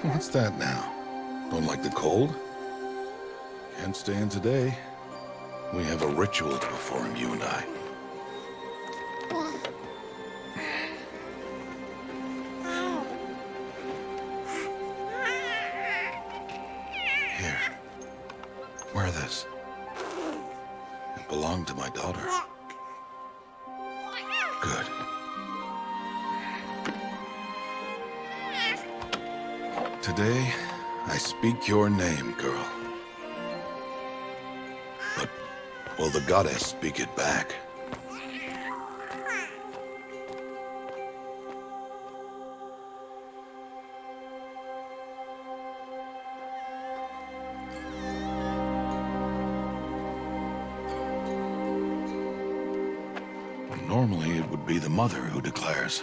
What's that now? Don't like the cold? Can't stay in today. We have a ritual to perform, you and I. Here. Wear this. It belonged to my daughter. Good. Today, I speak your name, girl. But will the goddess speak it back? Normally, it would be the mother who declares,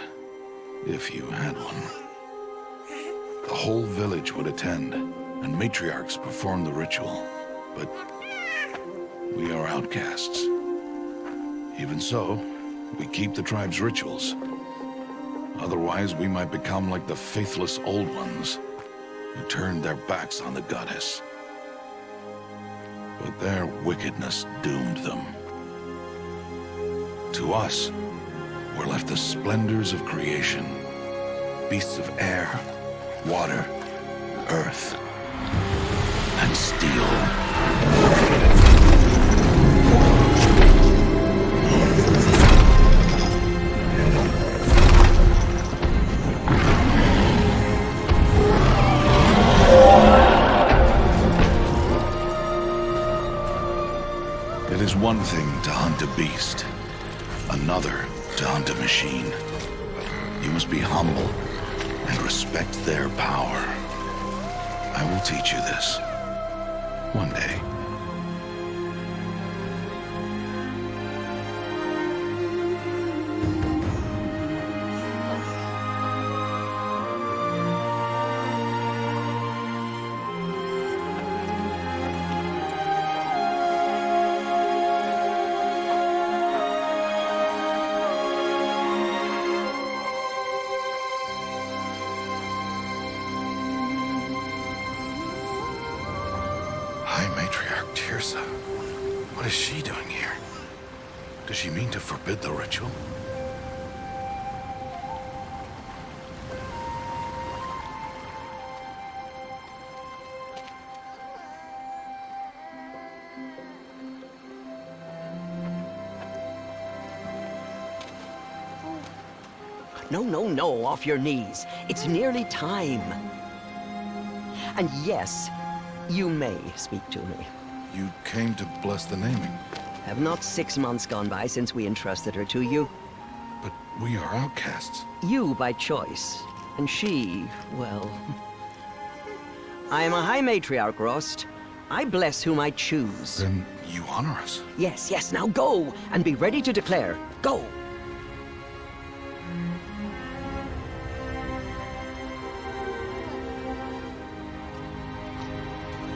if you had one. The whole village would attend, and matriarchs perform the ritual. But we are outcasts. Even so, we keep the tribe's rituals. Otherwise, we might become like the faithless Old Ones, who turned their backs on the goddess. But their wickedness doomed them. To us, were left the splendors of creation, beasts of air, water, earth, and steel. It is one thing to hunt a beast, another to hunt a machine. You must be humble and respect their power. I will teach you this. One day. High Matriarch Teersa. What is she doing here? Does she mean to forbid the ritual? No, no, no, off your knees. It's nearly time. And yes, you may speak to me. You came to bless the naming, Have not 6 months gone by since we entrusted her to you? but we are outcasts. You by choice, and she, well... I am a High Matriarch, Rost. I bless whom I choose. Then you honor us. Yes, yes, now go, and be ready to declare. Go!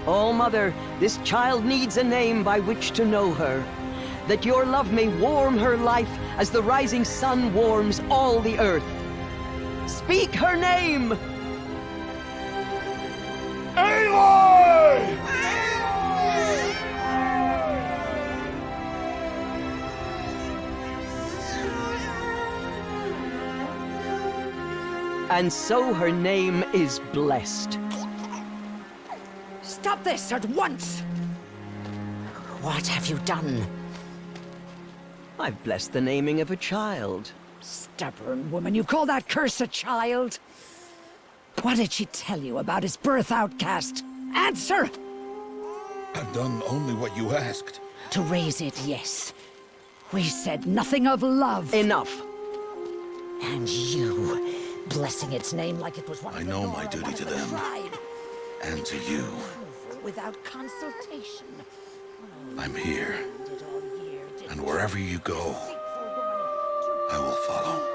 Oh, Mother, this child needs a name by which to know her. That your love may warm her life as the rising sun warms all the earth. Speak her name! Aloy! And so her name is blessed. Stop this at once! What have you done? I've blessed the naming of a child. Stubborn woman, you call that curse a child? What did she tell you about his birth, outcast? Answer! I've done only what you asked. To raise it, yes. We said nothing of love. Enough. And you, blessing its name like it was one I of the know Nora, my duty one of to the them. tribe. And to you. Without consultation. I'm here. Did all year, did And wherever you go, deceitful woman, I will follow.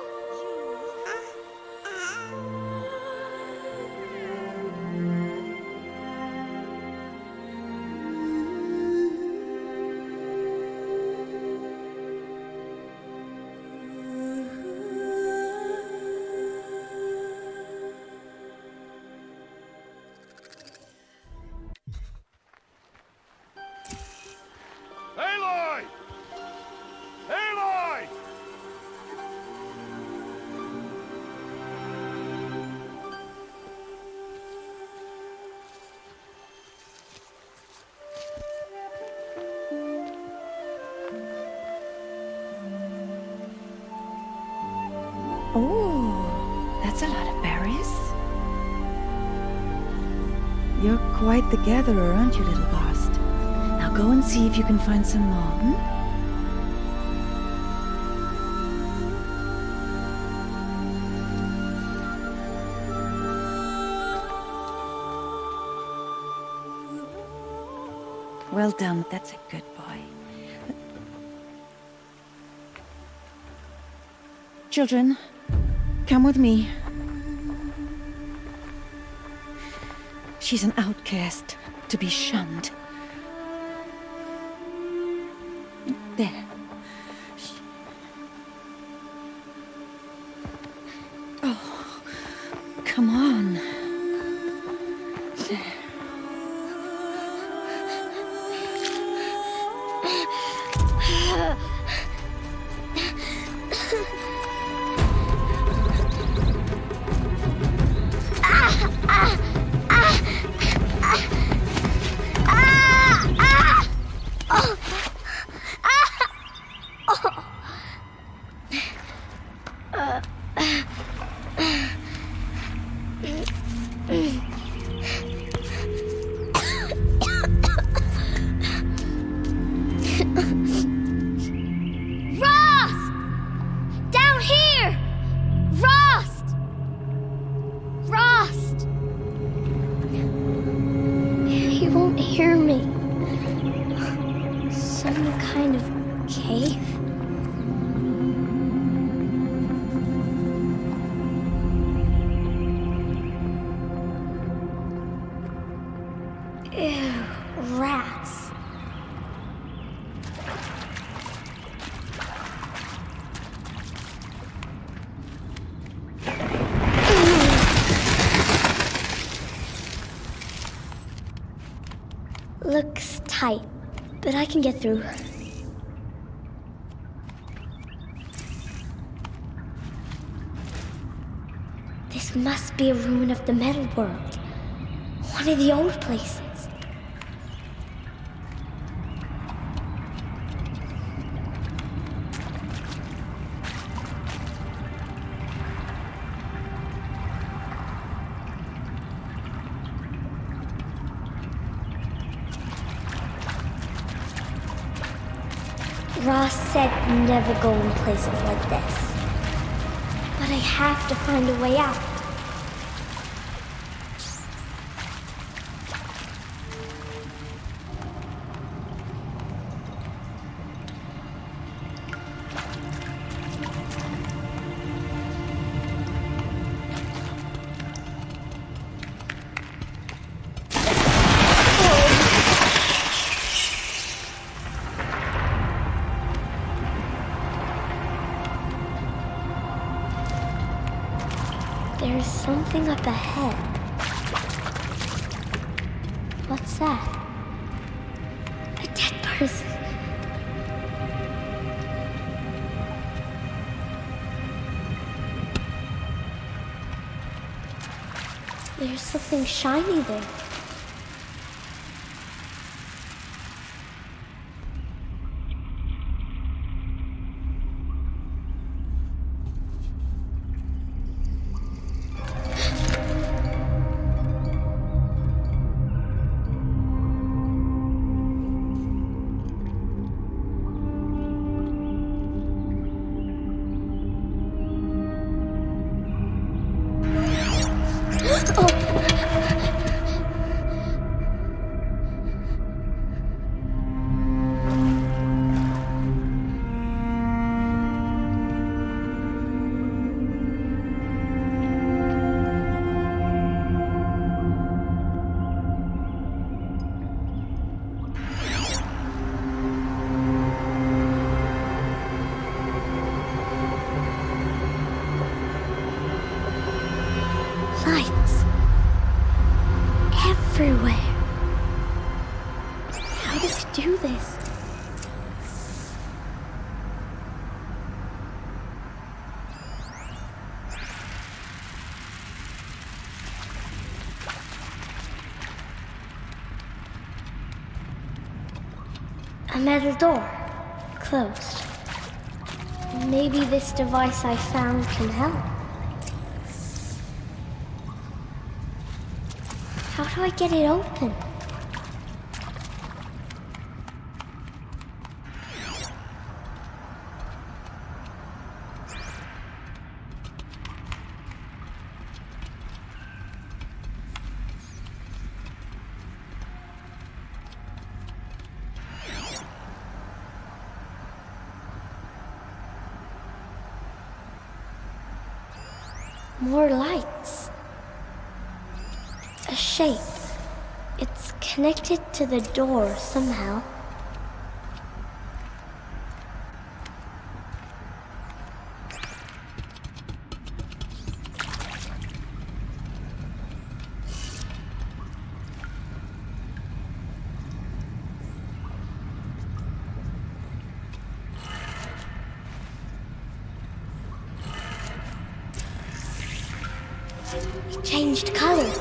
a lot of berries. You're quite the gatherer, aren't you, little Bast? Now go and see if you can find some more, Well done, that's a good boy. Children, come with me. She's an outcast, to be shunned. There. Oh, come on. There. Rats. Looks tight, but I can get through. This must be a ruin of the metal world. One of the old places. Ross said never go in places like this. But I have to find a way out. There's something up ahead. What's that? A dead person. There's something shiny there. Lights. Everywhere. How does he do this? A metal door. Closed. Maybe this device I found can help. How do I get it open? More lights. A shape. It's connected to the door somehow. It changed color.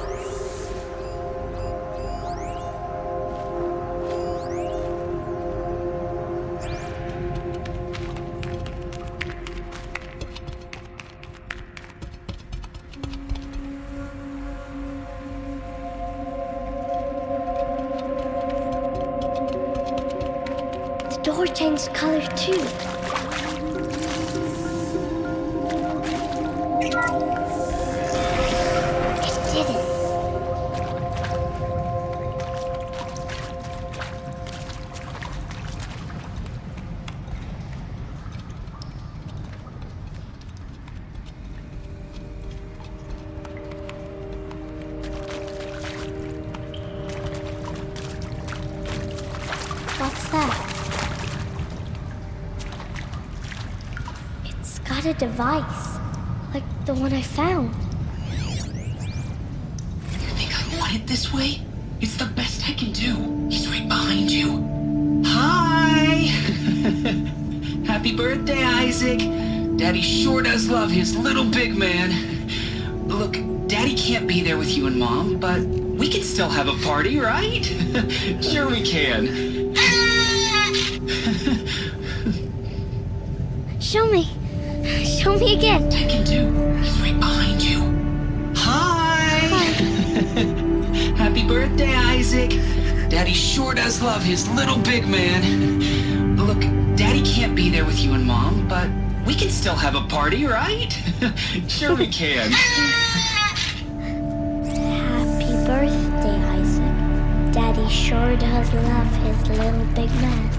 The door changed color too. It did it. What's that? It's got a device, like the one I found. You think I want it this way? It's the best I can do. He's right behind you. Hi! Happy birthday, Isaac. Daddy sure does love his little big man. Look, Daddy can't be there with you and Mom, but we can still have a party, right? Sure we can. Show me. Show me again. I can do. He's right behind you. Hi! Happy birthday, Isaac. Daddy sure does love his little big man. Look, Daddy can't be there with you and Mom, but we can still have a party, right? Sure we can. Happy birthday, Isaac. Daddy sure does love his little big man.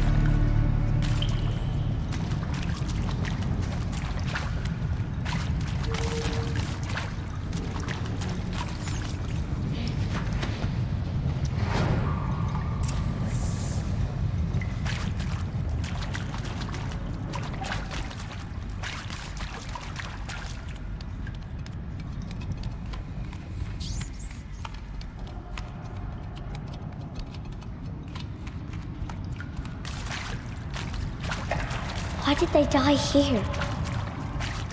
Why did they die here?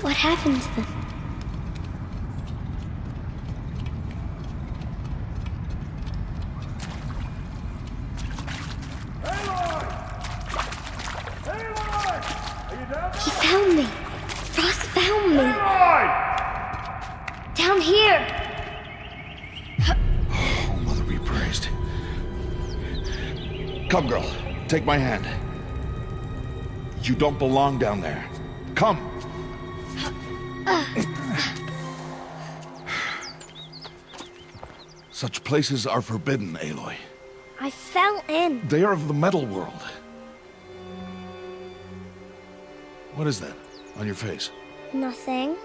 What happened to them? He found me. Ross found me. Down here. Oh, Mother be praised. Come, girl. Take my hand. You don't belong down there. Come. Such places are forbidden, Aloy. I fell in. They are of the metal world. What is that on your face? Nothing.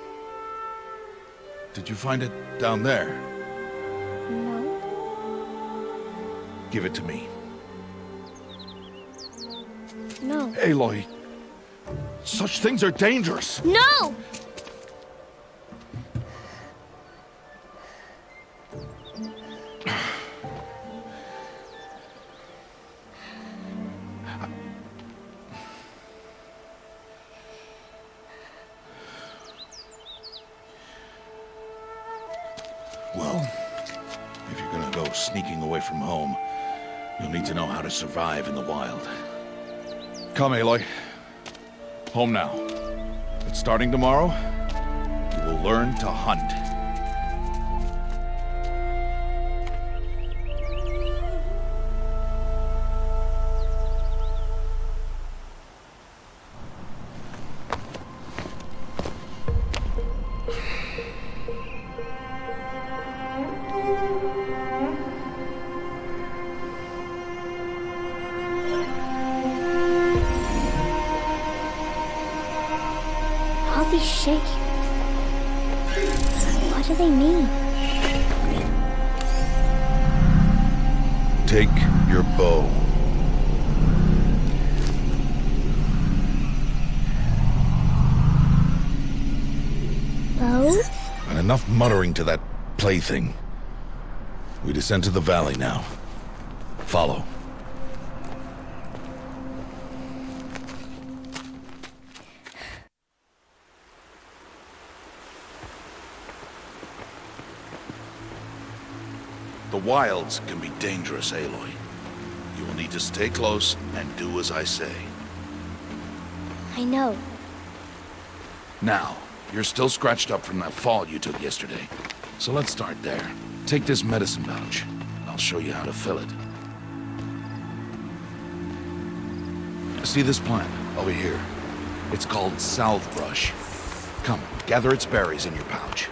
Did you find it down there? No. Give it to me. No. Aloy, such things are dangerous. No! Well, if you're gonna go sneaking away from home, you'll need to know how to survive in the wild. Come, Aloy. Home now. But starting tomorrow, you will learn to hunt. these shapes? What do they mean? Take your bow. Bow? And enough muttering to that plaything. We descend to the valley now. Follow. The wilds can be dangerous, Aloy. You will need to stay close and do as I say. I know. Now, you're still scratched up from that fall you took yesterday. So let's start there. Take this medicine pouch. I'll show you how to fill it. See this plant over here? It's called salvebrush. Come, gather its berries in your pouch.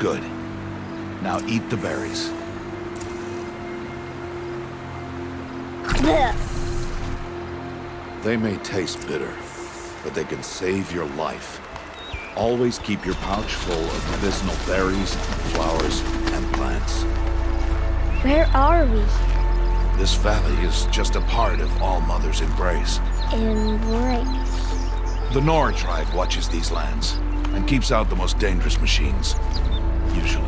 Good. Now eat the berries. Blech. They may taste bitter, but they can save your life. Always keep your pouch full of medicinal berries, flowers, and plants. Where are we? This valley is just a part of All Mother's embrace. Embrace. The Nora tribe watches these lands and keeps out the most dangerous machines. Usually.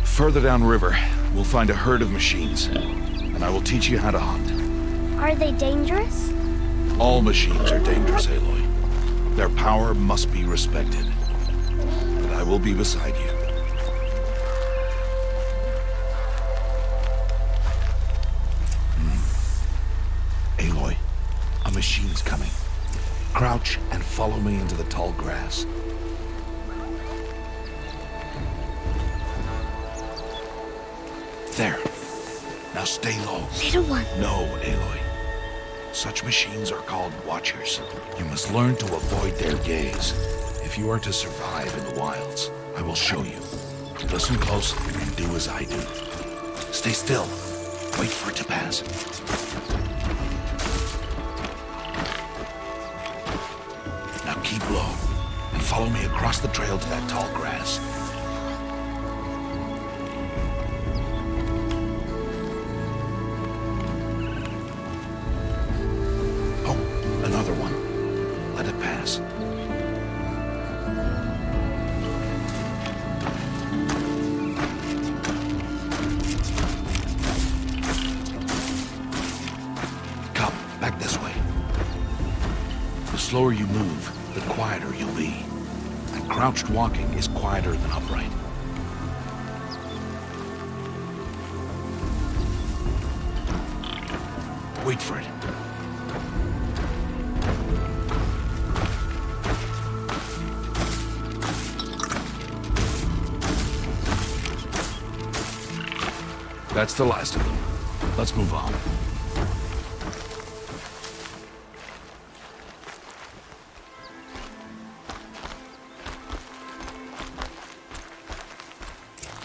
Further downriver, we'll find a herd of machines, and I will teach you how to hunt. Are they dangerous? All machines are dangerous, Aloy. Their power must be respected. But I will be beside you. Aloy, a machine's coming. Crouch and follow me into the tall grass. There. Now stay low. Little one. No, Aloy. Such machines are called Watchers. You must learn to avoid their gaze. If you are to survive in the wilds, I will show you. Listen close and do as I do. Stay still. Wait for it to pass. Now keep low and follow me across the trail to that tall grass. Another one. Let it pass. Come, back this way. The slower you move, the quieter you'll be. And crouched walking is quieter than upright. Wait for it. That's the last of them. Let's move on.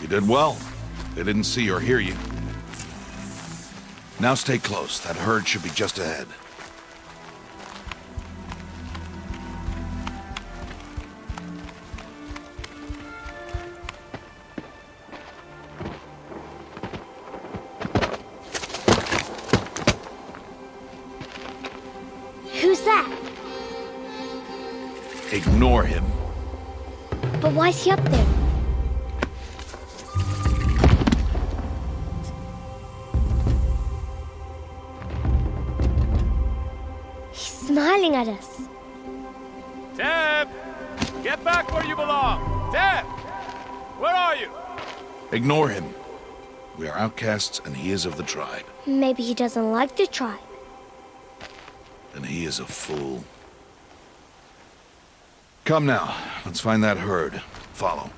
You did well. They didn't see or hear you. Now stay close. That herd should be just ahead. Who's that? Ignore him. But why's he up there? He's smiling at us. Teb! Get back where you belong! Teb! Where are you? Ignore him. We are outcasts, and he is of the tribe. Maybe he doesn't like the tribe. And he is a fool. Come now, let's find that herd. Follow.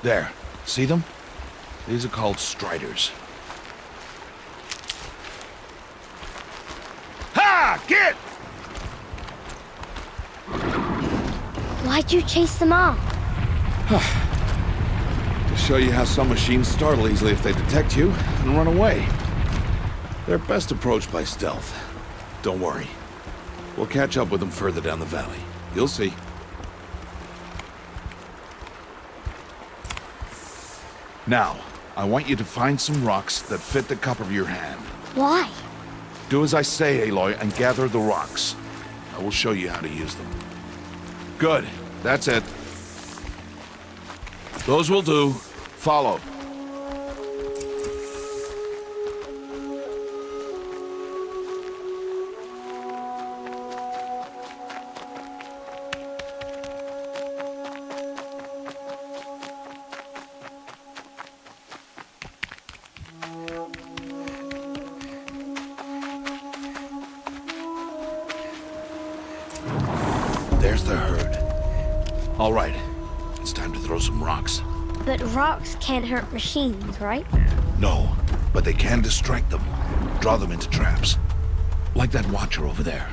There. See them? These are called striders. Ha! Get! Why'd you chase them off? To show you how some machines startle easily if they detect you and run away. They're best approached by stealth. Don't worry. We'll catch up with them further down the valley. You'll see. Now, I want you to find some rocks that fit the cup of your hand. Why? Do as I say, Aloy, and gather the rocks. I will show you how to use them. Good. That's it. Those will do. Follow. There's the herd. All right. It's time to throw some rocks. But rocks can't hurt machines, right? No, but they can distract them. Draw them into traps. Like that watcher over there.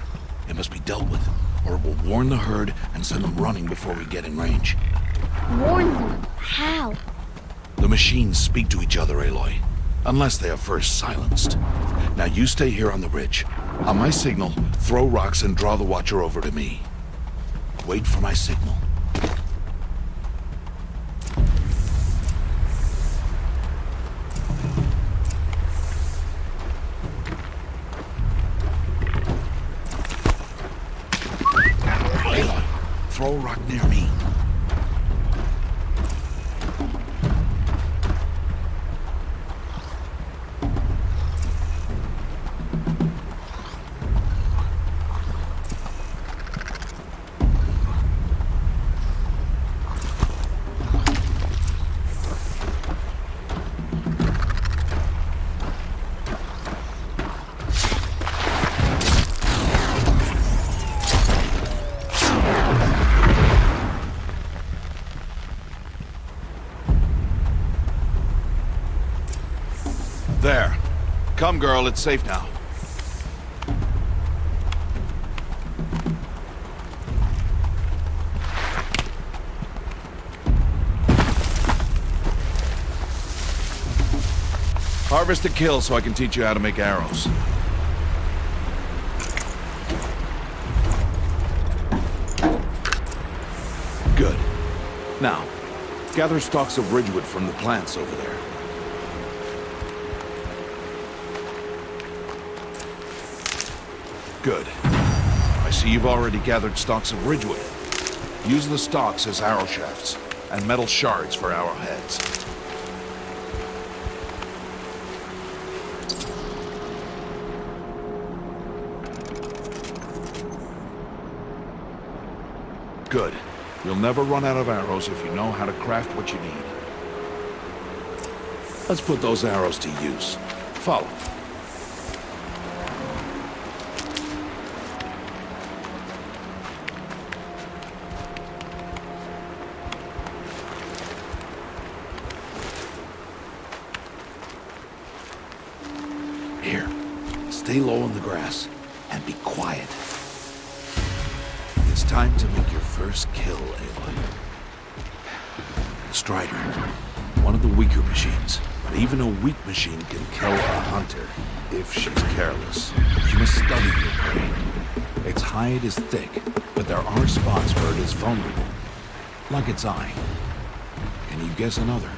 It must be dealt with, or it will warn the herd and send them running before we get in range. Warn them? How? The machines speak to each other, Aloy. Unless they are first silenced. Now you stay here on the ridge. On my signal, throw rocks and draw the watcher over to me. Wait for my signal. Aloy, throw a rock near me. There. Come, girl, it's safe now. Harvest a kill so I can teach you how to make arrows. Good. Now, gather stalks of ridgewood from the plants over there. Good. I see you've already gathered stalks of ridgewood. Use the stalks as arrow shafts, and metal shards for arrowheads. Good. You'll never run out of arrows if you know how to craft what you need. Let's put those arrows to use. Follow. Here, stay low on the grass and be quiet. It's time to make your first kill, Aloy. Strider, one of the weaker machines, but even a weak machine can kill a hunter if she's careless. She must study your prey. Its hide is thick, but there are spots where it is vulnerable, like its eye. Can you guess another?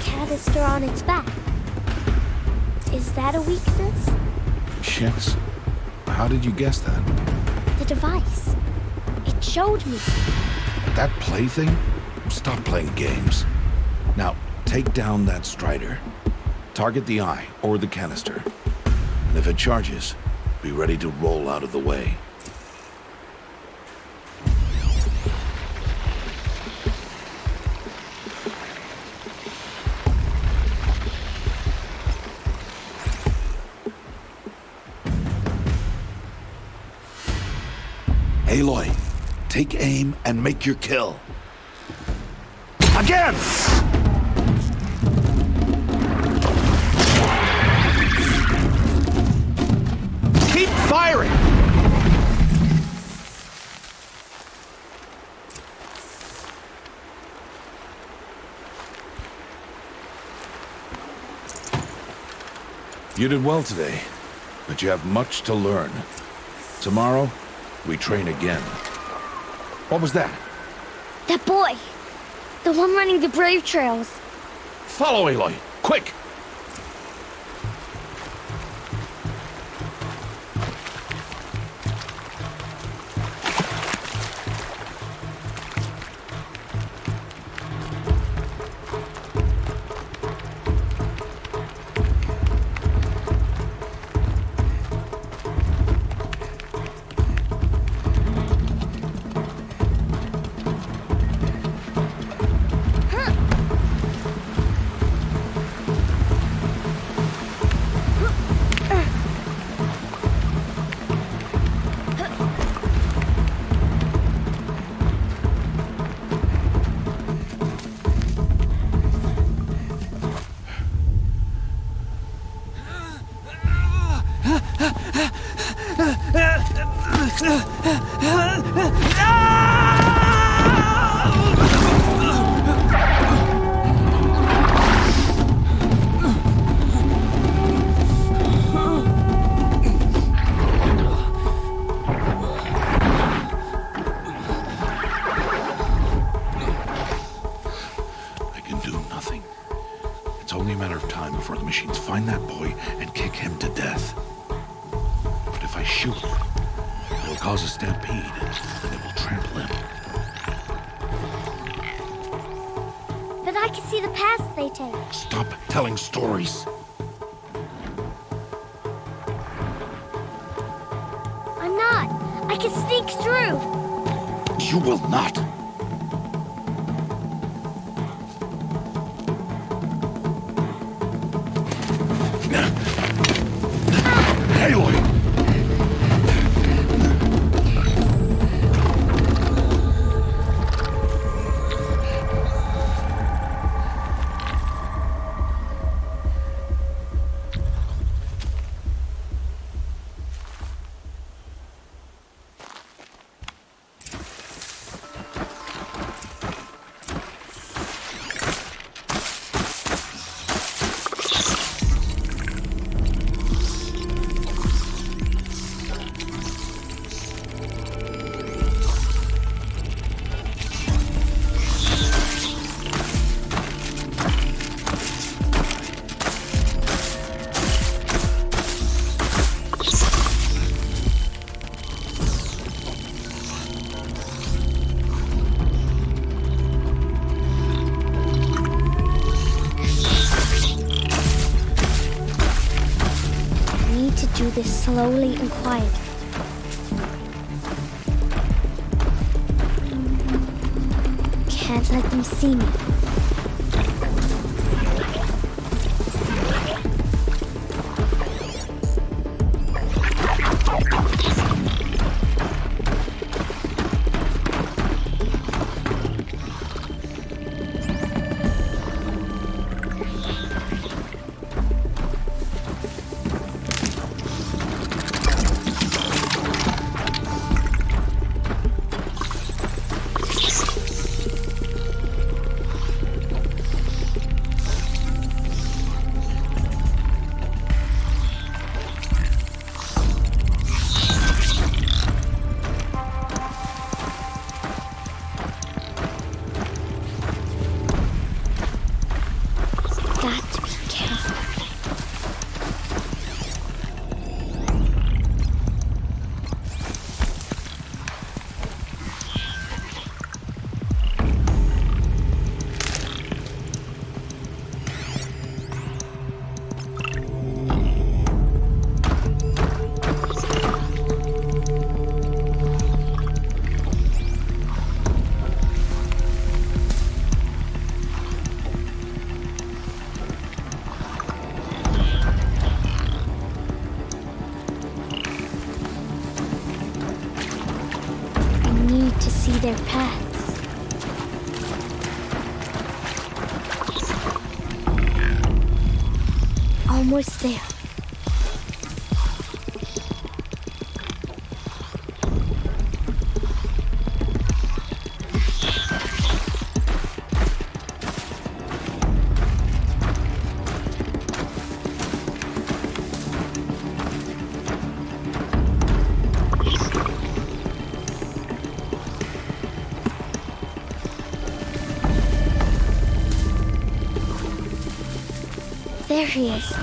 Canister on its back. Is that a weakness? Yes. How did you guess that? The device. It showed me. That plaything? Stop playing games. Now, take down that strider. Target the eye or the canister. And if it charges, be ready to roll out of the way. Aloy, take aim and make your kill. Again! Keep firing! You did well today, but you have much to learn. Tomorrow, we train again. What was that? That boy! The one running the brave trails. Follow Aloy, quick! It's only a matter of time before the machines find that boy and kick him to death. But if I shoot, it'll cause a stampede, and it will trample him. But I can see the paths they take. Stop telling stories. I'm not. I can sneak through. You will not. Aloy! Do this slowly and quietly. Can't let them see me. see their paths. Almost there. There he is.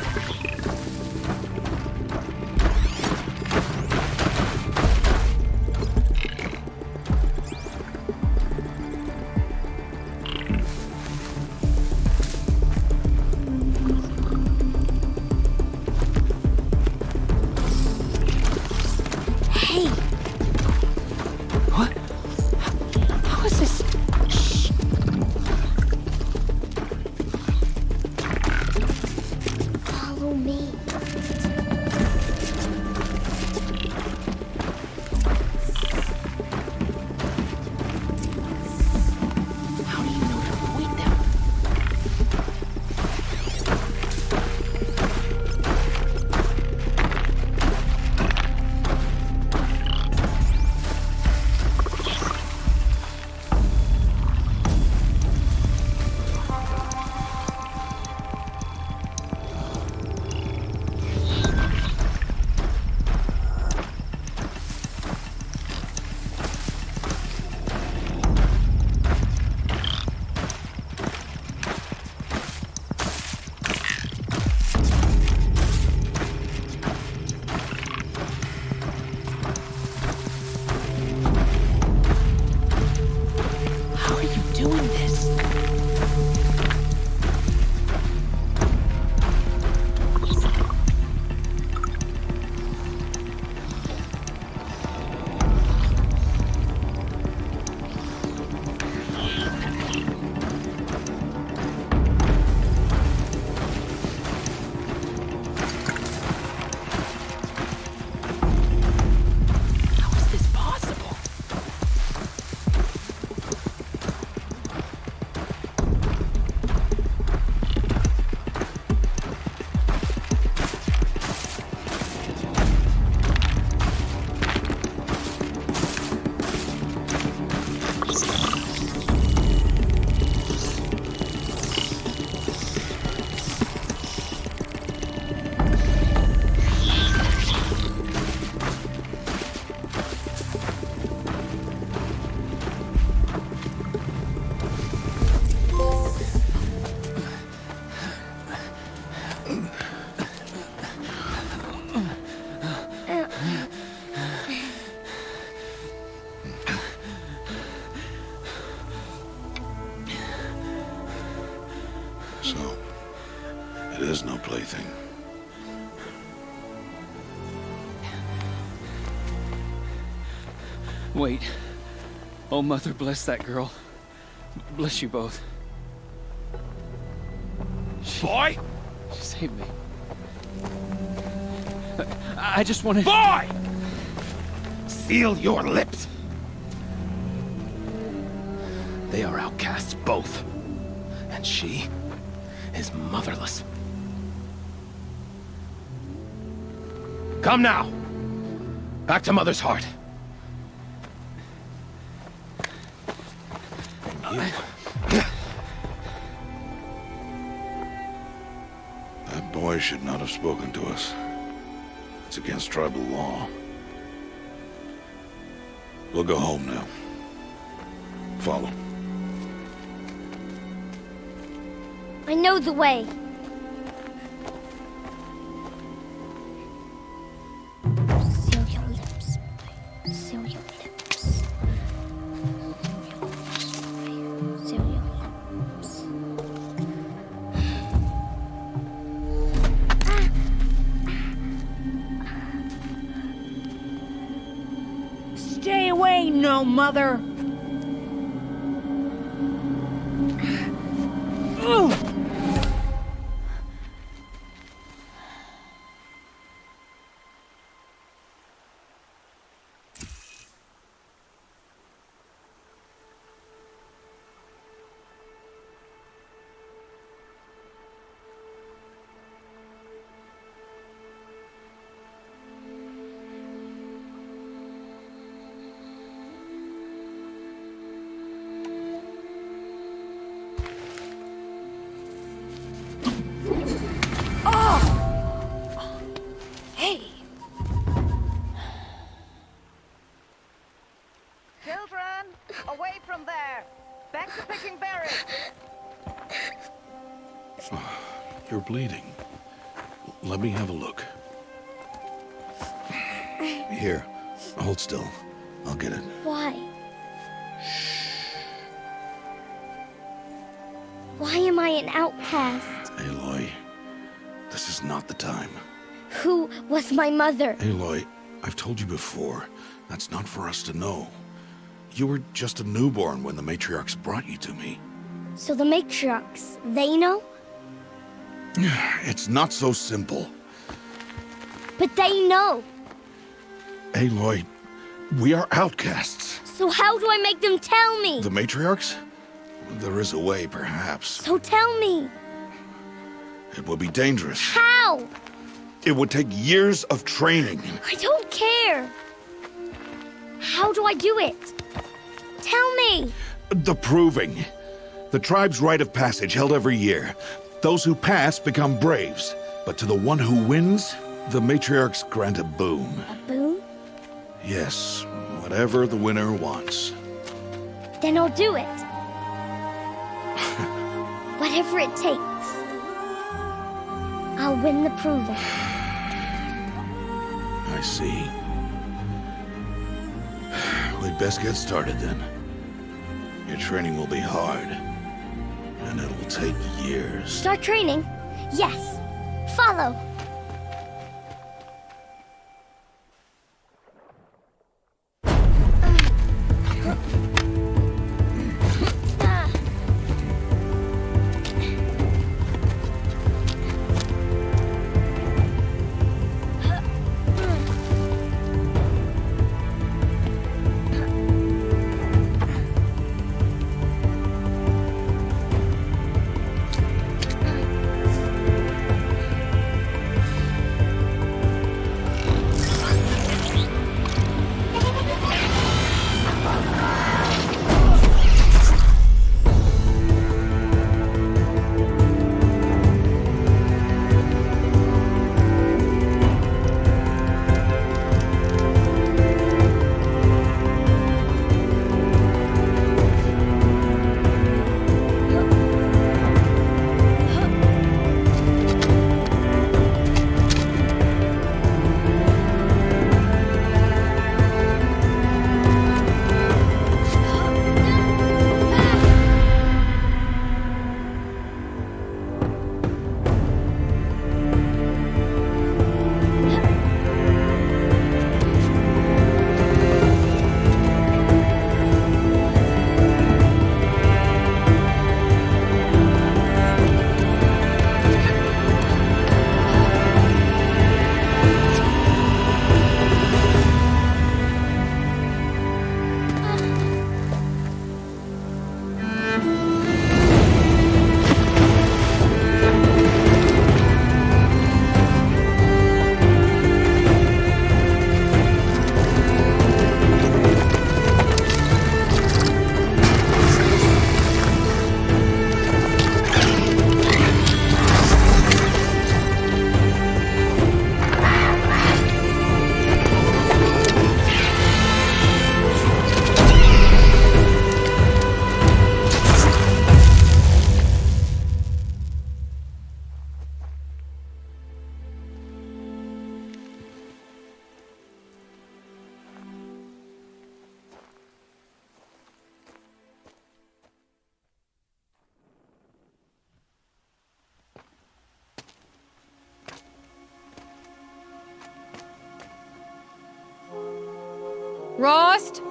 Hey! What? How is this? Shh. Follow me. How do you know to avoid them? How are you doing this? How is this possible? So, it is no plaything. Wait. Oh, Mother, bless that girl. Bless you both. Boy! She saved me. I just wanted... Boy! Seal your lips! They are outcasts, both. And she is motherless. Come now! Back to Mother's heart. That boy should not have spoken to us. It's against tribal law. We'll go home now. Follow. I know the way. Seal your lips, boy. Seal your lips. Seal your lips. Stay away, no mother! Ooh! You're bleeding. Let me have a look. Here, hold still. I'll get it. Why? Why am I an outcast? Aloy, this is not the time. Who was my mother? Aloy, I've told you before, that's not for us to know. You were just a newborn when the matriarchs brought you to me. So the matriarchs, they know? It's not so simple. But they know. Aloy, we are outcasts. So how do I make them tell me? The matriarchs? There is a way, perhaps. So tell me. It would be dangerous. How? It would take years of training. I don't care. How do I do it? Tell me. The proving. The tribe's rite of passage held every year. Those who pass become braves. But to the one who wins, the matriarchs grant a boon. A boon? Yes, whatever the winner wants. Then I'll do it. Whatever it takes. I'll win the proving. I see. We'd best get started then. Your training will be hard, and it'll take years. Start training? Yes. Follow. Rost?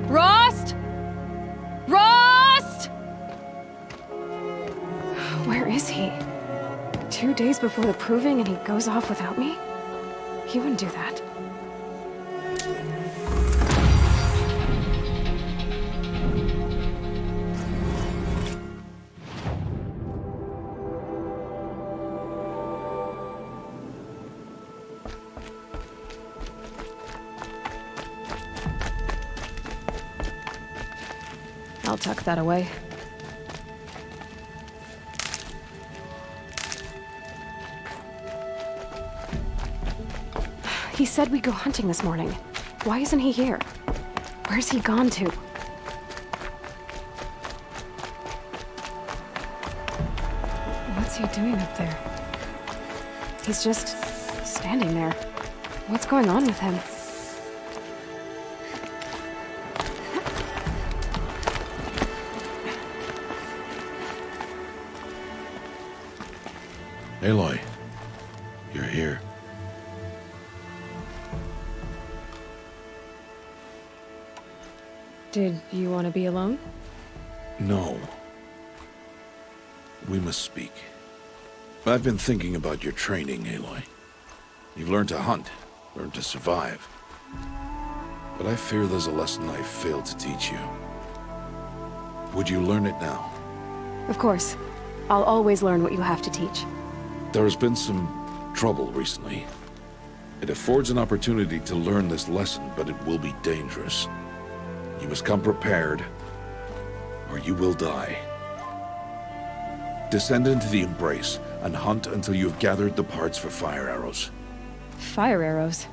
Rost? Rost? Where is he? 2 days before the proving and he goes off without me? He wouldn't do that. I'll tuck that away. He said we'd go hunting this morning. Why isn't he here? Where's he gone to? he doing up there? He's just standing there. What's going on with him? Aloy, you're here. Did you want to be alone? No. We must speak. I've been thinking about your training, Aloy. You've learned to hunt, learned to survive. But I fear there's a lesson I failed to teach you. Would you learn it now? Of course. I'll always learn what you have to teach. There has been some trouble recently. It affords an opportunity to learn this lesson, but it will be dangerous. You must come prepared, or you will die. Descend into the Embrace and hunt until you have gathered the parts for fire arrows. Fire arrows?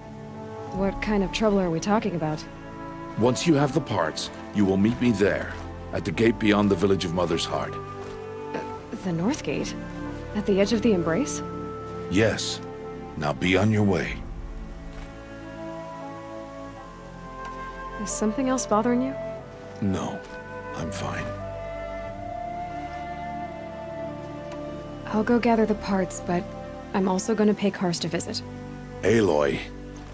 What kind of trouble are we talking about? Once you have the parts, you will meet me there, at the gate beyond the village of Mother's Heart. The North Gate? At the edge of the Embrace? Yes. Now be on your way. Is something else bothering you? No, I'm fine. I'll go gather the parts, but I'm also gonna pay Karst a visit. Aloy,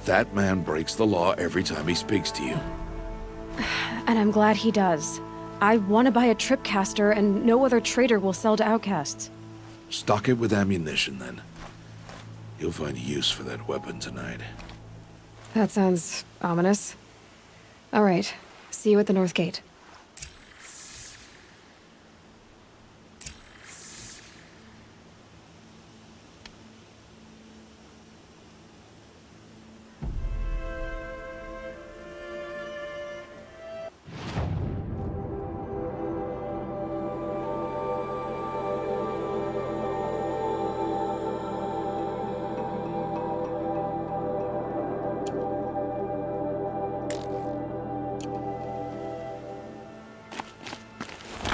that man breaks the law every time he speaks to you. And I'm glad he does. I want to buy a tripcaster, and no other trader will sell to outcasts. Stock it with ammunition, then. You'll find use for that weapon tonight. That sounds ominous. All right. See you at the North Gate.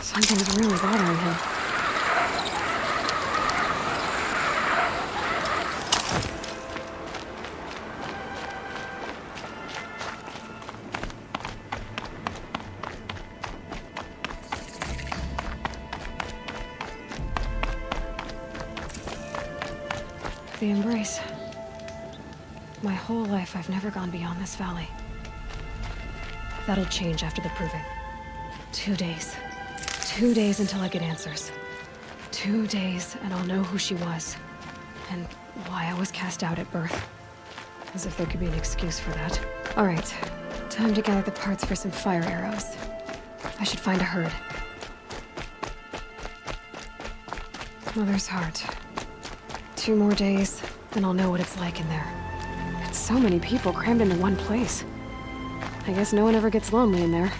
Something's really bothering him. The Embrace. My whole life, I've never gone beyond this valley. That'll change after the proving. 2 days. 2 days until I get answers. 2 days, and I'll know who she was. And why I was cast out at birth. As if there could be an excuse for that. Alright, time to gather the parts for some fire arrows. I should find a herd. Mother's Heart. 2 more days, then I'll know what it's like in there. It's so many people crammed into one place. I guess no one ever gets lonely in there.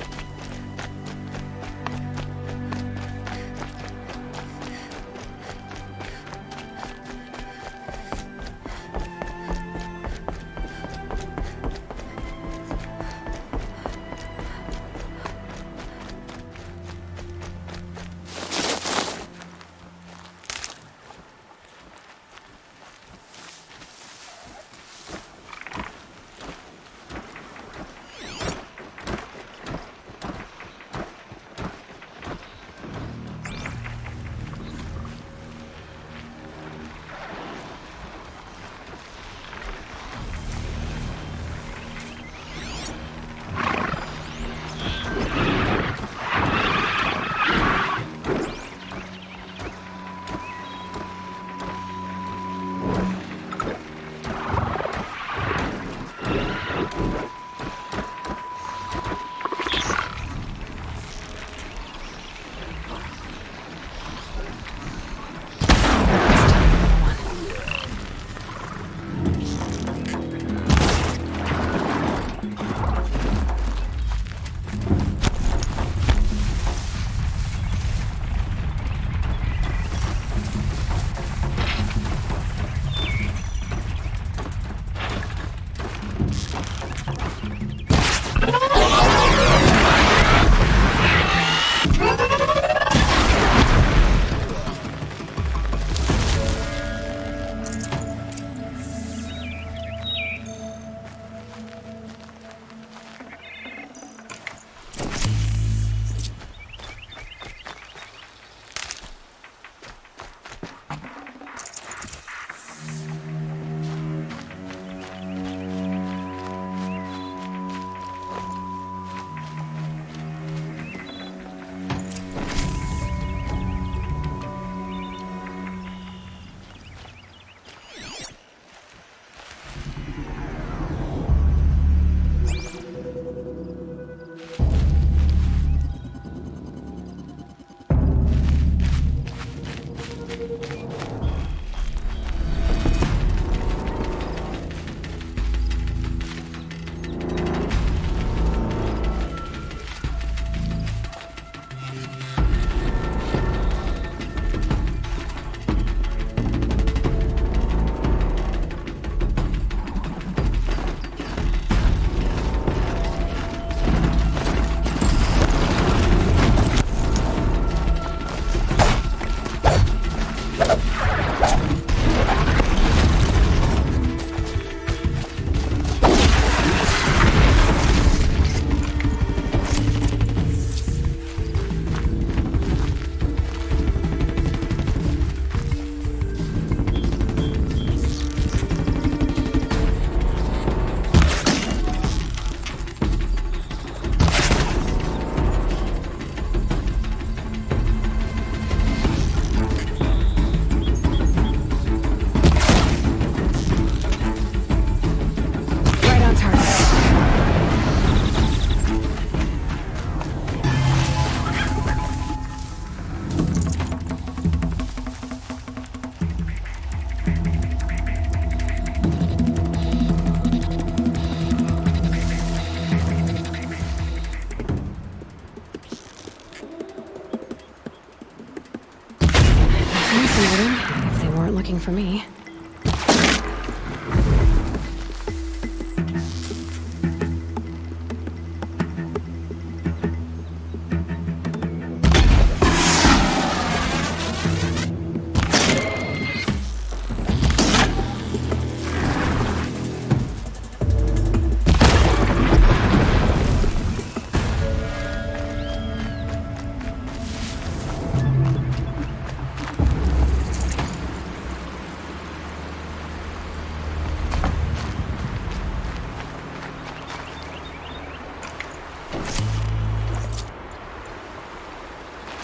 working for me.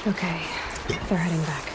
Okay, they're heading back.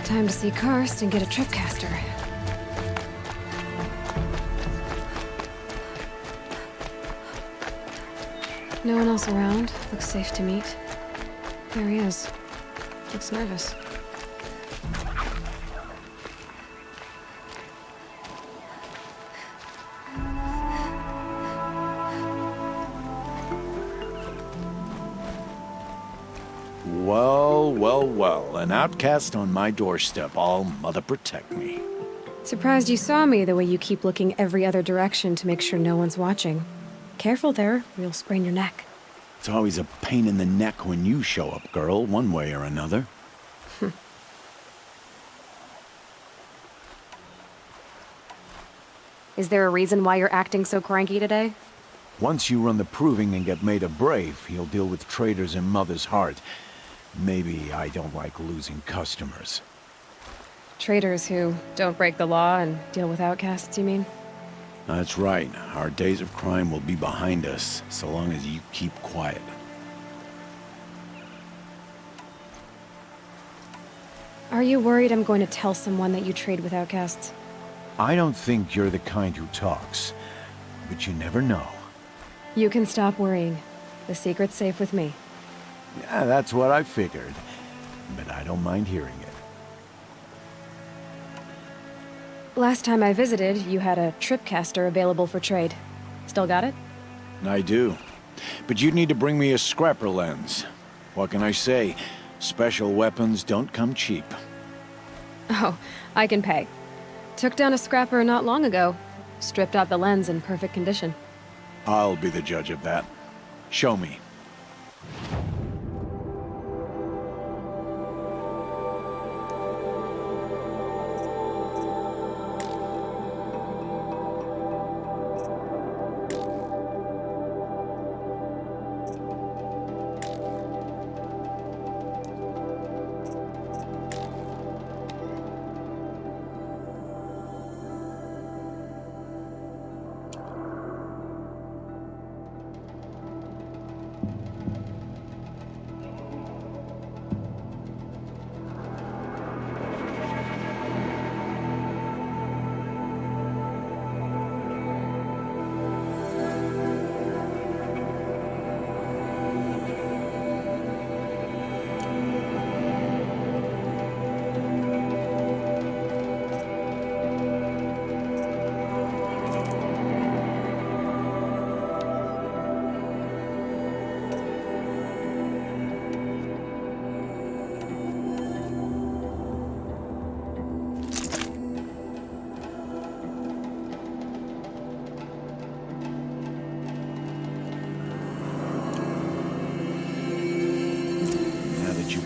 Time to see Karst and get a tripcaster. No one else around. Looks safe to meet. There he is. Looks nervous. Well, well, well. An outcast on my doorstep. All mother protect me. Surprised you saw me the way you keep looking every other direction to make sure no one's watching. Careful there, or you'll sprain your neck. It's always a pain in the neck when you show up, girl, one way or another. Is there a reason why you're acting so cranky today? Once you run the proving and get made a brave, you'll deal with traitors in Mother's Heart. Maybe I don't like losing customers. Traitors who don't break the law and deal with outcasts, you mean? That's right. Our days of crime will be behind us, so long as you keep quiet. Are you worried I'm going to tell someone that you trade with outcasts? I don't think you're the kind who talks, but you never know. You can stop worrying. The secret's safe with me. Yeah, that's what I figured, but I don't mind hearing it. Last time I visited, you had a tripcaster available for trade. Still got it? I do. But you'd need to bring me a scrapper lens. What can I say? Special weapons don't come cheap. Oh, I can pay. Took down a scrapper not long ago. Stripped out the lens in perfect condition. I'll be the judge of that. Show me.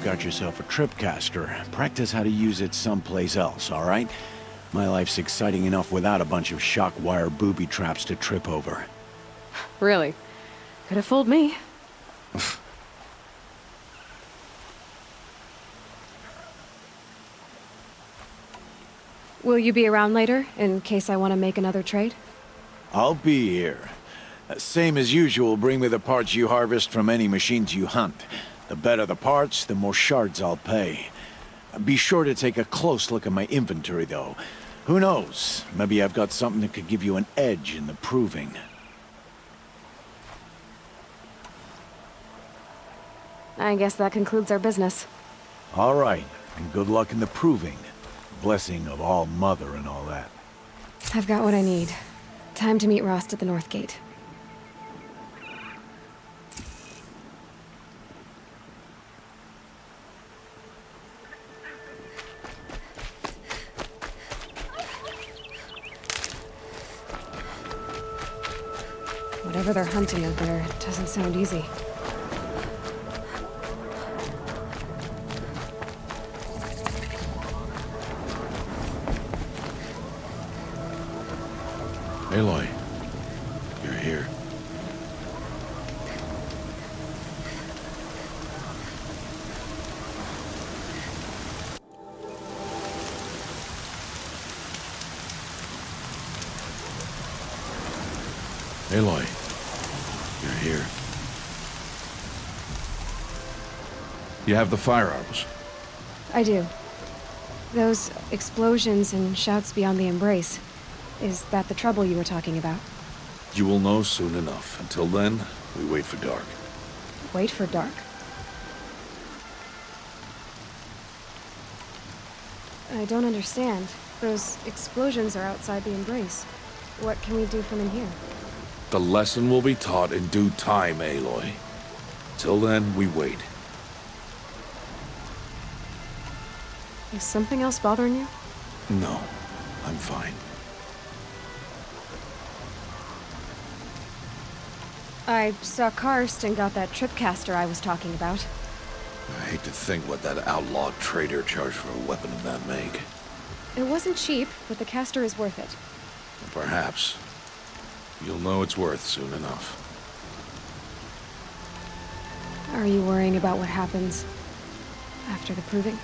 Got yourself a tripcaster. Practice how to use it someplace else, all right? My life's exciting enough without a bunch of shock wire booby traps to trip over. Really? Could have fooled me. Will you be around later, in case I want to make another trade? I'll be here. Same as usual, bring me the parts you harvest from any machines you hunt. The better the parts, the more shards I'll pay. Be sure to take a close look at my inventory, though. Who knows? Maybe I've got something that could give you an edge in the proving. I guess that concludes our business. All right, and good luck in the proving. Blessing of All Mother and all that. I've got what I need. Time to meet Rost at the North Gate. Whatever they're hunting out there, it doesn't sound easy. Aloy, you're here. Aloy, you're here. You have the firearms. I do. Those explosions and shouts beyond the embrace. Is that the trouble you were talking about? You will know soon enough. Until then, we wait for dark. Wait for dark. I don't understand. Those explosions are outside the embrace. What can we do from in here? The lesson will be taught in due time, Aloy. Till then, we wait. Is something else bothering you? No, I'm fine. I saw Karst and got that tripcaster I was talking about. I hate to think what that outlawed trader charged for a weapon of that make. It wasn't cheap, but the caster is worth it. Perhaps. You'll know it's worth soon enough. Are you worrying about what happens after the proving?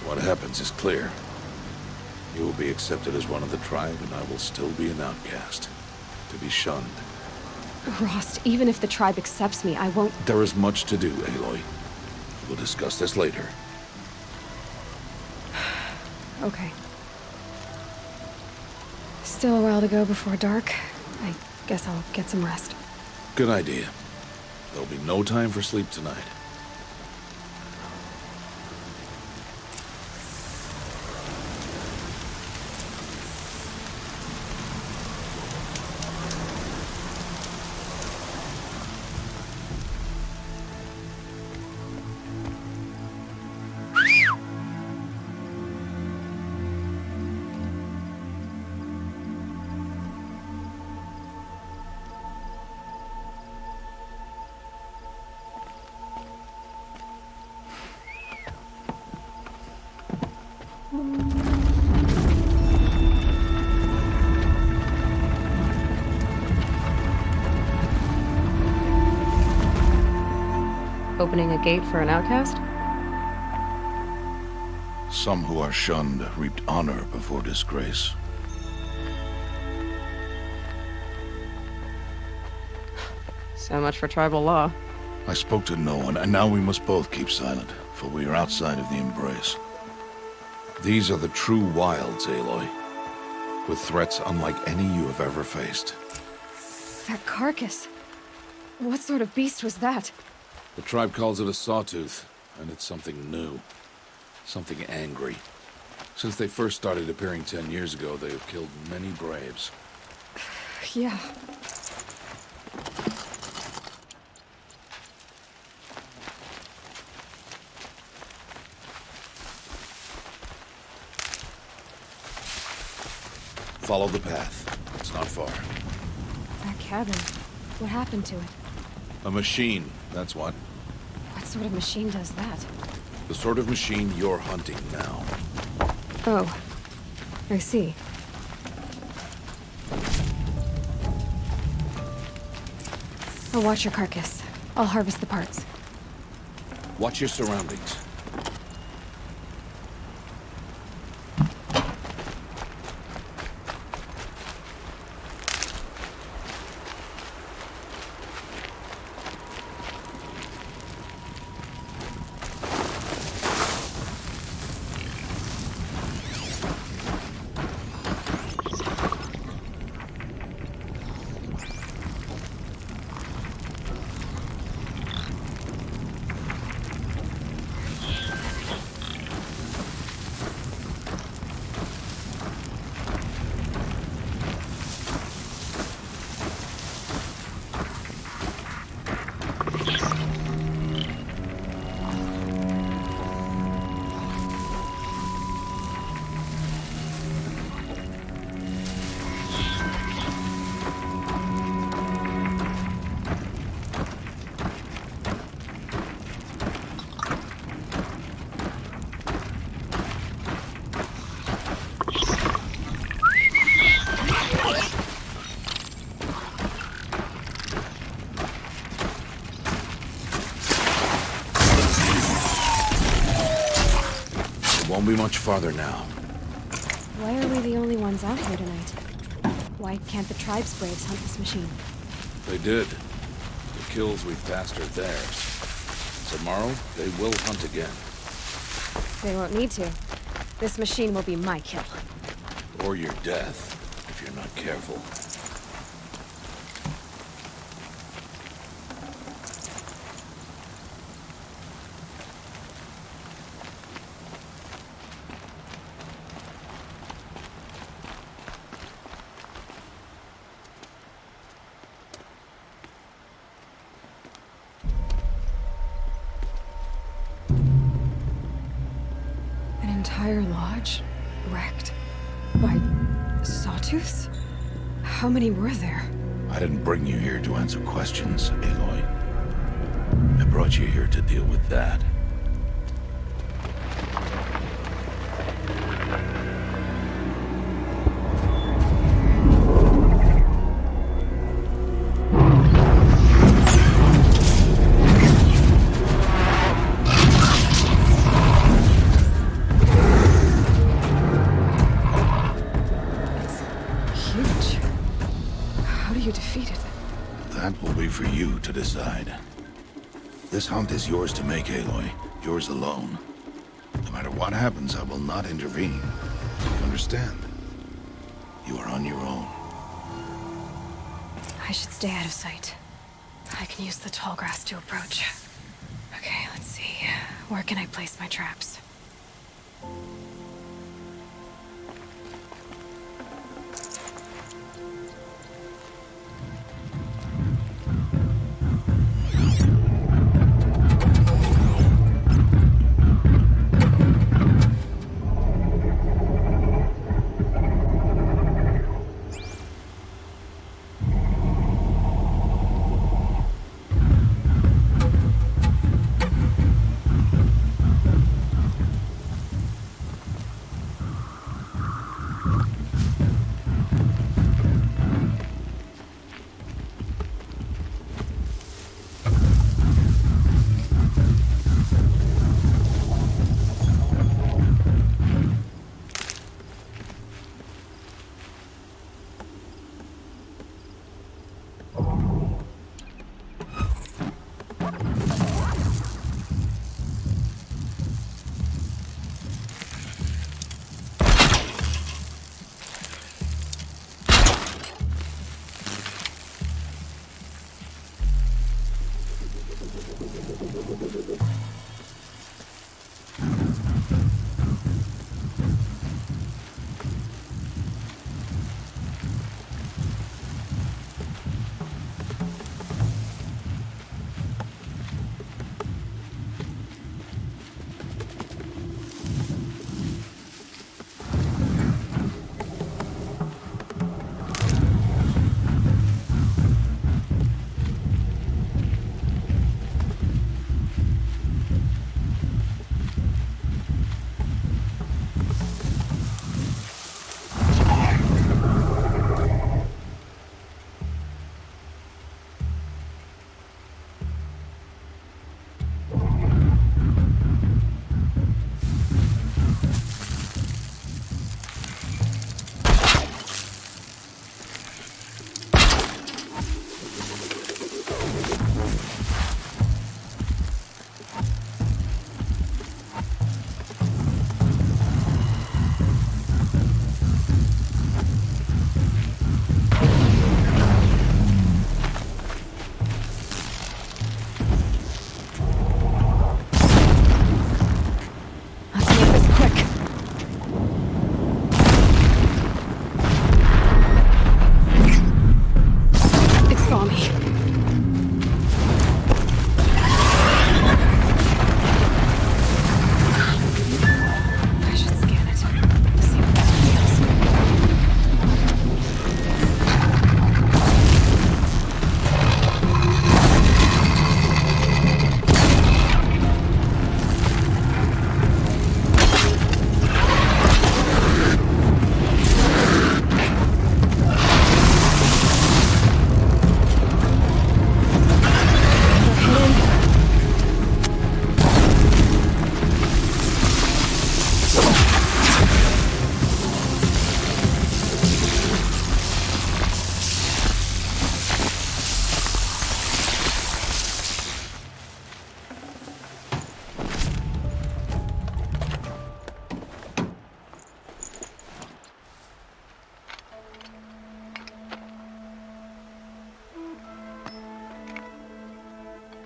What happens is clear. You will be accepted as one of the tribe, and I will still be an outcast. To be shunned. Rost, even if the tribe accepts me, I won't... There is much to do, Aloy. We'll discuss this later. Okay. Still a while to go before dark. I guess I'll get some rest. Good idea. There'll be no time for sleep tonight. Opening a gate for an outcast? Some who are shunned reaped honor before disgrace. So much for tribal law. I spoke to no one, and now we must both keep silent, for we are outside of the embrace. These are the true wilds, Aloy, with threats unlike any you have ever faced. That carcass. What sort of beast was that? The tribe calls it a sawtooth, and it's something new. Something angry. Since they first started appearing 10 years ago, they have killed many braves. Yeah. Follow the path. It's not far. That cabin. What happened to it? A machine, that's what. What sort of machine does that? The sort of machine you're hunting now. Oh. I see. I'll watch your carcass. I'll harvest the parts. Watch your surroundings. be much farther now. Why are we the only ones out here tonight? Why can't the tribe's braves hunt this machine? They did. The kills we've passed are theirs. Tomorrow, they will hunt again. They won't need to. This machine will be my kill. Or your death, if you're not careful. An entire lodge wrecked by sawtooths? How many were there? I didn't bring you here to answer questions, Aloy. I brought you here to deal with that. That will be for you to decide. This hunt is yours to make, Aloy. Yours alone. No matter what happens, I will not intervene. You understand? You are on your own. I should stay out of sight. I can use the tall grass to approach. Okay, let's see. Where can I place my traps?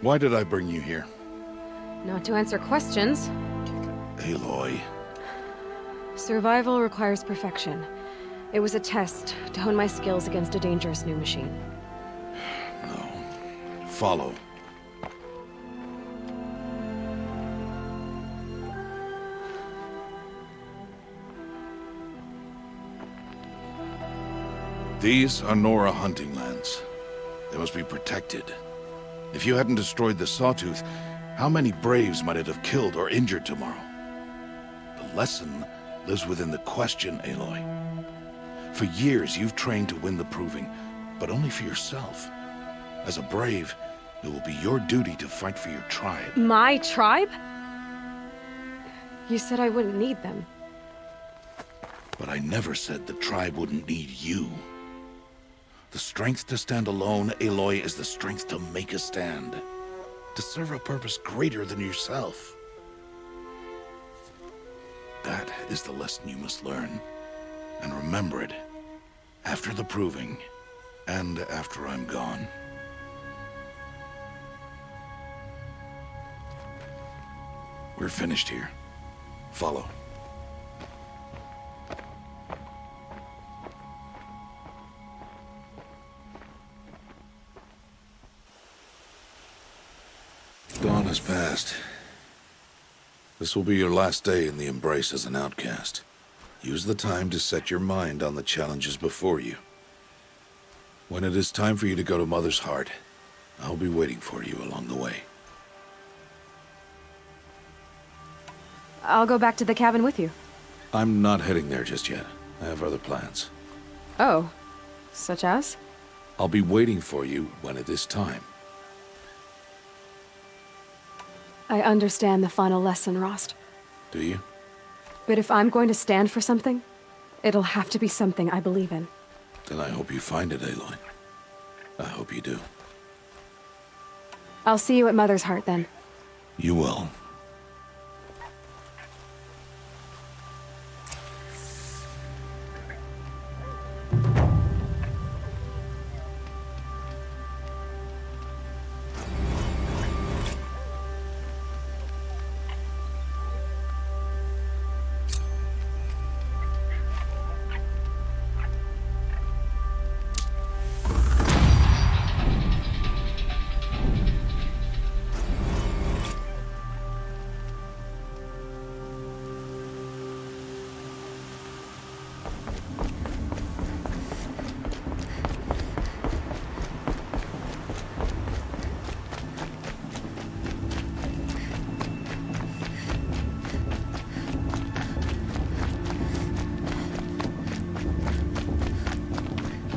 Why did I bring you here? Not to answer questions. Aloy. Survival requires perfection. It was a test to hone my skills against a dangerous new machine. No. Follow. These are Nora hunting lands. They must be protected. If you hadn't destroyed the Sawtooth, how many Braves might it have killed or injured tomorrow? The lesson lives within the question, Aloy. For years, you've trained to win the Proving, but only for yourself. As a Brave, it will be your duty to fight for your tribe. My tribe? You said I wouldn't need them. But I never said the tribe wouldn't need you. The strength to stand alone, Aloy, is the strength to make a stand. To serve a purpose greater than yourself. That is the lesson you must learn. And remember it. After the Proving, and after I'm gone. We're finished here. Follow. Dawn has passed. This will be your last day in the Embrace as an outcast. Use the time to set your mind on the challenges before you. When it is time for you to go to Mother's Heart, I'll be waiting for you along the way. I'll go back to the cabin with you. I'm not heading there just yet. I have other plans. Oh. Such as? I'll be waiting for you when it is time. I understand the final lesson, Rost. Do you? But if I'm going to stand for something, it'll have to be something I believe in. Then I hope you find it, Aloy. I hope you do. I'll see you at Mother's Heart, then. You will.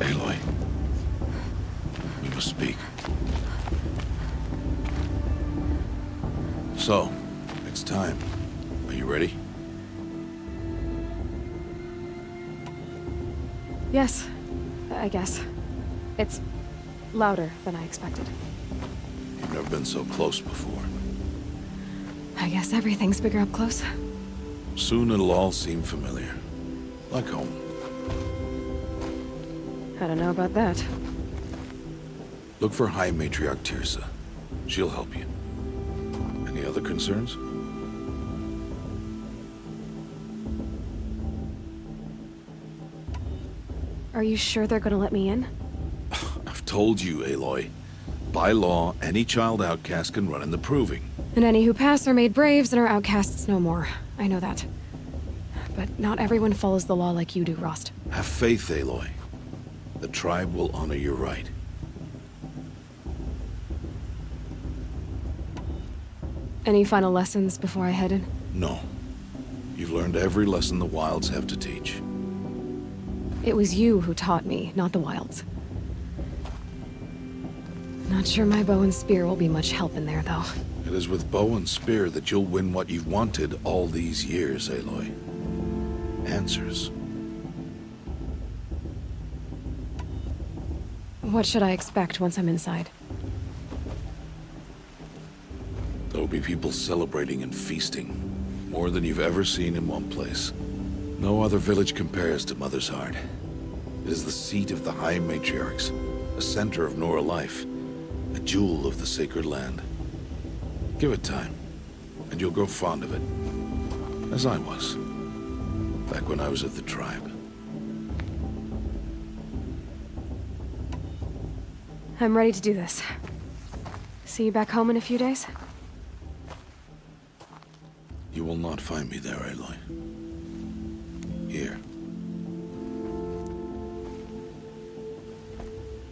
Aloy, we must speak. So, it's time. Are you ready? Yes, I guess. It's louder than I expected. You've never been so close before. I guess everything's bigger up close. Soon it'll all seem familiar. Like home. I don't know about that. Look for High Matriarch Teersa. She'll help you. Any other concerns? Are you sure they're gonna let me in? I've told you, Aloy. By law, any child outcast can run in the Proving. And any who pass are made braves and are outcasts no more. I know that. But not everyone follows the law like you do, Rost. Have faith, Aloy. The tribe will honor your right. Any final lessons before I head in? No. You've learned every lesson the Wilds have to teach. It was you who taught me, not the Wilds. Not sure my bow and spear will be much help in there, though. It is with bow and spear that you'll win what you've wanted all these years, Aloy. Answers. What should I expect once I'm inside? There'll be people celebrating and feasting. More than you've ever seen in one place. No other village compares to Mother's Heart. It is the seat of the High Matriarchs, a center of Nora life, a jewel of the sacred land. Give it time, and you'll grow fond of it. As I was, back when I was at the tribe. I'm ready to do this. See you back home in a few days? You will not find me there, Aloy. Here.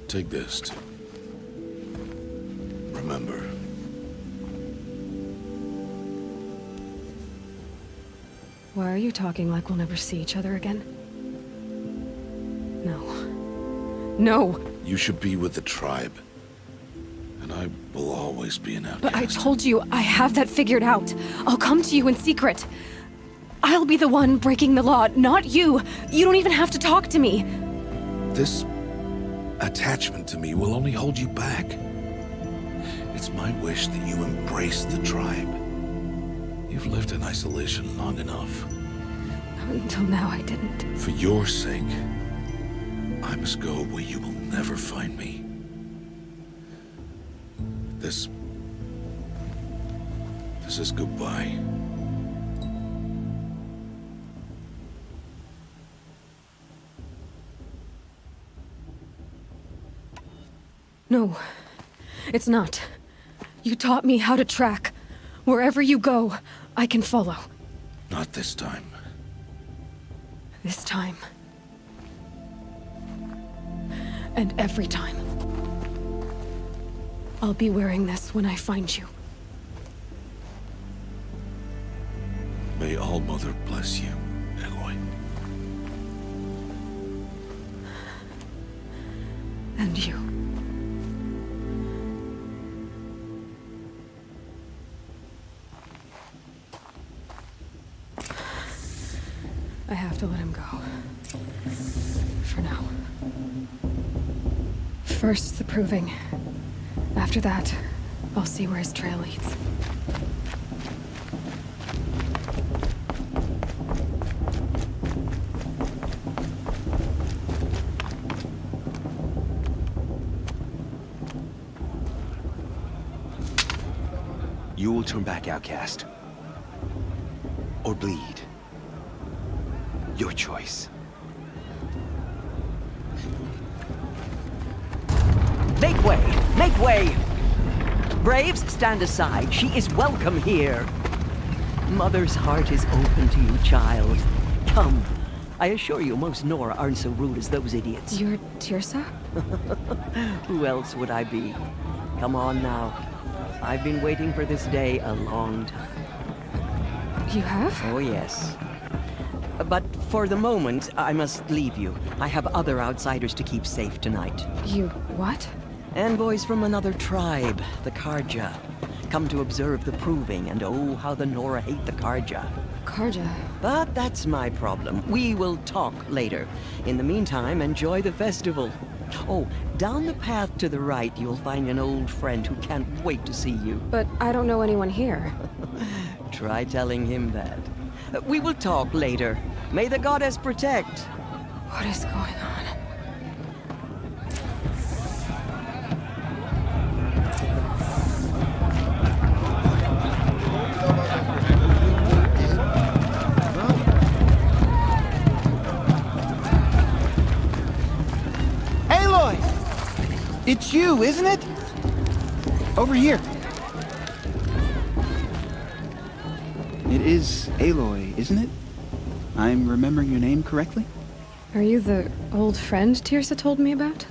Take this, too. Remember. Why are you talking like we'll never see each other again? No. No! You should be with the tribe. And I will always be an outcast. But I told you, I have that figured out. I'll come to you in secret. I'll be the one breaking the law, not you. You don't even have to talk to me. This attachment to me will only hold you back. It's my wish that you embrace the tribe. You've lived in isolation long enough. Until now, I didn't. For your sake, I must go where you will never find me. This is goodbye. No, it's not. You taught me how to track. Wherever you go, I can follow. Not this time. This time. And every time. I'll be wearing this when I find you. May All-Mother bless you, Aloy. And you. I have to let him go. For now. First, the proving. After that, I'll see where his trail leads. You will turn back, outcast. Or bleed. Your choice. Make way! Make way! Braves, stand aside. She is welcome here. Mother's heart is open to you, child. Come. I assure you, most Nora aren't so rude as those idiots. You're Teersa? Who else would I be? Come on now. I've been waiting for this day a long time. You have? Oh, yes. But for the moment, I must leave you. I have other outsiders to keep safe tonight. You what? Envoys from another tribe, the Carja. Come to observe the proving, and oh, how the Nora hate the Carja. Carja? But that's my problem. We will talk later. In the meantime, enjoy the festival. Oh, down the path to the right, you'll find an old friend who can't wait to see you. But I don't know anyone here. Try telling him that. We will talk later. May the goddess protect. What is going on? It's you, isn't it? Over here. It is Aloy, isn't it? I'm remembering your name correctly? Are you the old friend Teersa told me about?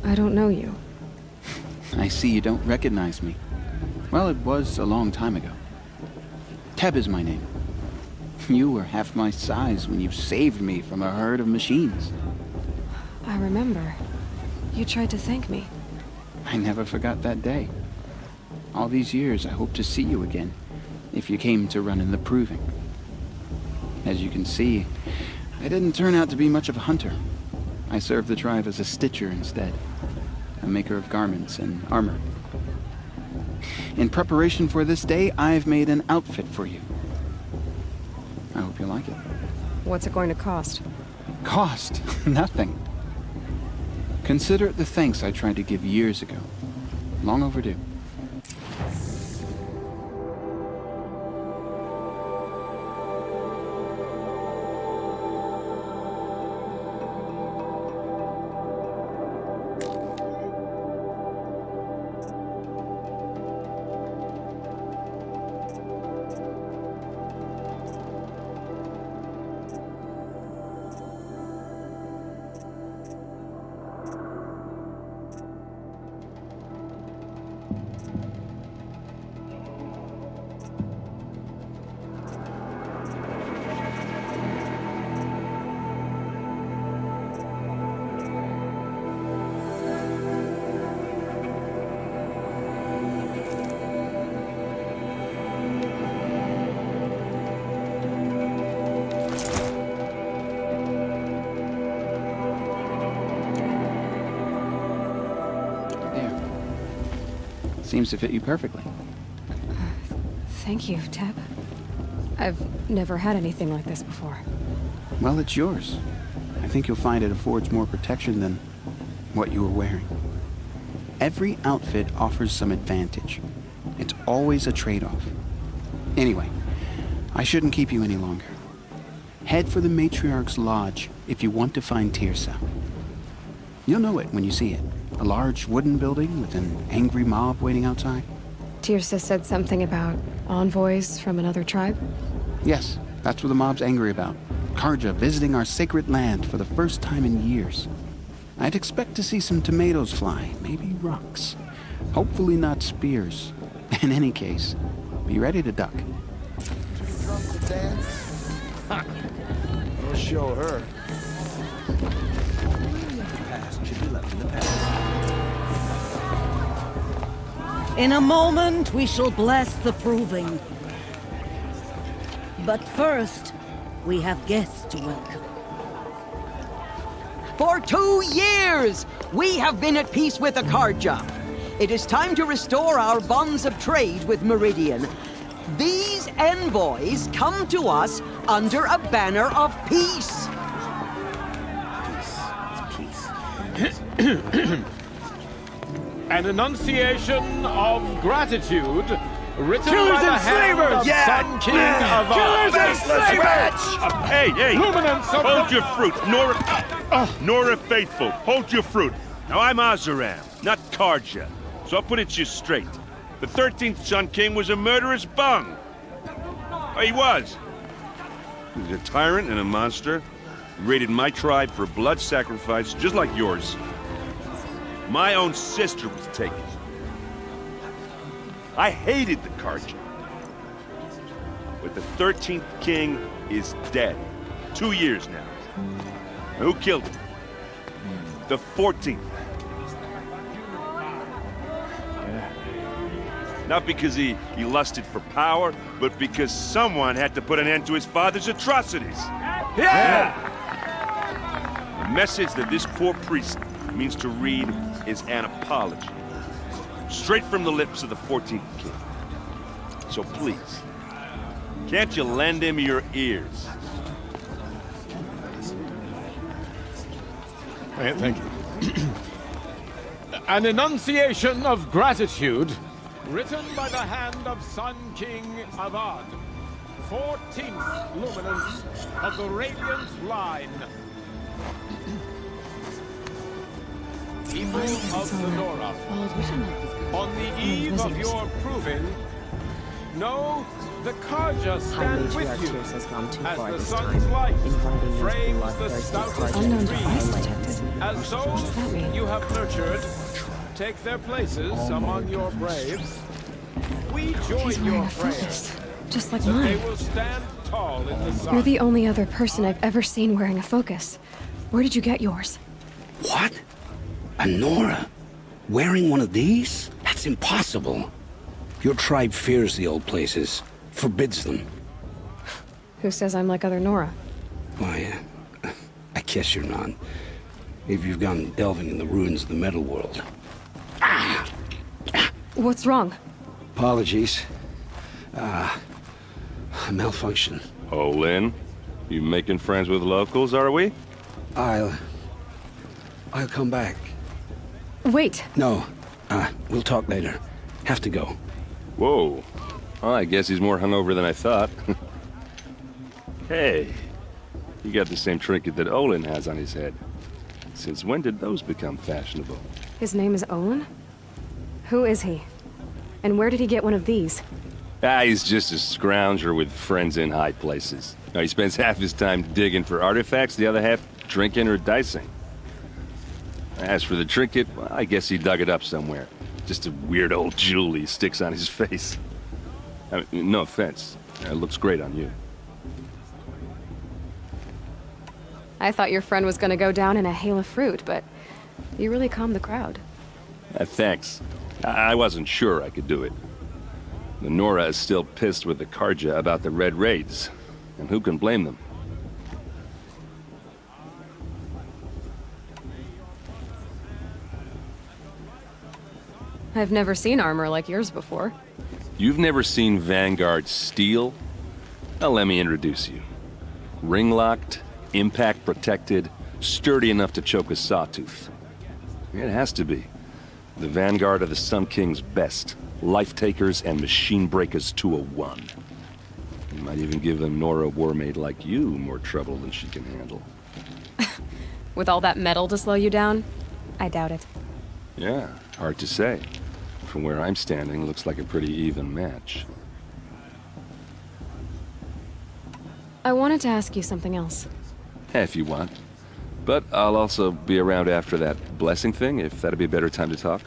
I don't know you. I see you don't recognize me. Well, it was a long time ago. Teb is my name. You were half my size when you saved me from a herd of machines. I remember. You tried to thank me. I never forgot that day. All these years, I hope to see you again, if you came to run in the proving. As you can see, I didn't turn out to be much of a hunter. I served the tribe as a stitcher instead, a maker of garments and armor. In preparation for this day, I've made an outfit for you. I hope you like it. What's it going to cost? Cost? Nothing. Consider it the thanks I tried to give years ago. Long overdue. Seems to fit you perfectly. Thank you, Teb. I've never had anything like this before. Well, it's yours. I think you'll find it affords more protection than what you were wearing. Every outfit offers some advantage. It's always a trade-off. Anyway, I shouldn't keep you any longer. Head for the Matriarch's Lodge if you want to find Teersa. You'll know it when you see it. A large wooden building with an angry mob waiting outside. Teersa said something about envoys from another tribe? Yes, that's what the mob's angry about. Carja visiting our sacred land for the first time in years. I'd expect to see some tomatoes fly, maybe rocks. Hopefully not spears. In any case, be ready to duck. We'll show her. In a moment, we shall bless the proving. But first, we have guests to welcome. For 2 years, we have been at peace with the Carja. It is time to restore our bonds of trade with Meridian. These envoys come to us under a banner of peace. An enunciation of gratitude written Killers by the and hand slavers! of Yeah! Sun King Avad. Killers and slavers! Hey, hey! Luminance of Hold the... your fruit, Nora Faithful. Hold your fruit. Now I'm Oseram, not Carja, so I'll put it you straight. The 13th Sun King was a murderous bung. Oh, he was. He was a tyrant and a monster. He raided my tribe for blood sacrifice, just like yours. My own sister was taken. I hated the Carja. But the 13th king is dead. 2 years now. Who killed him? The 14th. Not because he lusted for power, but because someone had to put an end to his father's atrocities. Yeah! The message that this poor priest means to read is an apology. Straight from the lips of the 14th king. So please, can't you lend him your ears? Thank you. An enunciation of gratitude written by the hand of Sun King Avad, 14th luminance of the Radiant Line. People of the Nora, on the eve of your proving, know the Carja stand with you as the sun's light frames the stoutest trees, as those you have nurtured take their places among your braves. We join your prayers, just like that mine. they will stand tall in the sun. You're the only other person I've ever seen wearing a focus. Where did you get yours? What? A Nora? Wearing one of these? That's impossible. Your tribe fears the old places, forbids them. Who says I'm like other Nora? Why, I guess you're not. Maybe you've gone delving in the ruins of the metal world. What's wrong? Apologies. A malfunction. Oh, Lynn, you making friends with locals, are we? I'll come back. Wait. No, we'll talk later. Have to go. Whoa. Well, I guess he's more hungover than I thought. Hey, you got the same trinket that Olin has on his head. Since when did those become fashionable? His name is Olin? Who is he? And where did he get one of these? He's just a scrounger with friends in high places. Now, he spends half his time digging for artifacts, the other half drinking or dicing. As for the trinket, well, I guess he dug it up somewhere. Just a weird old jewel he sticks on his face. I mean, no offense. It looks great on you. I thought your friend was gonna go down in a hail of fruit, but you really calmed the crowd. Thanks. I wasn't sure I could do it. The Nora is still pissed with the Carja about the Red Raids, and who can blame them? I've never seen armor like yours before. You've never seen Vanguard steel? Well, let me introduce you. Ring-locked, impact-protected, sturdy enough to choke a sawtooth. It has to be. The Vanguard of the Sun King's best. Life-takers and machine breakers to a one. You might even give a Nora warmaid like you more trouble than she can handle. With all that metal to slow you down? I doubt it. Yeah, hard to say. From where I'm standing, looks like a pretty even match. I wanted to ask you something else. If you want. But I'll also be around after that blessing thing, if that'd be a better time to talk.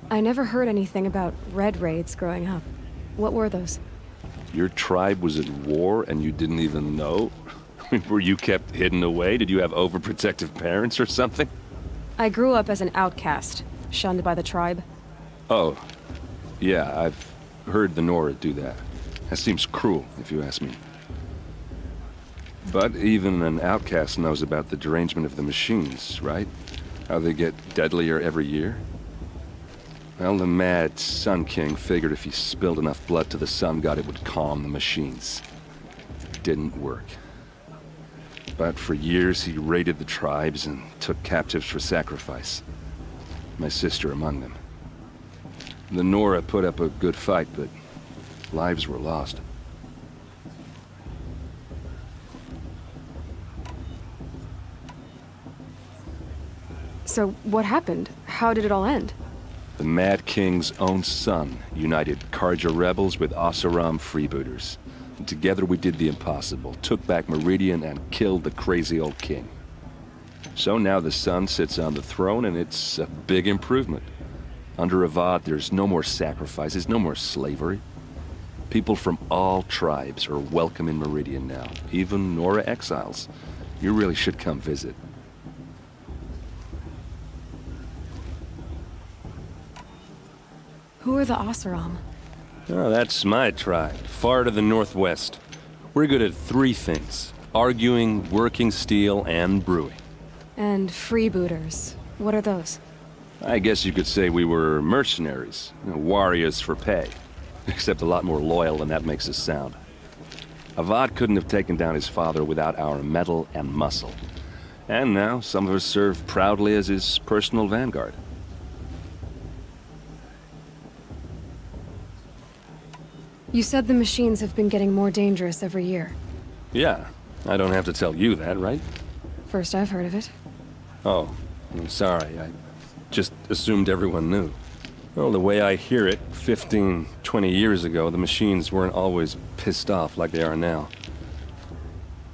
I never heard anything about Red Raids growing up. What were those? Your tribe was at war and you didn't even know? Were you kept hidden away? Did you have overprotective parents or something? I grew up as an outcast, shunned by the tribe. Oh, yeah, I've heard the Nora do that. That seems cruel, if you ask me. But even an outcast knows about the derangement of the machines, right? How they get deadlier every year? Well, the mad Sun King figured if he spilled enough blood to the Sun God, it would calm the machines. It didn't work. But for years, he raided the tribes and took captives for sacrifice. My sister among them. The Nora put up a good fight, but lives were lost. So what happened? How did it all end? The Mad King's own son united Carja rebels with Oseram freebooters. And together we did the impossible, took back Meridian and killed the crazy old king. So now the son sits on the throne and it's a big improvement. Under Avad, there's no more sacrifices, no more slavery. People from all tribes are welcome in Meridian now, even Nora exiles. You really should come visit. Who are the Oseram? Oh, that's my tribe, far to the northwest. We're good at three things: arguing, working steel, and brewing. And freebooters. What are those? I guess you could say we were mercenaries, warriors for pay. Except a lot more loyal than that makes us sound. Avad couldn't have taken down his father without our metal and muscle. And now some of us serve proudly as his personal vanguard. You said the machines have been getting more dangerous every year. Yeah, I don't have to tell you that, right? First I've heard of it. Oh, I'm sorry. I just assumed everyone knew. Well, the way I hear it, 15, 20 years ago, the machines weren't always pissed off like they are now.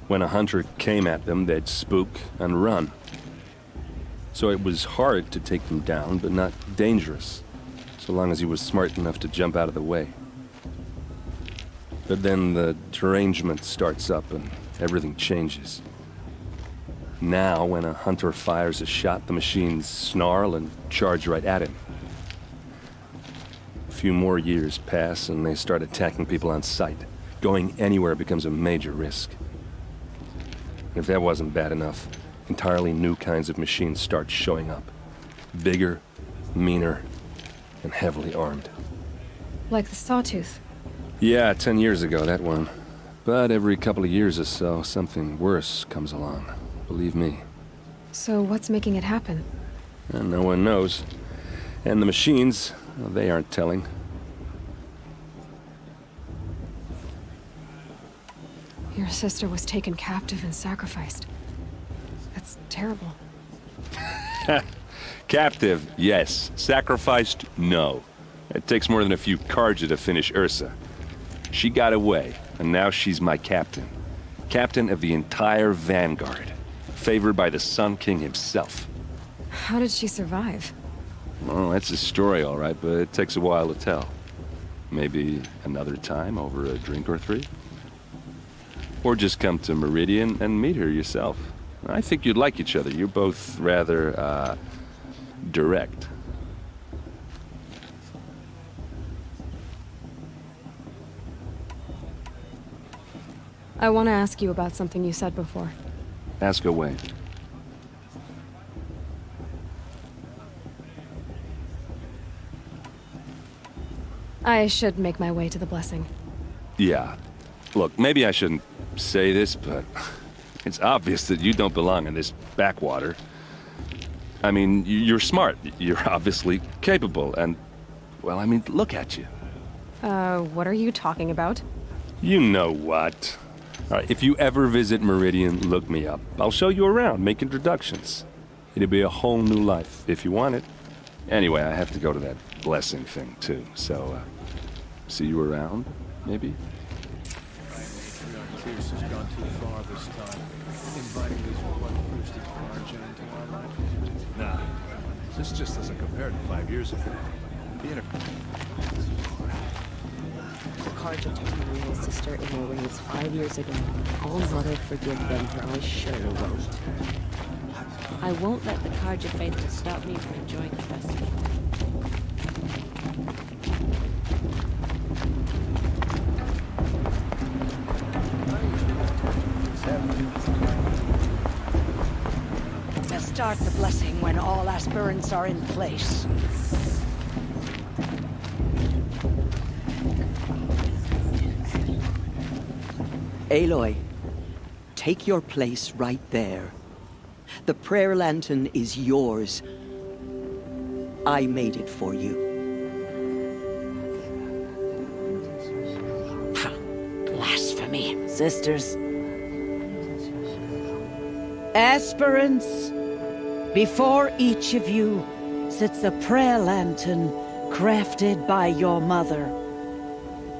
When a hunter came at them, they'd spook and run. So it was hard to take them down, but not dangerous, so long as he was smart enough to jump out of the way. But then the derangement starts up and everything changes. Now, when a hunter fires a shot, the machines snarl and charge right at him. A few more years pass and they start attacking people on sight. Going anywhere becomes a major risk. And if that wasn't bad enough, entirely new kinds of machines start showing up. Bigger, meaner, and heavily armed. Like the Sawtooth. Yeah, 10 years ago, that one. But every couple of years or so, something worse comes along. Believe me. So what's making it happen? And no one knows. And the machines, well, they aren't telling. Your sister was taken captive and sacrificed. That's terrible. Captive, yes. Sacrificed, no. It takes more than a few Carja to finish Ursa. She got away, and now she's my captain. Captain of the entire Vanguard. Favored by the Sun King himself. How did she survive? Well, that's a story, all right, but it takes a while to tell. Maybe another time over a drink or three? Or just come to Meridian and meet her yourself. I think you'd like each other. You're both rather, direct. I want to ask you about something you said before. Ask away. I should make my way to the blessing. Yeah. Look, maybe I shouldn't say this, but it's obvious that you don't belong in this backwater. I mean, you're smart. You're obviously capable, and, well, I mean, look at you. What are you talking about? You know what. All right, if you ever visit Meridian, look me up. I'll show you around, make introductions. It'll be a whole new life, if you want it. Anyway, I have to go to that blessing thing, too, so, see you around, maybe? Tears has gone too far this time, inviting these bloodthirsty Carja into our life. Nah, this just doesn't compare to 5 years ago. Carja told me his sister-in-law waits 5 years ago. All Mother forgive them, for I surely won't. I won't let the Carja faithful stop me from enjoying the festival. Let's start the blessing when all aspirants are in place. Aloy, take your place right there. The prayer lantern is yours. I made it for you. Blasphemy, sisters. Aspirants, before each of you sits a prayer lantern crafted by your mother.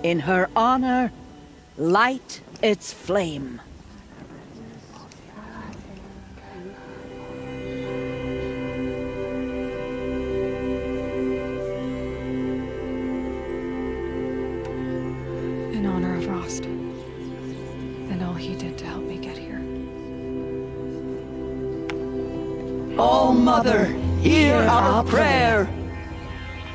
In her honor, light its flame. In honor of Rost. And all he did to help me get here. All Mother, hear our prayer.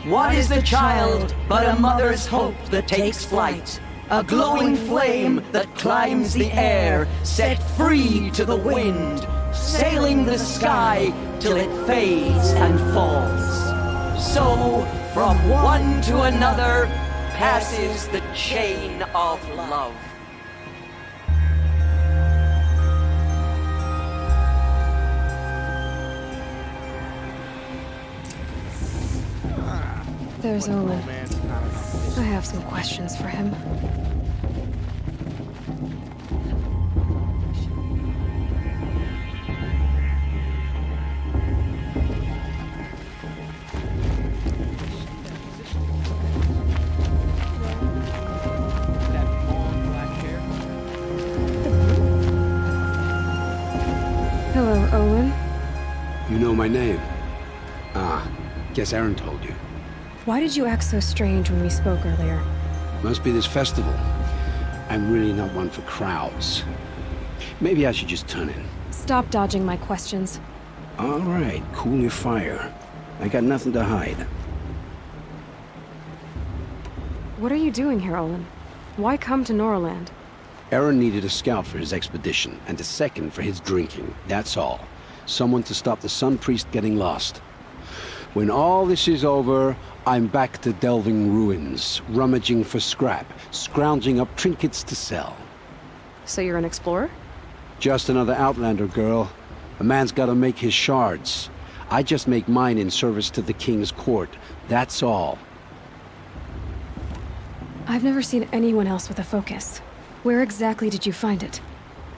What is the child but a mother's hope that takes flight? A glowing flame that climbs the air, set free to the wind, sailing the sky till it fades and falls. So, from one to another, passes the chain of love. There's Olin. I have some questions for him. Hello, Olin. You know my name? Ah, guess Aaron told you. Why did you act so strange when we spoke earlier? Must be this festival. I'm really not one for crowds. Maybe I should just turn in. Stop dodging my questions. All right, cool your fire. I got nothing to hide. What are you doing here, Olin? Why come to Norland? Aaron needed a scout for his expedition, and a second for his drinking. That's all. Someone to stop the Sun Priest getting lost. When all this is over, I'm back to delving ruins, rummaging for scrap, scrounging up trinkets to sell. So you're an explorer? Just another Outlander, girl. A man's gotta make his shards. I just make mine in service to the King's court. That's all. I've never seen anyone else with a focus. Where exactly did you find it?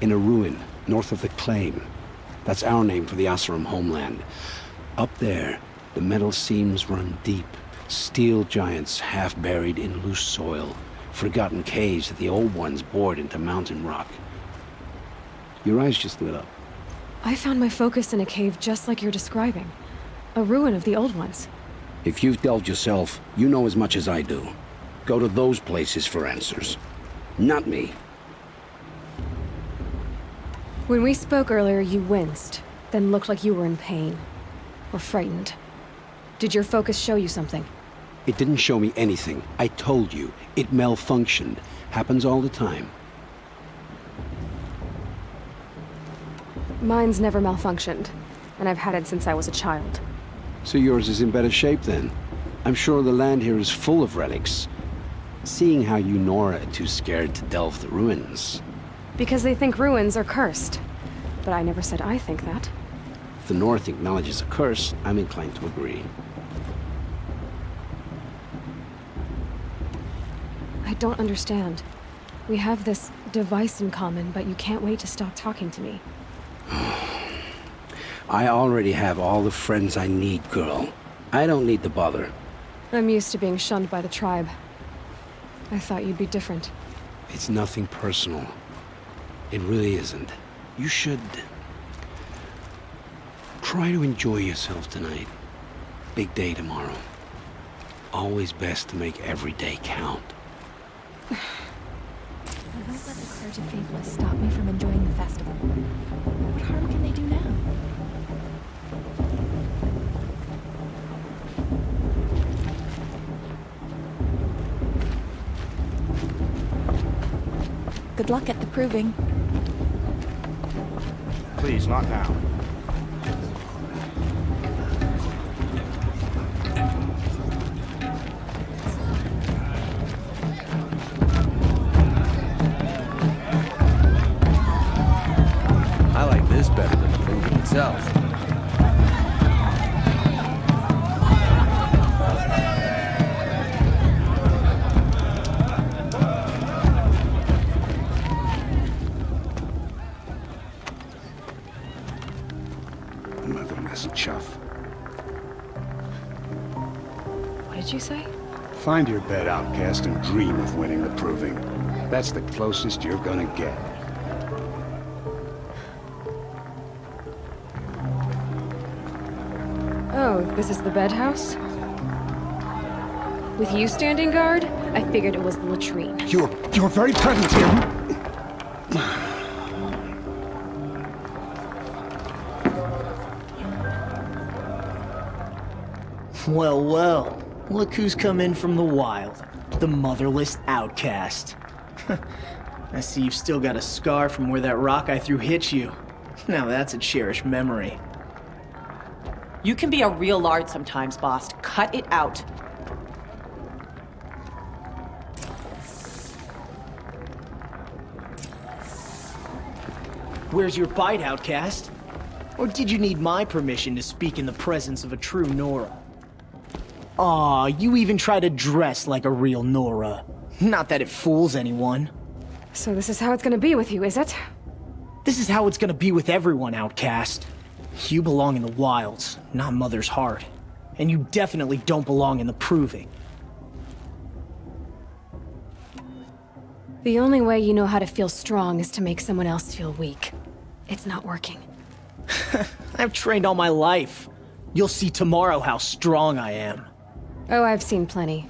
In a ruin, north of the Claim. That's our name for the Oseram homeland. Up there, the metal seams run deep. Steel giants half buried in loose soil. Forgotten caves that the old ones bored into mountain rock. Your eyes just lit up. I found my focus in a cave just like you're describing. A ruin of the old ones. If you've delved yourself, you know as much as I do. Go to those places for answers. Not me. When we spoke earlier, you winced, then looked like you were in pain. Or frightened. Did your focus show you something? It didn't show me anything. I told you. It malfunctioned. Happens all the time. Mine's never malfunctioned, and I've had it since I was a child. So yours is in better shape then? I'm sure the land here is full of relics. seeing how you Nora are too scared to delve the ruins. Because they think ruins are cursed. But I never said I think that. If the North acknowledges a curse, I'm inclined to agree. I don't understand. We have this device in common, but you can't wait to stop talking to me. I already have all the friends I need, girl. I don't need the bother. I'm used to being shunned by the tribe. I thought you'd be different. It's nothing personal. It really isn't. You should... try to enjoy yourself tonight. Big day tomorrow. Always best to make every day count. I won't let the Carja Faithless stop me from enjoying the festival. What harm can they do now? Good luck at the proving. Please, not now. I like this better than the proving itself. Motherless chuff. What did you say? Find your bed, outcast, and dream of winning the proving. That's the closest you're gonna get. Oh, this is the bedhouse? With you standing guard, I figured it was the latrine. You're very present here. Well, well. Look who's come in from the wild. The motherless outcast. I see you've still got a scar from where that rock I threw hit you. Now that's a cherished memory. You can be a real lard sometimes, boss. Cut it out. Where's your bite, outcast? Or did you need my permission to speak in the presence of a true Nora? Aw, you even try to dress like a real Nora. Not that it fools anyone. So this is how it's gonna be with you, is it? This is how it's gonna be with everyone, outcast. You belong in the wilds, not Mother's heart. And you definitely don't belong in the proving. The only way you know how to feel strong is to make someone else feel weak. It's not working. I've trained all my life. You'll see tomorrow how strong I am. Oh, I've seen plenty.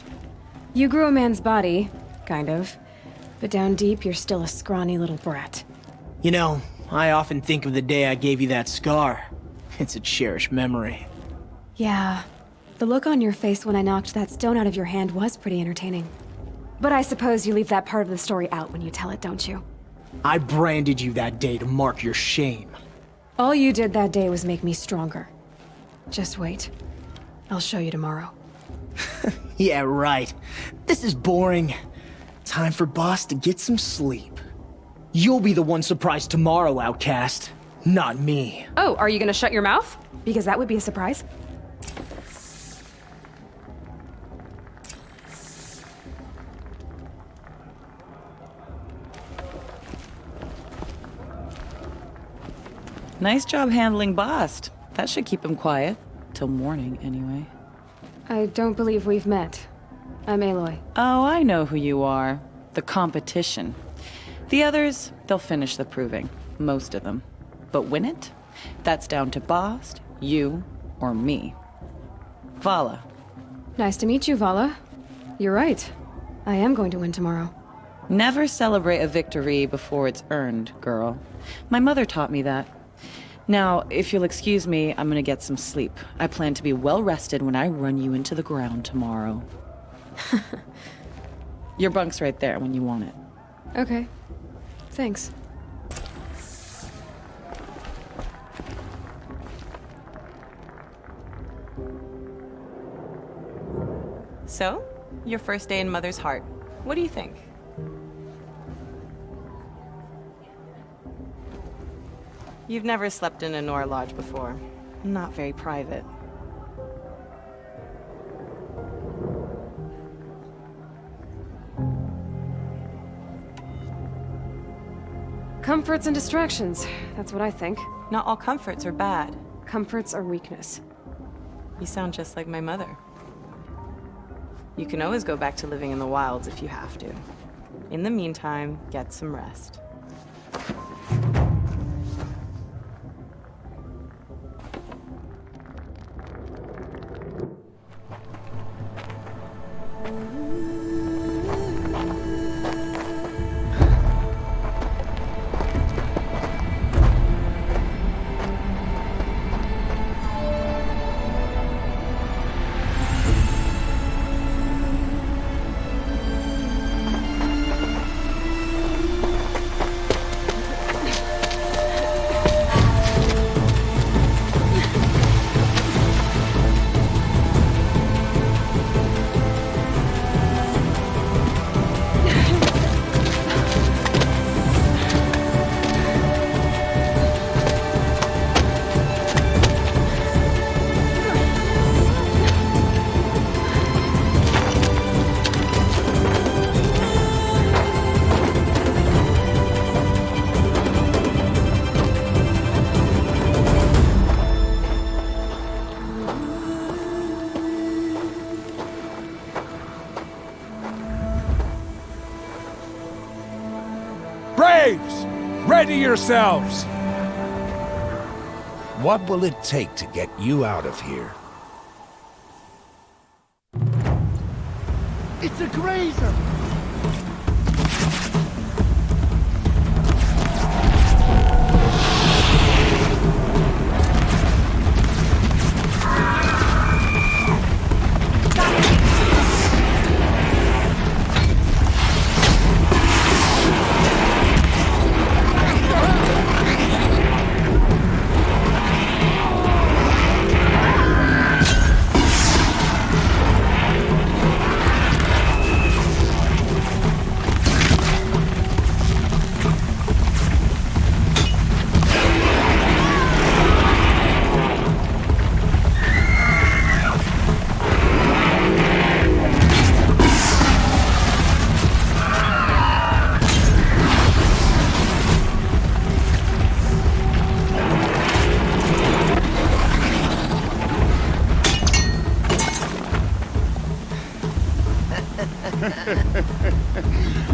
You grew a man's body, kind of. But down deep, you're still a scrawny little brat. You know, I often think of the day I gave you that scar. It's a cherished memory. Yeah. The look on your face when I knocked that stone out of your hand was pretty entertaining. But I suppose you leave that part of the story out when you tell it, don't you? I branded you that day to mark your shame. All you did that day was make me stronger. Just wait. I'll show you tomorrow. Yeah, right. This is boring. Time for Boss to get some sleep. You'll be the one surprised tomorrow, outcast. Not me. Oh, are you gonna shut your mouth? Because that would be a surprise. Nice job handling Bast. That should keep him quiet. Till morning, anyway. I don't believe we've met. I'm Aloy. Oh, I know who you are. The competition. The others, they'll finish the proving. Most of them. But win it? That's down to Bast, you, or me. Vala. Nice to meet you, Vala. You're right. I am going to win tomorrow. Never celebrate a victory before it's earned, girl. My mother taught me that. Now, if you'll excuse me, I'm gonna get some sleep. I plan to be well rested when I run you into the ground tomorrow. Your bunk's right there when you want it. Okay. Thanks. So, your first day in Mother's heart. What do you think? You've never slept in a Nora Lodge before. Not very private. Comforts and distractions. That's what I think. Not all comforts are bad. Comforts are weakness. You sound just like my mother. You can always go back to living in the wilds if you have to. In the meantime, get some rest. Braves! Ready yourselves! What will it take to get you out of here? It's a grazer!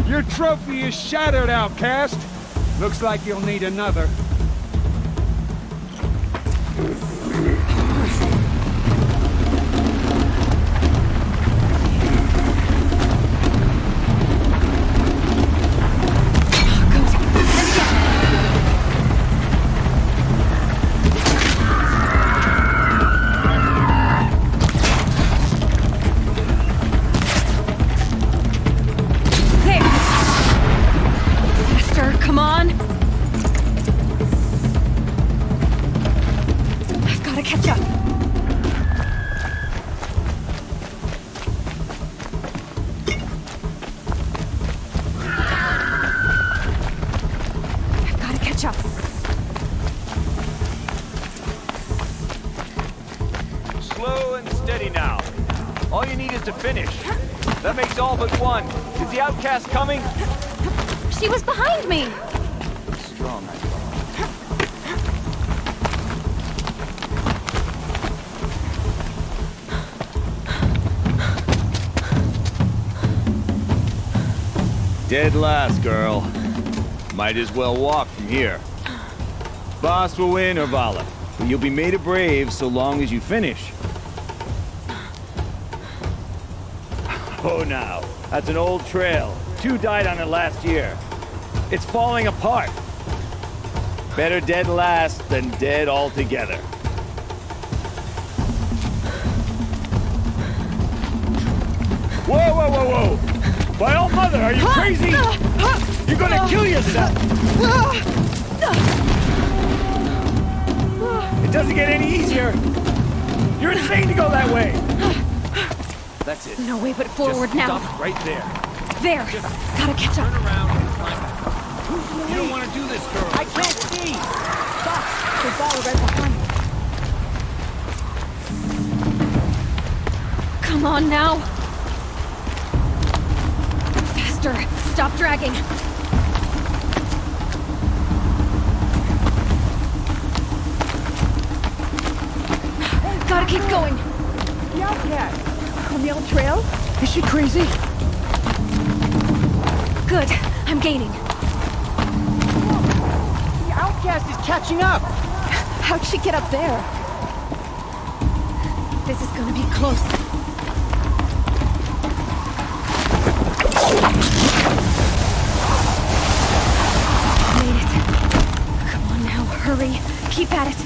Your trophy is shattered, outcast. Looks like you'll need another. Come on! I've got to catch up. I've got to catch up. Slow and steady now. All you need is to finish. That makes all but one. Is the outcast coming? She was behind me! Strong, I thought. Dead last, girl. Might as well walk from here. Boss will win or Vala, but you'll be made a brave so long as you finish. Oh, now. That's an old trail. 2 died on it last year. It's falling apart. Better dead last than dead altogether. Whoa, whoa, whoa, whoa! By all mother, are you crazy? You're gonna kill yourself! It doesn't get any easier! You're insane to go that way! That's it. No way but forward Just now. stop right there. There! Gotta catch up. Turn around and climb back. You don't want to do this, girl. I can't see! Stop! They follow right behind me. Come on now! Faster! Stop dragging! Gotta keep going! The Outcast! On the old trail? Is she crazy? Good. I'm gaining. The Outcast is catching up! How'd she get up there? This is gonna be close. Made it. Come on now, hurry. Keep at it.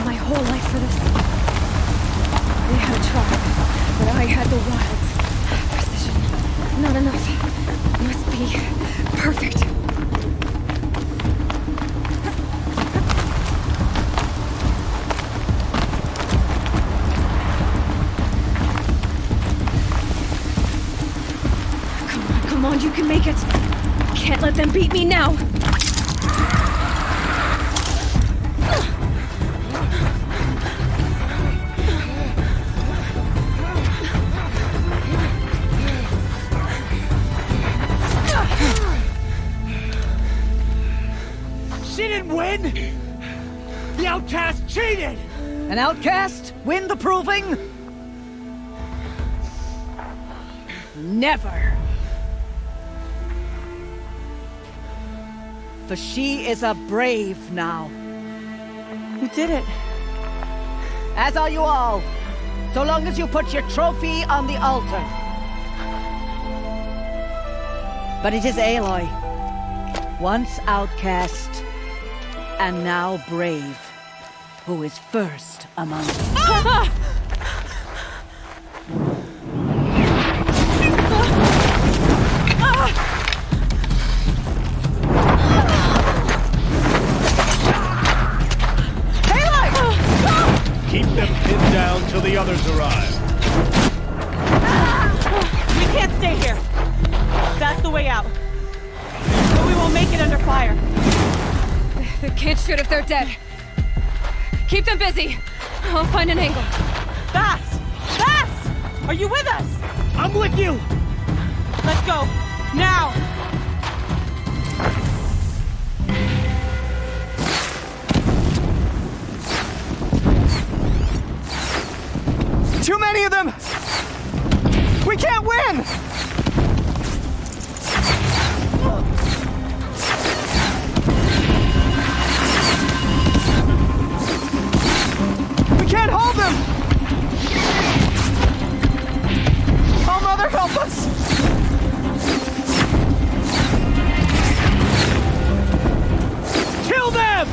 My whole life for this. They had a tribe, but I had the wilds. Precision. Not enough. Must be perfect. Come on, you can make it. Can't let them beat me now. The Outcast cheated! An outcast win the proving? Never. For she is a brave now. You did it. As are you all. So long as you put your trophy on the altar. But it is Aloy. Once outcast, and now brave, who is first among us. Keep them pinned down till the others arrive. We can't stay here. That's the way out. But we won't make it under fire. They can't shoot if they're dead. Keep them busy. I'll find an angle. Fast! Fast! Are you with us? I'm with you! Let's go. Now! Too many of them! We can't win! We can't hold them! Oh, Mother, help us! Kill them!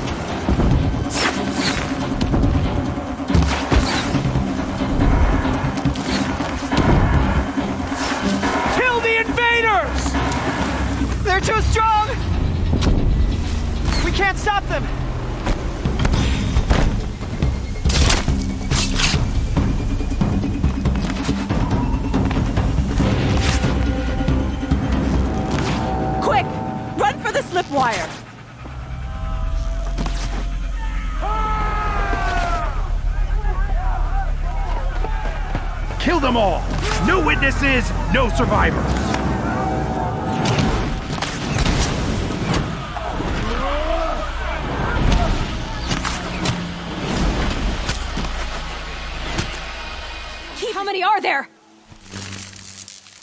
Kill the invaders! They're too strong! We can't stop them! Quick! Run for the slip wire! Kill them all! No witnesses, no survivors! How many are there?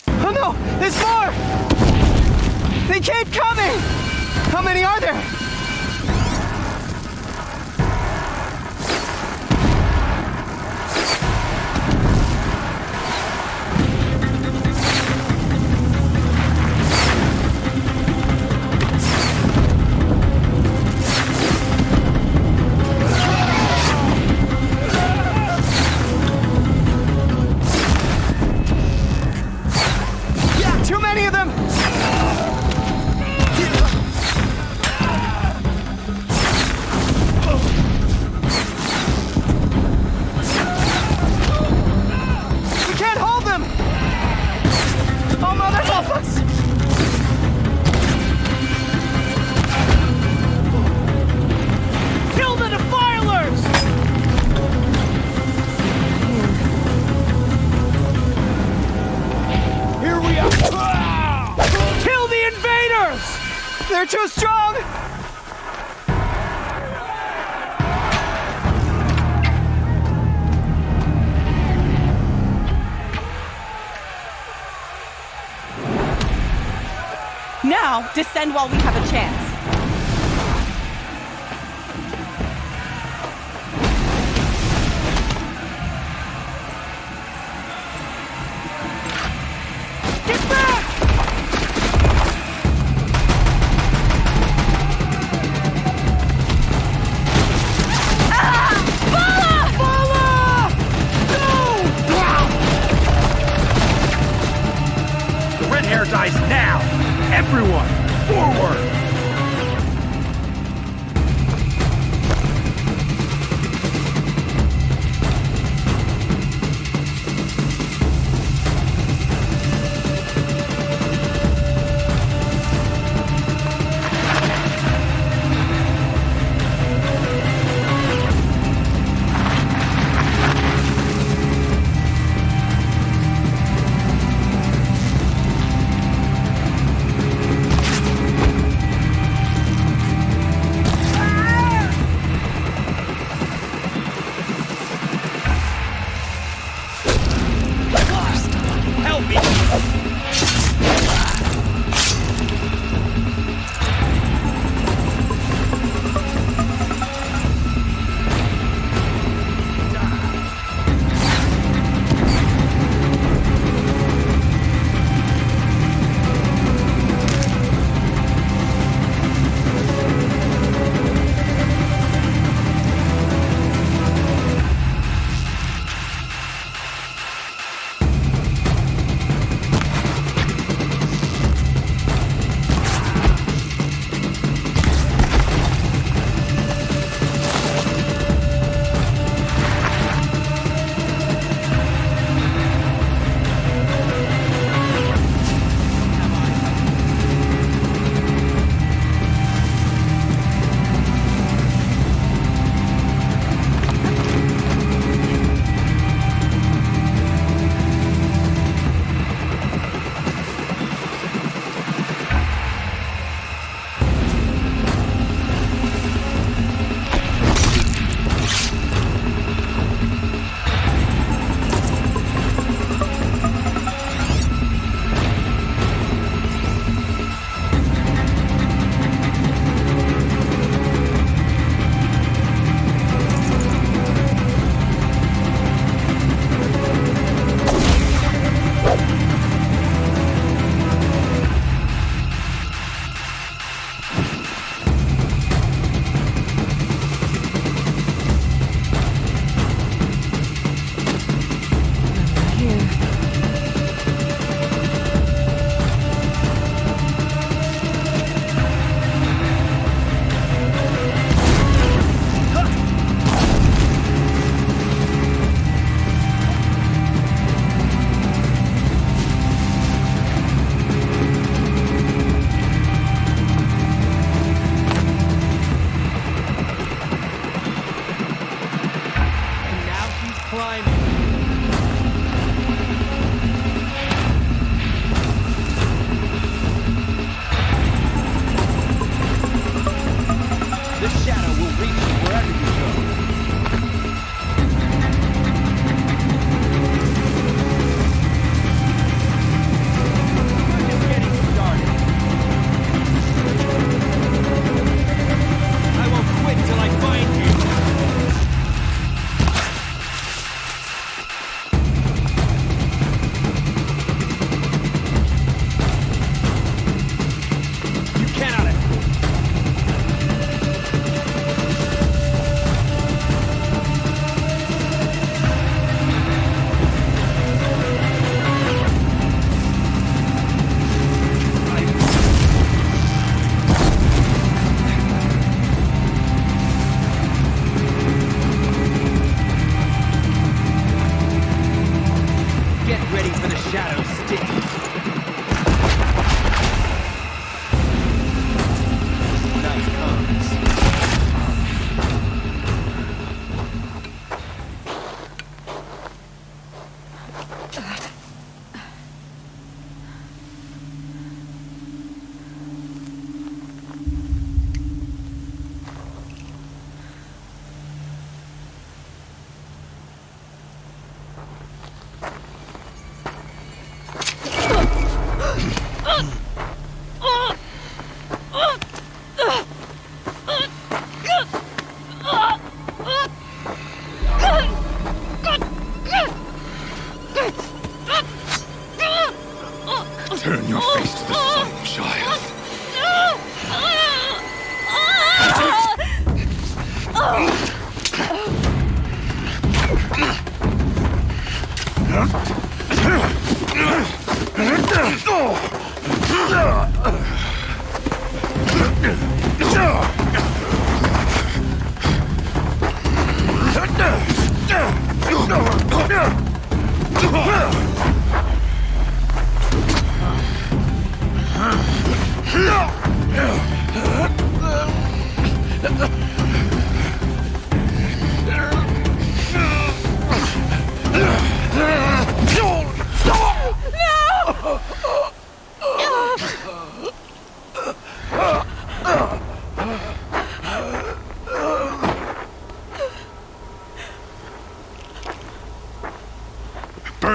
Oh no! There's more! They keep coming! How many are there? Now, descend while we have a chance. Get back! The red hair dies now! Everyone, forward!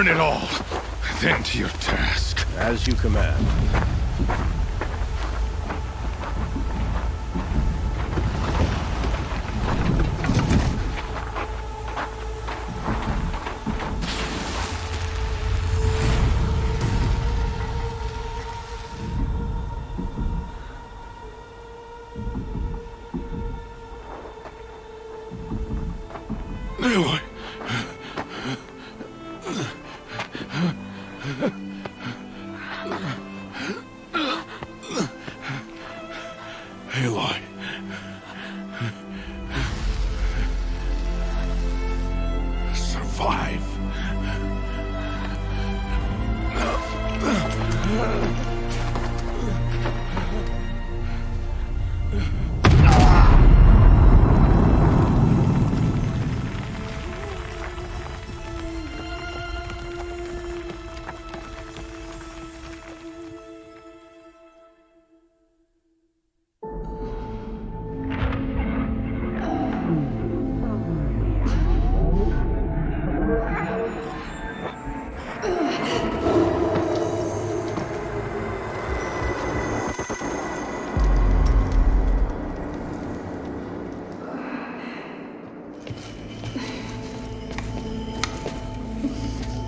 Burn it all, then to your task. As you command. Aloy. Aloy. Survive.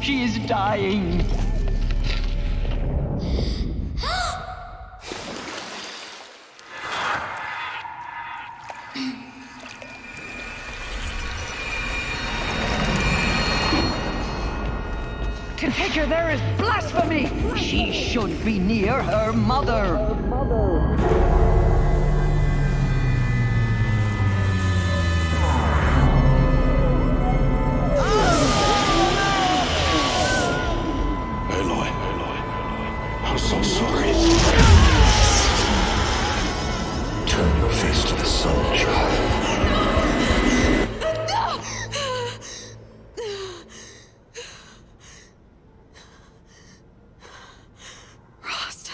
She is dying. To take her there is blasphemy! She should be near her mother. Aloy. I'm so sorry. Turn your face to the sun, child. Rost.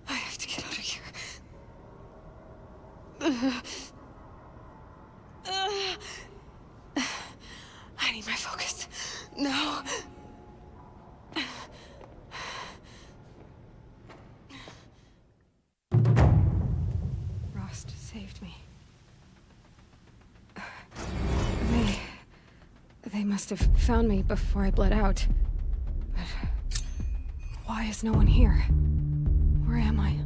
I have to get out of here. I need my focus. No. Rost saved me. They must have found me before I bled out. But why is no one here? Where am I?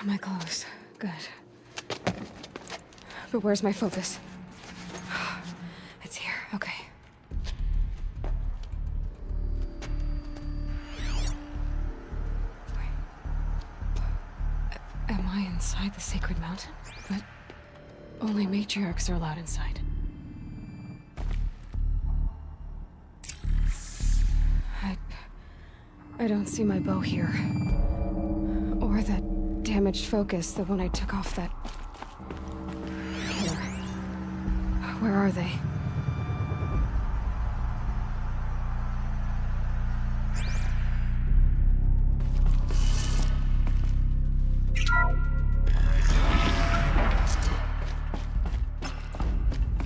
My clothes. Good. But where's my focus? It's here. Okay. Wait. Am I inside the sacred mountain? But only matriarchs are allowed inside. I don't see my bow here. Or that damaged focus, the one I took off that killer. Where are they?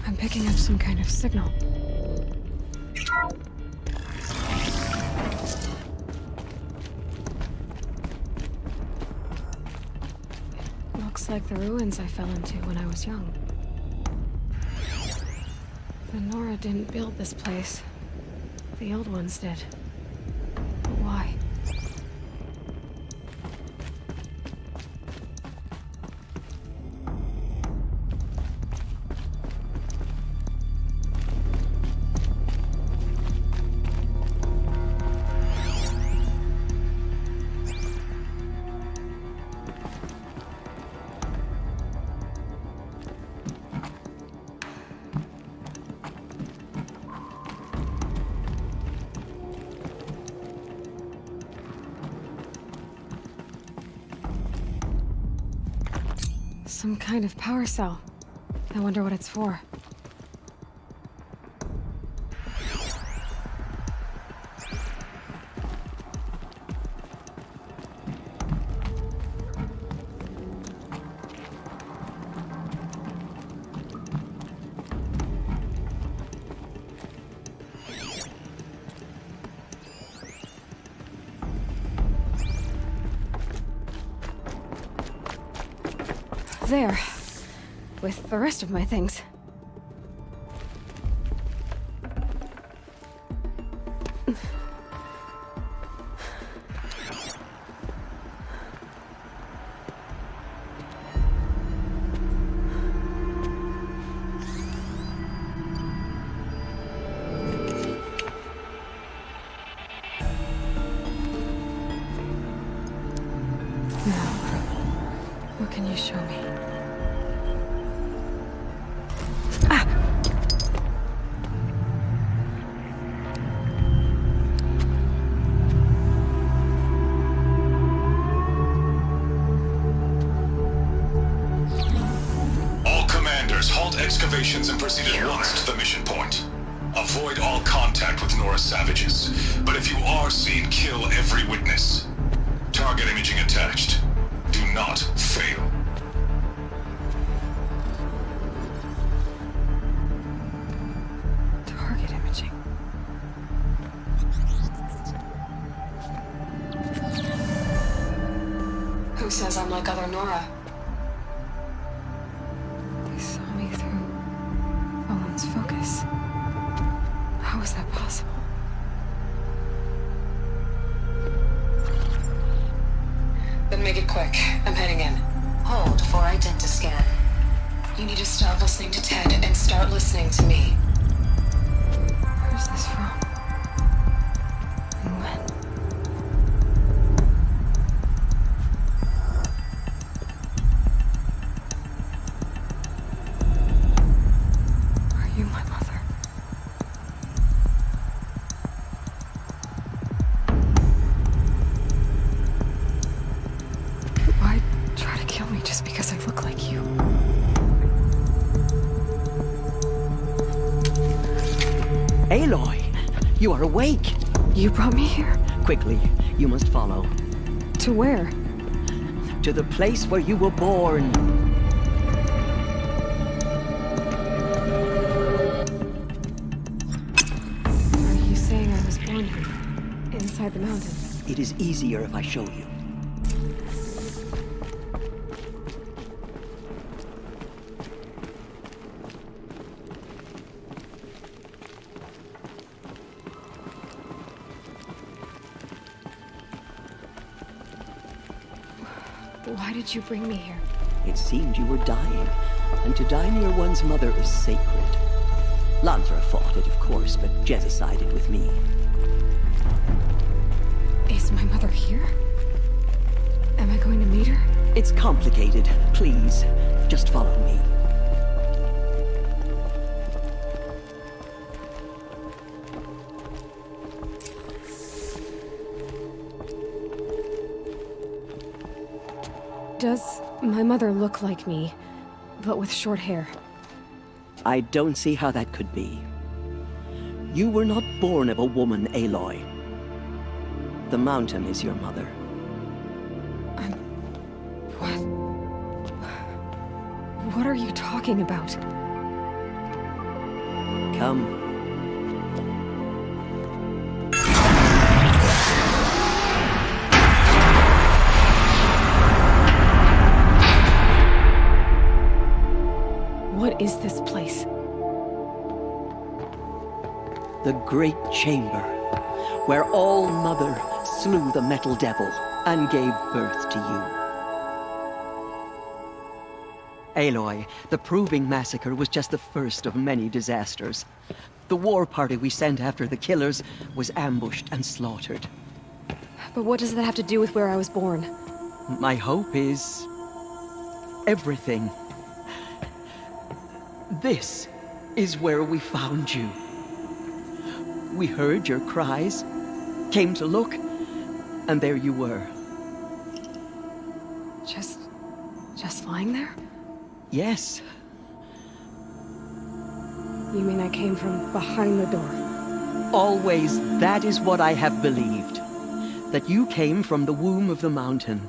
I'm picking up some kind of signal. Looks like the ruins I fell into when I was young. The Nora didn't build this place. The old ones did. But why? Some kind of power cell. I wonder what it's for. There. With the rest of my things. What can you show me? All commanders, halt excavations and proceed at once to the mission point. Avoid all contact with Nora savages, but if you are seen, kill every witness. Target imaging attached. Do not fail. Target imaging. Who says I'm like other Nora? They saw me through Owen's focus. How is that possible? Then make it quick. I'm heading in. Hold for identiscan. You need to stop listening to Ted and start listening to me. Where's this from? And when? Are you my mother? Why try to kill me just because I look like you? Aloy, you are awake. You brought me here? Quickly, you must follow. To where? To the place where you were born. Are you saying I was born here? Inside the mountain? It is easier if I show you. Why did you bring me here? It seemed you were dying, and to die near one's mother is sacred. Lansra fought it, of course, but Jezza sided with me. Is my mother here? Am I going to meet her? It's complicated. Please, just follow me. Does my mother look like me, but with short hair? I don't see how that could be. You were not born of a woman, Aloy. The mountain is your mother. What are you talking about? Come. What is this place? The Great Chamber, where All Mother slew the Metal Devil and gave birth to you. Aloy, the Proving Massacre was just the first of many disasters. The war party we sent after the killers was ambushed and slaughtered. But what does that have to do with where I was born? My hope is... everything. This is where we found you. We heard your cries, came to look, and there you were. Just lying there? Yes. You mean I came from behind the door? Always that is what I have believed. That you came from the womb of the mountain.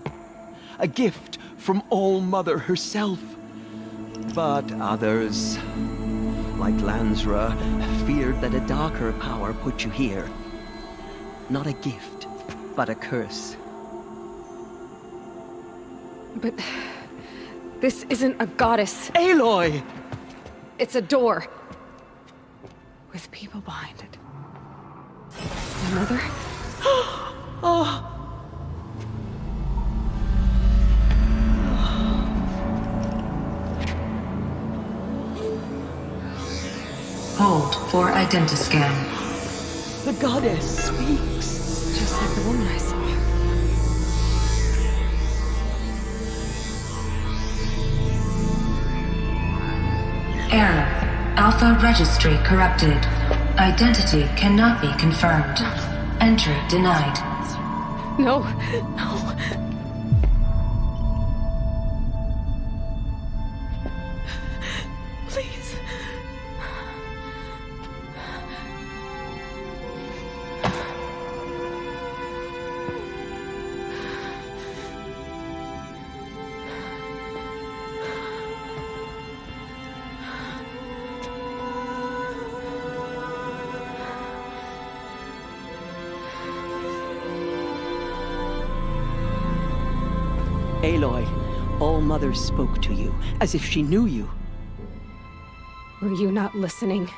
A gift from All Mother herself. But others, like Lansra, feared that a darker power put you here. Not a gift, but a curse. But... this isn't a goddess. Aloy! It's a door. With people behind it. My mother? Oh! Hold for identiscan. The goddess speaks. Just like the woman I saw. Error. Alpha registry corrupted. Identity cannot be confirmed. Entry denied. No, no. Please. Aloy, All Mother spoke to you, as if she knew you. Were you not listening?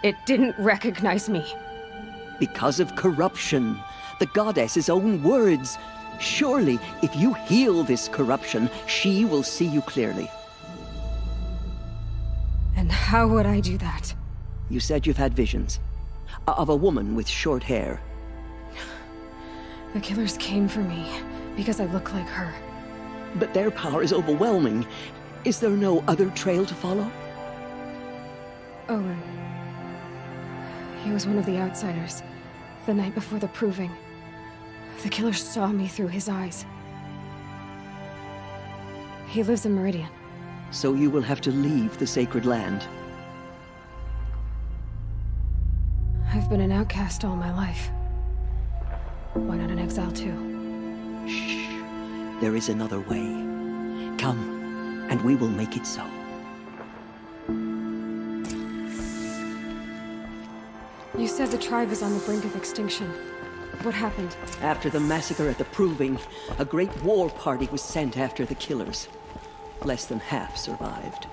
It didn't recognize me. Because of corruption. The goddess's own words. Surely, if you heal this corruption, she will see you clearly. And how would I do that? You said you've had visions. Of a woman with short hair. The killers came for me, because I look like her. But their power is overwhelming. Is there no other trail to follow? Owen. He was one of the outsiders. The night before the Proving. The killers saw me through his eyes. He lives in Meridian. So you will have to leave the sacred land. I've been an outcast all my life. Why not an exile too? Shh. There is another way. Come, and we will make it so. You said the tribe is on the brink of extinction. What happened? After the massacre at the Proving, a great war party was sent after the killers. Less than half survived.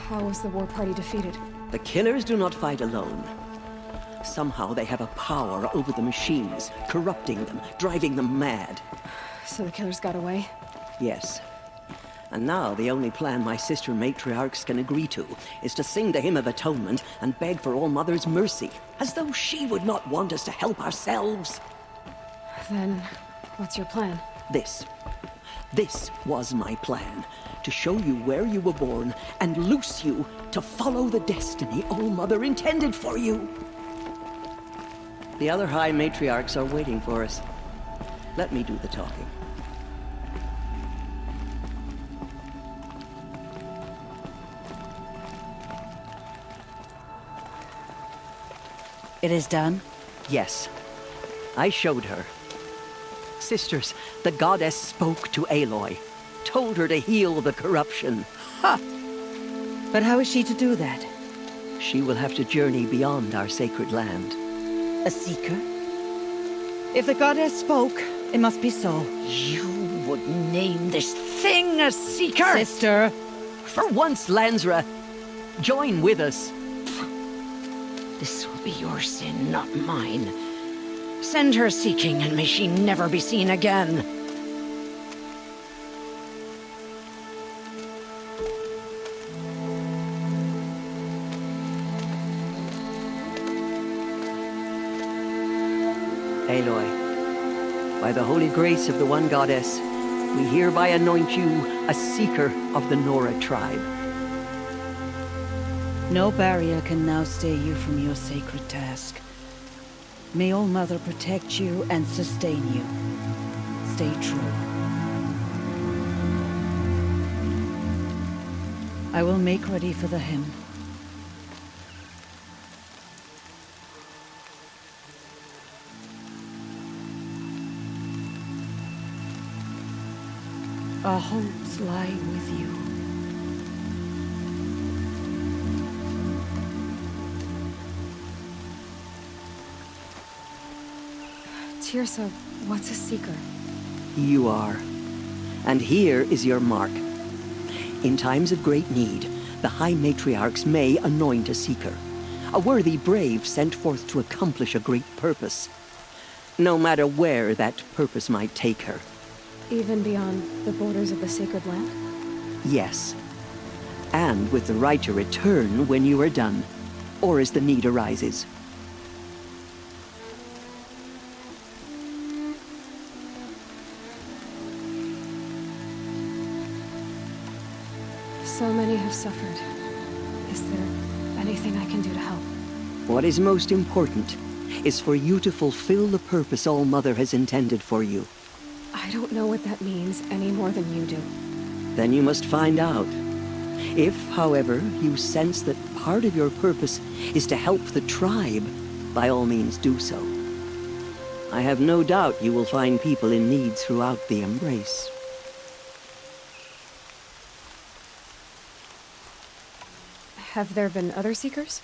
How was the war party defeated? The killers do not fight alone. Somehow they have a power over the machines, corrupting them, driving them mad. So the killers got away? Yes. And now the only plan my sister matriarchs can agree to is to sing the Hymn of Atonement and beg for All Mother's mercy, as though she would not want us to help ourselves. Then, what's your plan? This was my plan. To show you where you were born and loose you to follow the destiny All Mother intended for you. The other High Matriarchs are waiting for us. Let me do the talking. It is done? Yes. I showed her. Sisters, the goddess spoke to Aloy. Told her to heal the corruption. Ha! But how is she to do that? She will have to journey beyond our sacred land. A seeker? If the goddess spoke, it must be so. You would name this thing a seeker? Sister, For once, Lansra, join with us. This will be your sin, not mine. Send her seeking, and may she never be seen again. Aloy, by the holy grace of the One Goddess, we hereby anoint you a seeker of the Nora tribe. No barrier can now stay you from your sacred task. May All Mother protect you and sustain you. Stay true. I will make ready for the hymn. Our hopes lie with you. Teersa, what's a seeker? You are. And here is your mark. In times of great need, the High Matriarchs may anoint a seeker. A worthy brave sent forth to accomplish a great purpose. No matter where that purpose might take her. Even beyond the borders of the sacred land? Yes. And with the right to return when you are done, or as the need arises. So many have suffered. Is there anything I can do to help? What is most important is for you to fulfill the purpose All Mother has intended for you. I don't know what that means any more than you do. Then you must find out. If, however, you sense that part of your purpose is to help the tribe, by all means do so. I have no doubt you will find people in need throughout the Embrace. Have there been other seekers?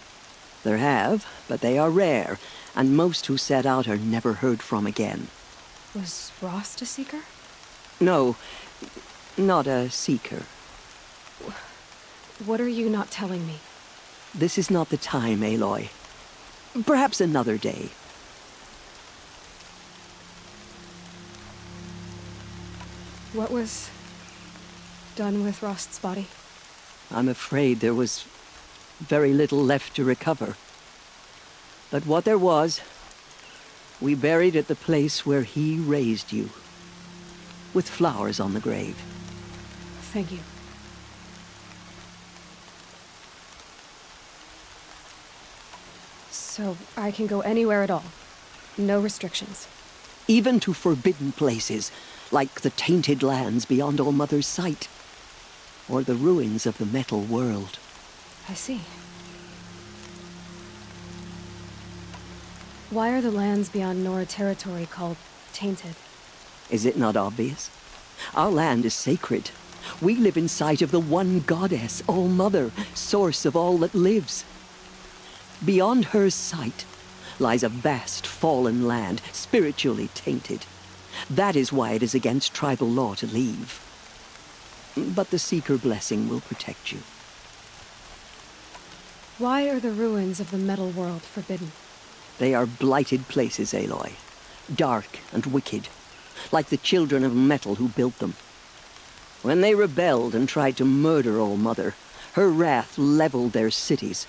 There have, but they are rare, and most who set out are never heard from again. Was Rost a seeker? No, not a seeker. What are you not telling me? This is not the time, Aloy. Perhaps another day. What was done with Rost's body? I'm afraid there was very little left to recover. But what there was, we buried at the place where he raised you, with flowers on the grave. Thank you. So I can go anywhere at all? No restrictions? Even to forbidden places, like the tainted lands beyond All Mother's sight, or the ruins of the metal world. I see. Why are the lands beyond Nora territory called tainted? Is it not obvious? Our land is sacred. We live in sight of the One Goddess, All Mother, source of all that lives. Beyond her sight lies a vast fallen land, spiritually tainted. That is why it is against tribal law to leave. But the Seeker blessing will protect you. Why are the ruins of the metal world forbidden? They are blighted places, Aloy. Dark and wicked, like the children of metal who built them. When they rebelled and tried to murder All Mother, her wrath leveled their cities,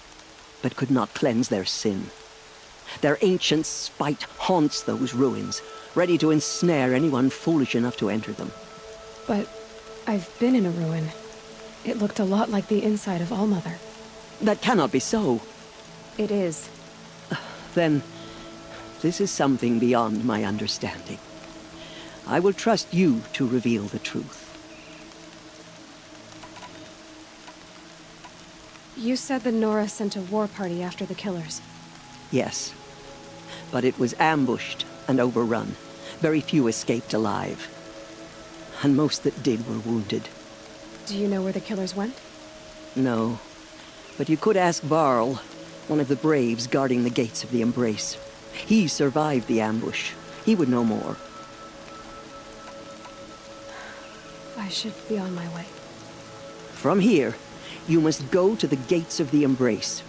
but could not cleanse their sin. Their ancient spite haunts those ruins, ready to ensnare anyone foolish enough to enter them. But I've been in a ruin. It looked a lot like the inside of All Mother. That cannot be so. It is. Then, this is something beyond my understanding. I will trust you to reveal the truth. You said the Nora sent a war party after the killers. Yes. But it was ambushed and overrun. Very few escaped alive. And most that did were wounded. Do you know where the killers went? No. But you could ask Varl, one of the braves guarding the gates of the Embrace. He survived the ambush. He would know more. I should be on my way. From here, you must go to the gates of the Embrace.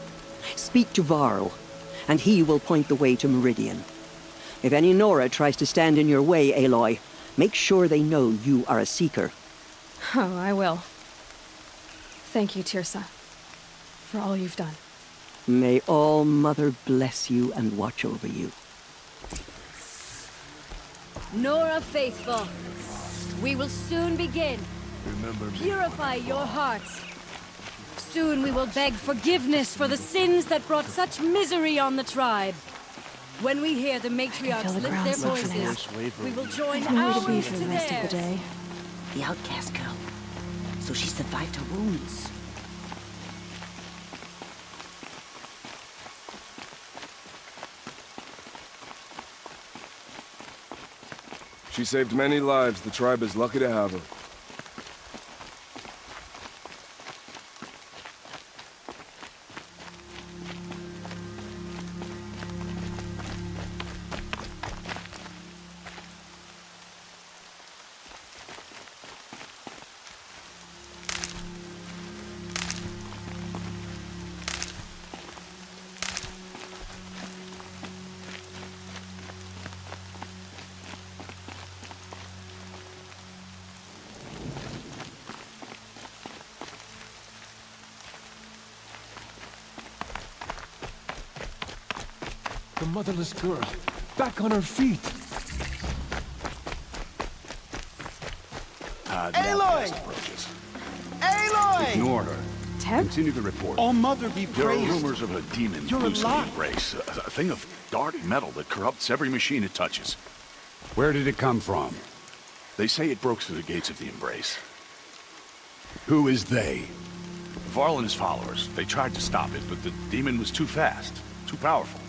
Speak to Varl, and he will point the way to Meridian. If any Nora tries to stand in your way, Aloy, make sure they know you are a Seeker. Oh, I will. Thank you, Tirsa, for all you've done. May All Mother bless you and watch over you. Nora Faithful, we will soon begin. Remember me. Purify your hearts. Soon we will beg forgiveness for the sins that brought such misery on the tribe. When we hear the matriarchs lift their voices, we will join ours to the rest of the day. The outcast girl. So she survived her wounds. She saved many lives. The tribe is lucky to have her. The motherless girl, back on her feet. Aloy! Aloy! Ignore her. Teb? Continue the report. All Mother be There are praised. rumors of a demon You're loose in the alive. Embrace. A thing of dark metal that corrupts every machine it touches. Where did it come from? They say it broke through the gates of the Embrace. Who is they? Varl and his followers. They tried to stop it, but the demon was too fast, too powerful.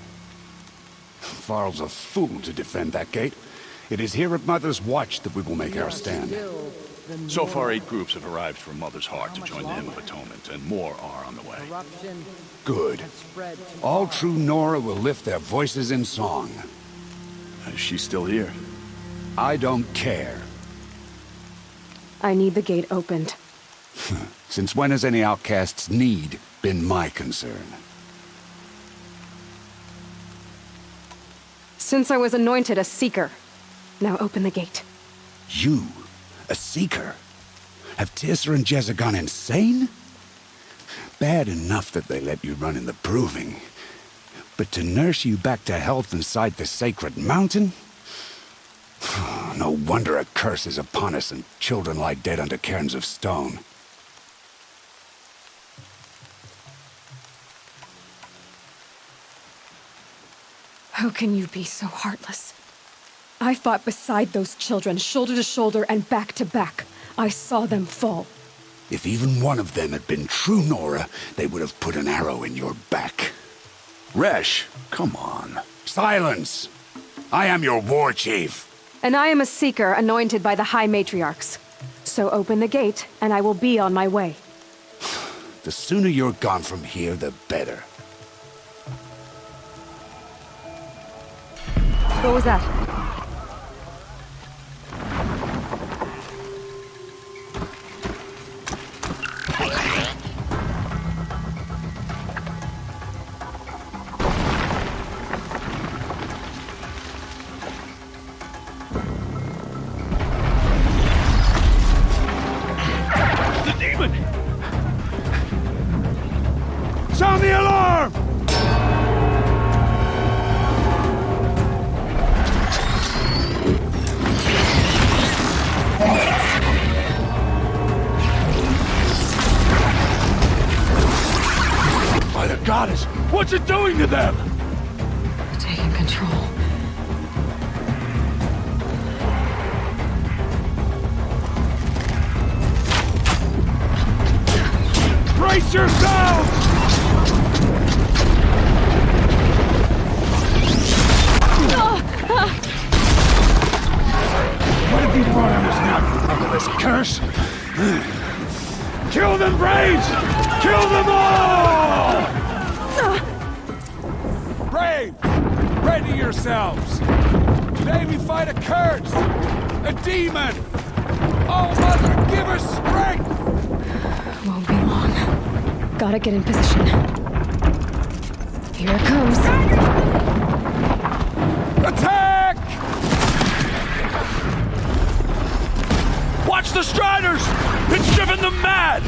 Varl's a fool to defend that gate. It is here at Mother's Watch that we will make our stand. So far, 8 groups have arrived from Mother's Heart to join the Hymn of Atonement, and more are on the way. Good. All true Nora will lift their voices in song. Is she still here? I don't care. I need the gate opened. Since when has any outcast's need been my concern? Since I was anointed a Seeker. Now open the gate. You? A Seeker? Have Tirsa and Jezza gone insane? Bad enough that they let you run in the Proving. But to nurse you back to health inside the Sacred Mountain? No wonder a curse is upon us and children lie dead under cairns of stone. How can you be so heartless? I fought beside those children, shoulder to shoulder and back to back. I saw them fall. If even one of them had been true Nora, they would have put an arrow in your back. Resh, come on. Silence! I am your war chief. And I am a Seeker anointed by the High Matriarchs. So open the gate, and I will be on my way. The sooner you're gone from here, the better. What was that? The demon! Sound the alarm! By the goddess, what's it doing to them? Taking control. Brace yourselves! What have you brought on us now, you motherless curse? Kill them, Braves! Kill them all! Brave! Ready yourselves! Today we fight a curse! A demon! Oh, Mother, give her strength! Won't Gotta get in position. Here it comes. Attack! Watch the Striders! It's driven them mad!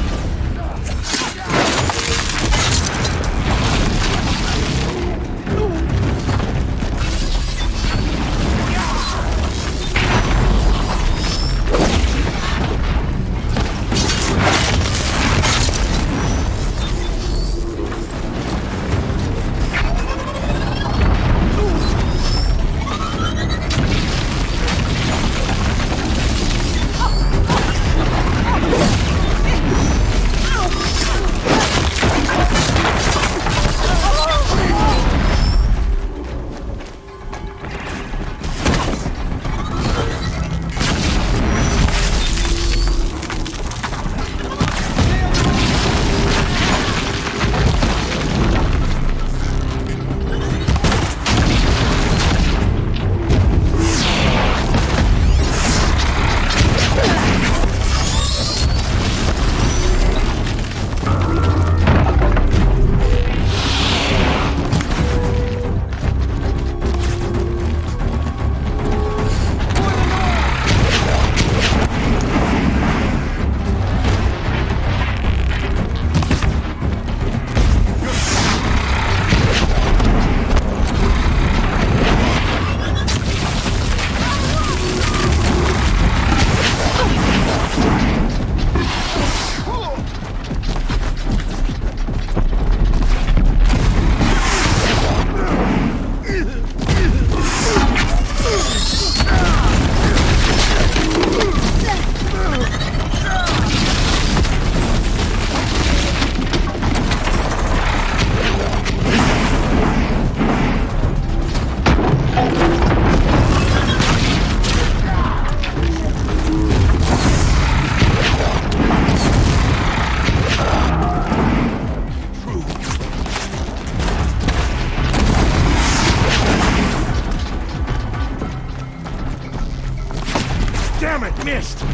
Damn it, missed!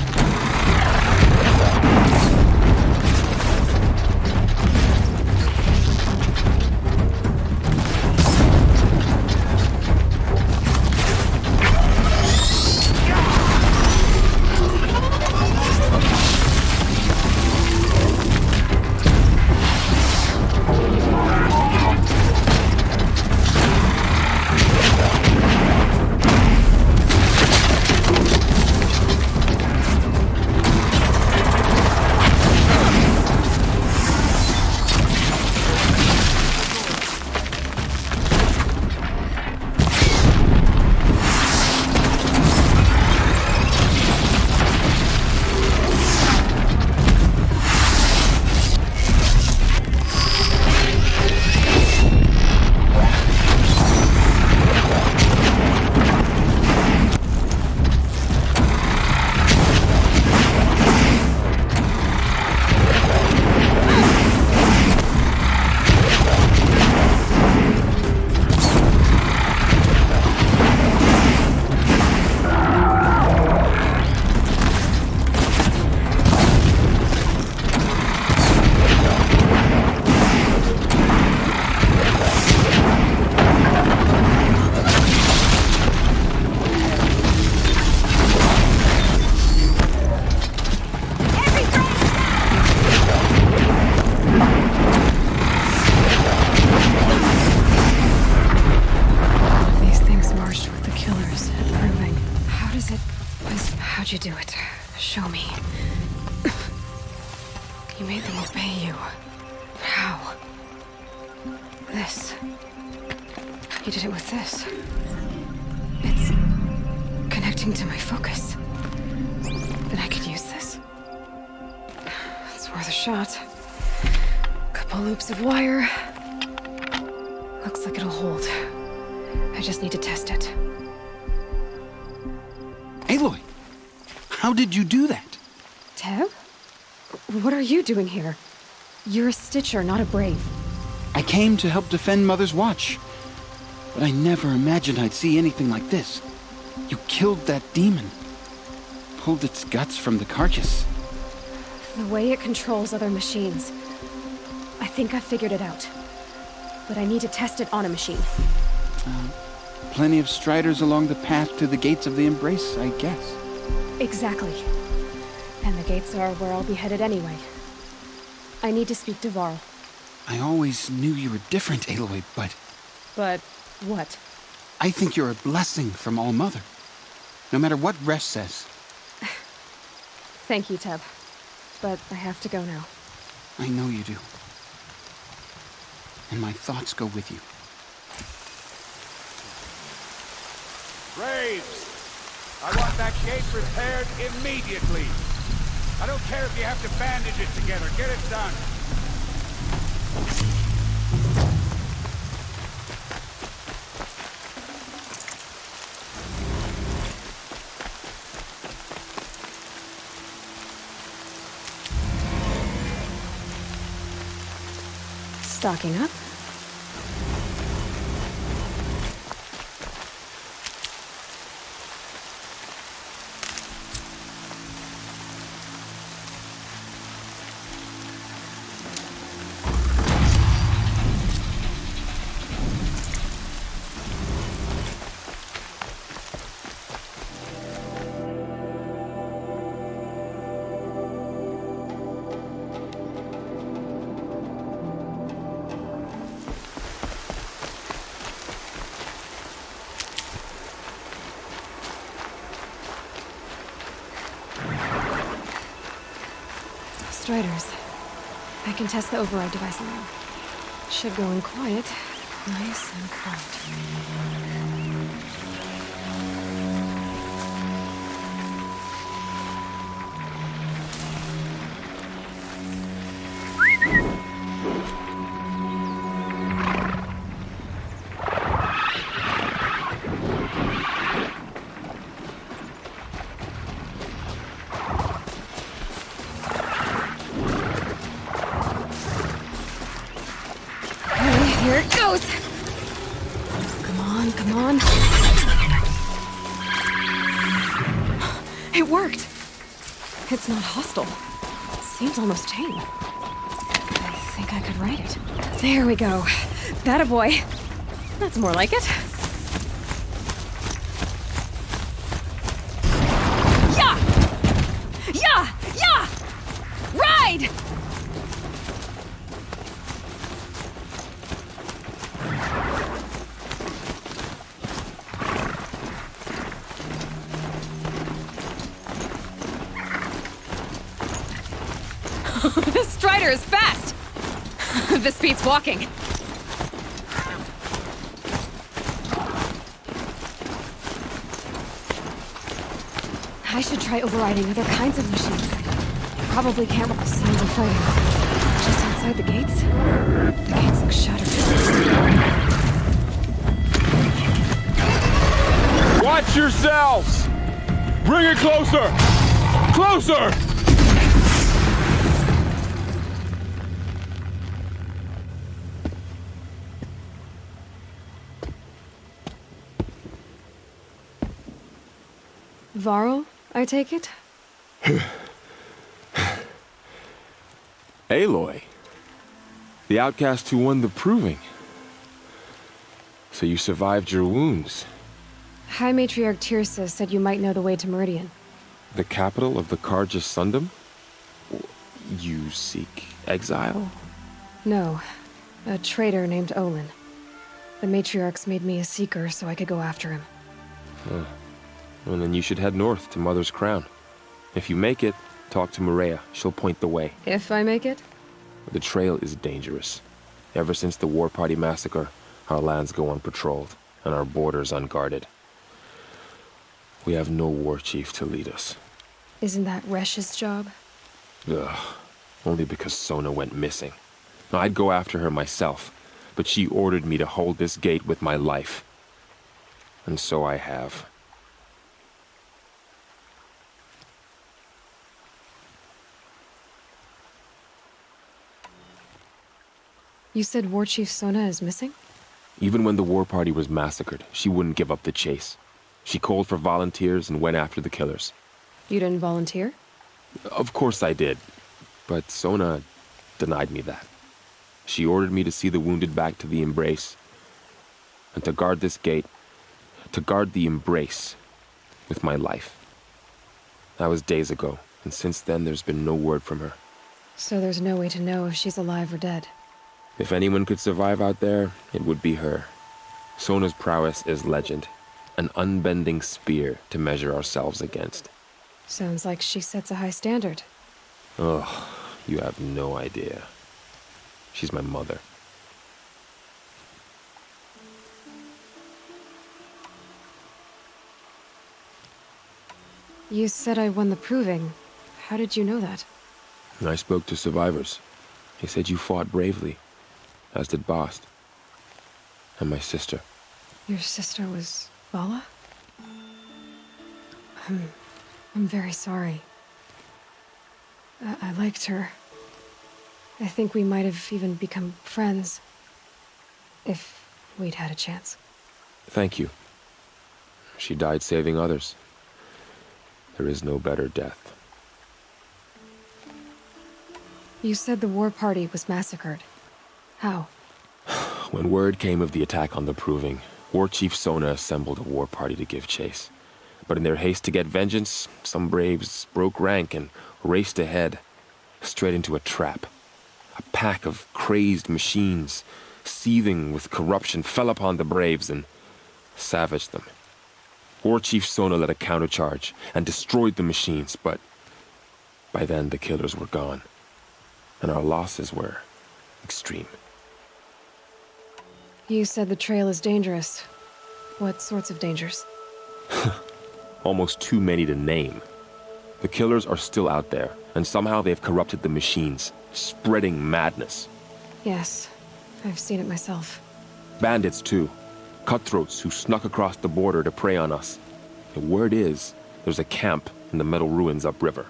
How'd you do it? Show me. You made them obey you. How? This. You did it with this. It's connecting to my focus. Then I could use this. It's worth a shot. Couple loops of wire. Looks like it'll hold. I just need to test it. Aloy! How did you do that? Teb? What are you doing here? You're a Stitcher, not a Brave. I came to help defend Mother's Watch. But I never imagined I'd see anything like this. You killed that demon. Pulled its guts from the carcass. The way it controls other machines. I think I figured it out. But I need to test it on a machine. Plenty of striders along the path to the gates of the Embrace, I guess. Exactly. And the gates are where I'll be headed anyway. I need to speak to Varl. I always knew you were different, Aloy, but... But what? I think you're a blessing from All-Mother. No matter what Resh says. Thank you, Teb. But I have to go now. I know you do. And my thoughts go with you. Graves! I want that gate repaired immediately. I don't care if you have to bandage it together. Get it done. Stocking up. Striders. I can test the override device on them. Should go in quiet. Nice and quiet. Here it goes! Come on, come on. It worked! It's not hostile. Seems almost tame. I think I could ride it. There we go. That a boy. That's more like it. Yeah! Yeah! Yeah! Ride! This Strider is fast! This beats walking. I should try overriding other kinds of machines. Probably can't make the sounds of fighting. Just outside the gates? The gates look shuttered. Watch yourselves! Bring it closer! Closer! Varl, I take it? Aloy. The outcast who won the proving. So you survived your wounds. High Matriarch Tirsa said you might know the way to Meridian. The capital of the Carja Sundom? You seek exile? No. A traitor named Olin. The Matriarchs made me a seeker so I could go after him. Huh. Well, then you should head north to Mother's Crown. If you make it, talk to Maria. She'll point the way. If I make it? The trail is dangerous. Ever since the War Party massacre, our lands go unpatrolled, and our borders unguarded. We have no war chief to lead us. Isn't that Resh's job? Ugh. Only because Sona went missing. I'd go after her myself, but she ordered me to hold this gate with my life. And so I have. You said War Chief Sona is missing? Even when the War Party was massacred, she wouldn't give up the chase. She called for volunteers and went after the killers. You didn't volunteer? Of course I did, but Sona denied me that. She ordered me to see the wounded back to the Embrace, and to guard this gate, to guard the Embrace with my life. That was days ago, and since then there's been no word from her. So there's no way to know if she's alive or dead. If anyone could survive out there, it would be her. Sona's prowess is legend, an unbending spear to measure ourselves against. Sounds like she sets a high standard. Oh, you have no idea. She's my mother. You said I won the proving. How did you know that? I spoke to survivors. They said you fought bravely, as did Bast. And my sister. Your sister was Vala? I'm very sorry. I liked her. I think we might have even become friends. If we'd had a chance. Thank you. She died saving others. There is no better death. You said the war party was massacred. How? When word came of the attack on the Proving, War Chief Sona assembled a war party to give chase. But in their haste to get vengeance, some braves broke rank and raced ahead, straight into a trap. A pack of crazed machines, seething with corruption, fell upon the braves and savaged them. War Chief Sona led a countercharge and destroyed the machines, but by then the killers were gone, and our losses were extreme. You said the trail is dangerous. What sorts of dangers? Almost too many to name. The killers are still out there, and somehow they've corrupted the machines, spreading madness. Yes, I've seen it myself. Bandits, too. Cutthroats who snuck across the border to prey on us. The word is, there's a camp in the metal ruins upriver.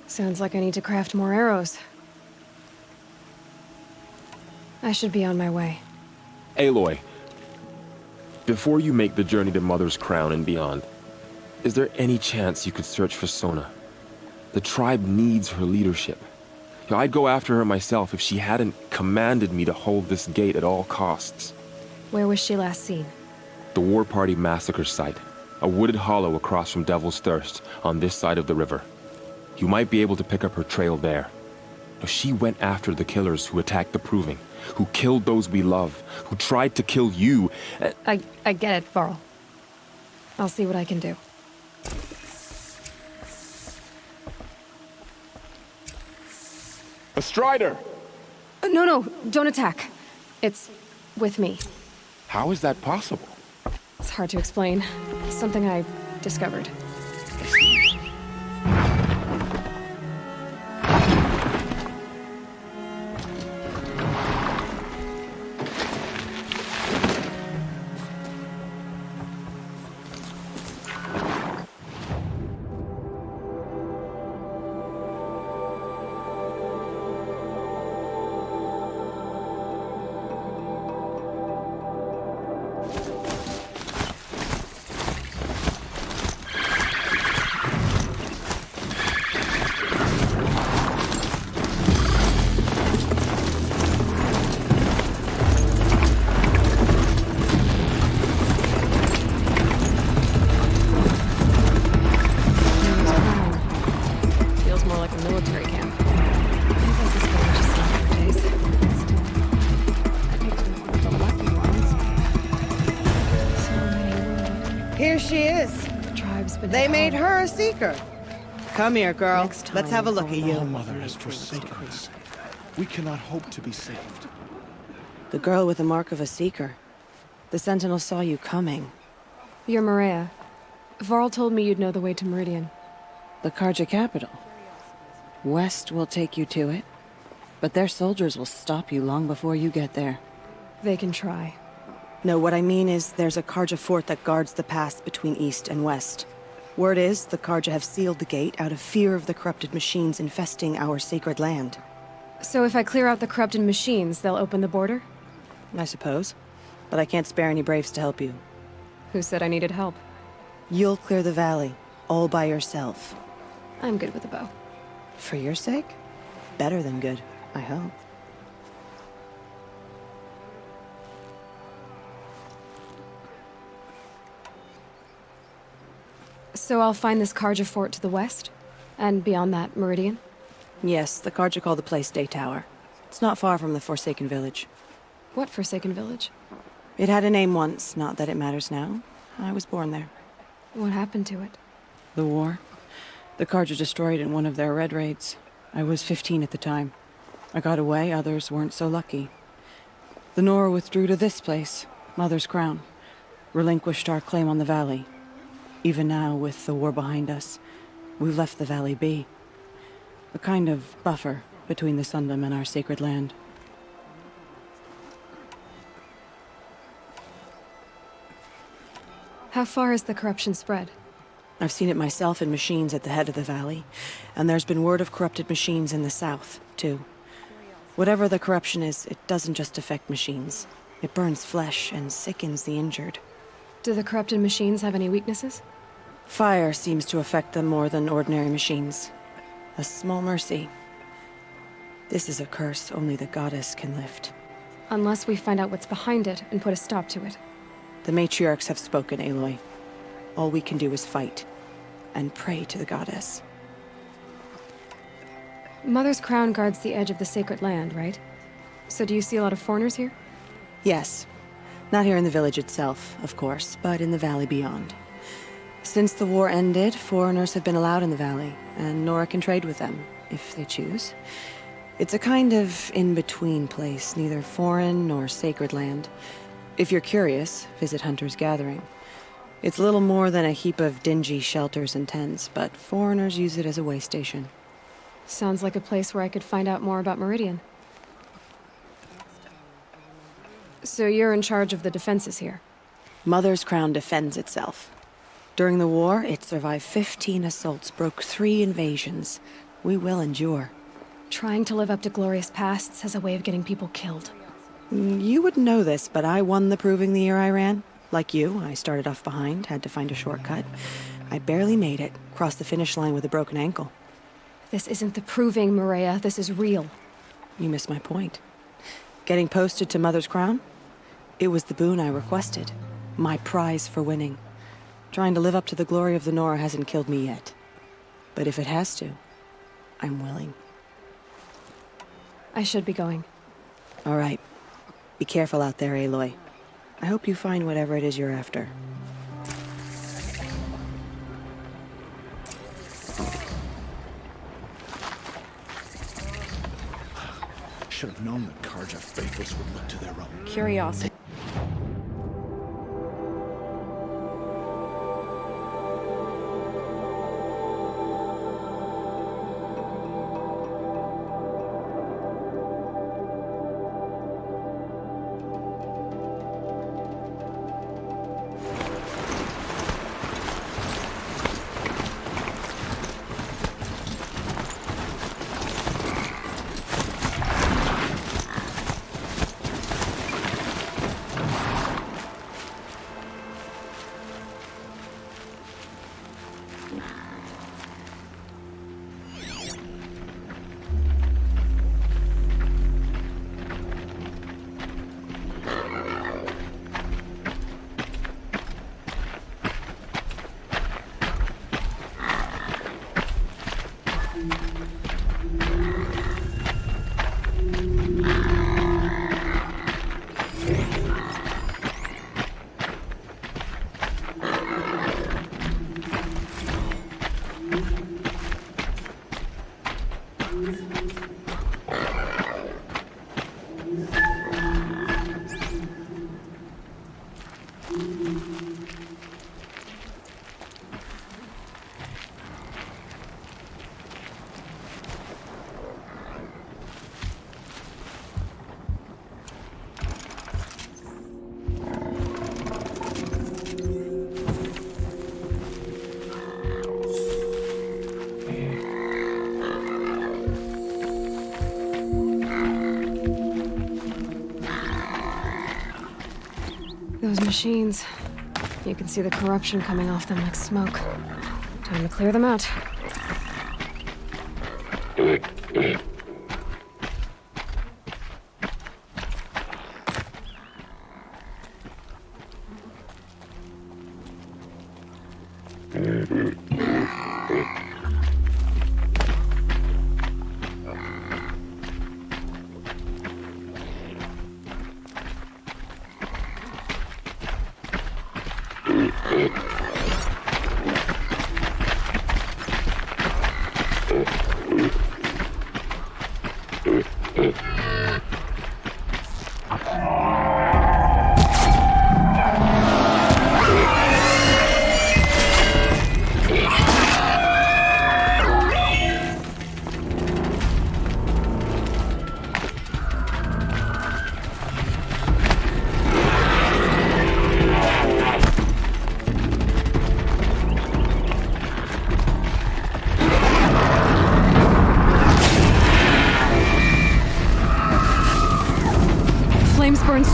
Sounds like I need to craft more arrows. I should be on my way. Aloy, before you make the journey to Mother's Crown and beyond, is there any chance you could search for Sona? The tribe needs her leadership. I'd go after her myself if she hadn't commanded me to hold this gate at all costs. Where was she last seen? The War Party massacre site. A wooded hollow across from Devil's Thirst, on this side of the river. You might be able to pick up her trail there. She went after the killers who attacked the Proving, who killed those we love, who tried to kill you. I get it, Varl. I'll see what I can do. A Strider! No, don't attack. It's with me. How is that possible? It's hard to explain. Something I discovered. Here she is. The tribe's been They made her a seeker. Come here, girl. Let's have a look at you. Our mother has forsaken us. We cannot hope to be saved. The girl with the mark of a seeker. The Sentinel saw you coming. You're Maria. Varl told me you'd know the way to Meridian. The Carja capital. West will take you to it, but their soldiers will stop you long before you get there. They can try. No, what I mean is there's a Carja fort that guards the pass between east and west. Word is the Carja have sealed the gate out of fear of the corrupted machines infesting our sacred land. So if I clear out the corrupted machines, they'll open the border? I suppose. But I can't spare any braves to help you. Who said I needed help? You'll clear the valley, all by yourself. I'm good with a bow. For your sake? Better than good, I hope. So I'll find this Carja fort to the west? And beyond that, Meridian? Yes, the Carja call the place Day Tower. It's not far from the Forsaken Village. What Forsaken Village? It had a name once, not that it matters now. I was born there. What happened to it? The war. The Carja destroyed in one of their red raids. I was 15 at the time. I got away, others weren't so lucky. The Nora withdrew to this place, Mother's Crown. Relinquished our claim on the valley. Even now, with the war behind us, we've left the valley be. A kind of buffer between the Sundom and our sacred land. How far has the corruption spread? I've seen it myself in machines at the head of the valley, and there's been word of corrupted machines in the south, too. Whatever the corruption is, it doesn't just affect machines. It burns flesh and sickens the injured. Do the corrupted machines have any weaknesses? Fire seems to affect them more than ordinary machines. A small mercy. This is a curse only the goddess can lift. Unless we find out what's behind it and put a stop to it. The matriarchs have spoken, Aloy. All we can do is fight, and pray to the goddess. Mother's Crown guards the edge of the sacred land, right? So do you see a lot of foreigners here? Yes. Not here in the village itself, of course, but in the valley beyond. Since the war ended, foreigners have been allowed in the valley, and Nora can trade with them, if they choose. It's a kind of in-between place, neither foreign nor sacred land. If you're curious, visit Hunter's Gathering. It's little more than a heap of dingy shelters and tents, but foreigners use it as a way station. Sounds like a place where I could find out more about Meridian. So you're in charge of the defenses here? Mother's Crown defends itself. During the war, it survived 15 assaults, broke 3 invasions. We will endure. Trying to live up to glorious pasts has a way of getting people killed. You wouldn't know this, but I won the proving the year I ran. Like you, I started off behind, had to find a shortcut. I barely made it, crossed the finish line with a broken ankle. This isn't the proving, Maria. This is real. You missed my point. Getting posted to Mother's Crown? It was the boon I requested. My prize for winning. Trying to live up to the glory of the Nora hasn't killed me yet. But if it has to, I'm willing. I should be going. All right. Be careful out there, Aloy. I hope you find whatever it is you're after. Should have known the Carja faithless would look to their own. Curiosity. Those machines. You can see the corruption coming off them like smoke. Time to clear them out.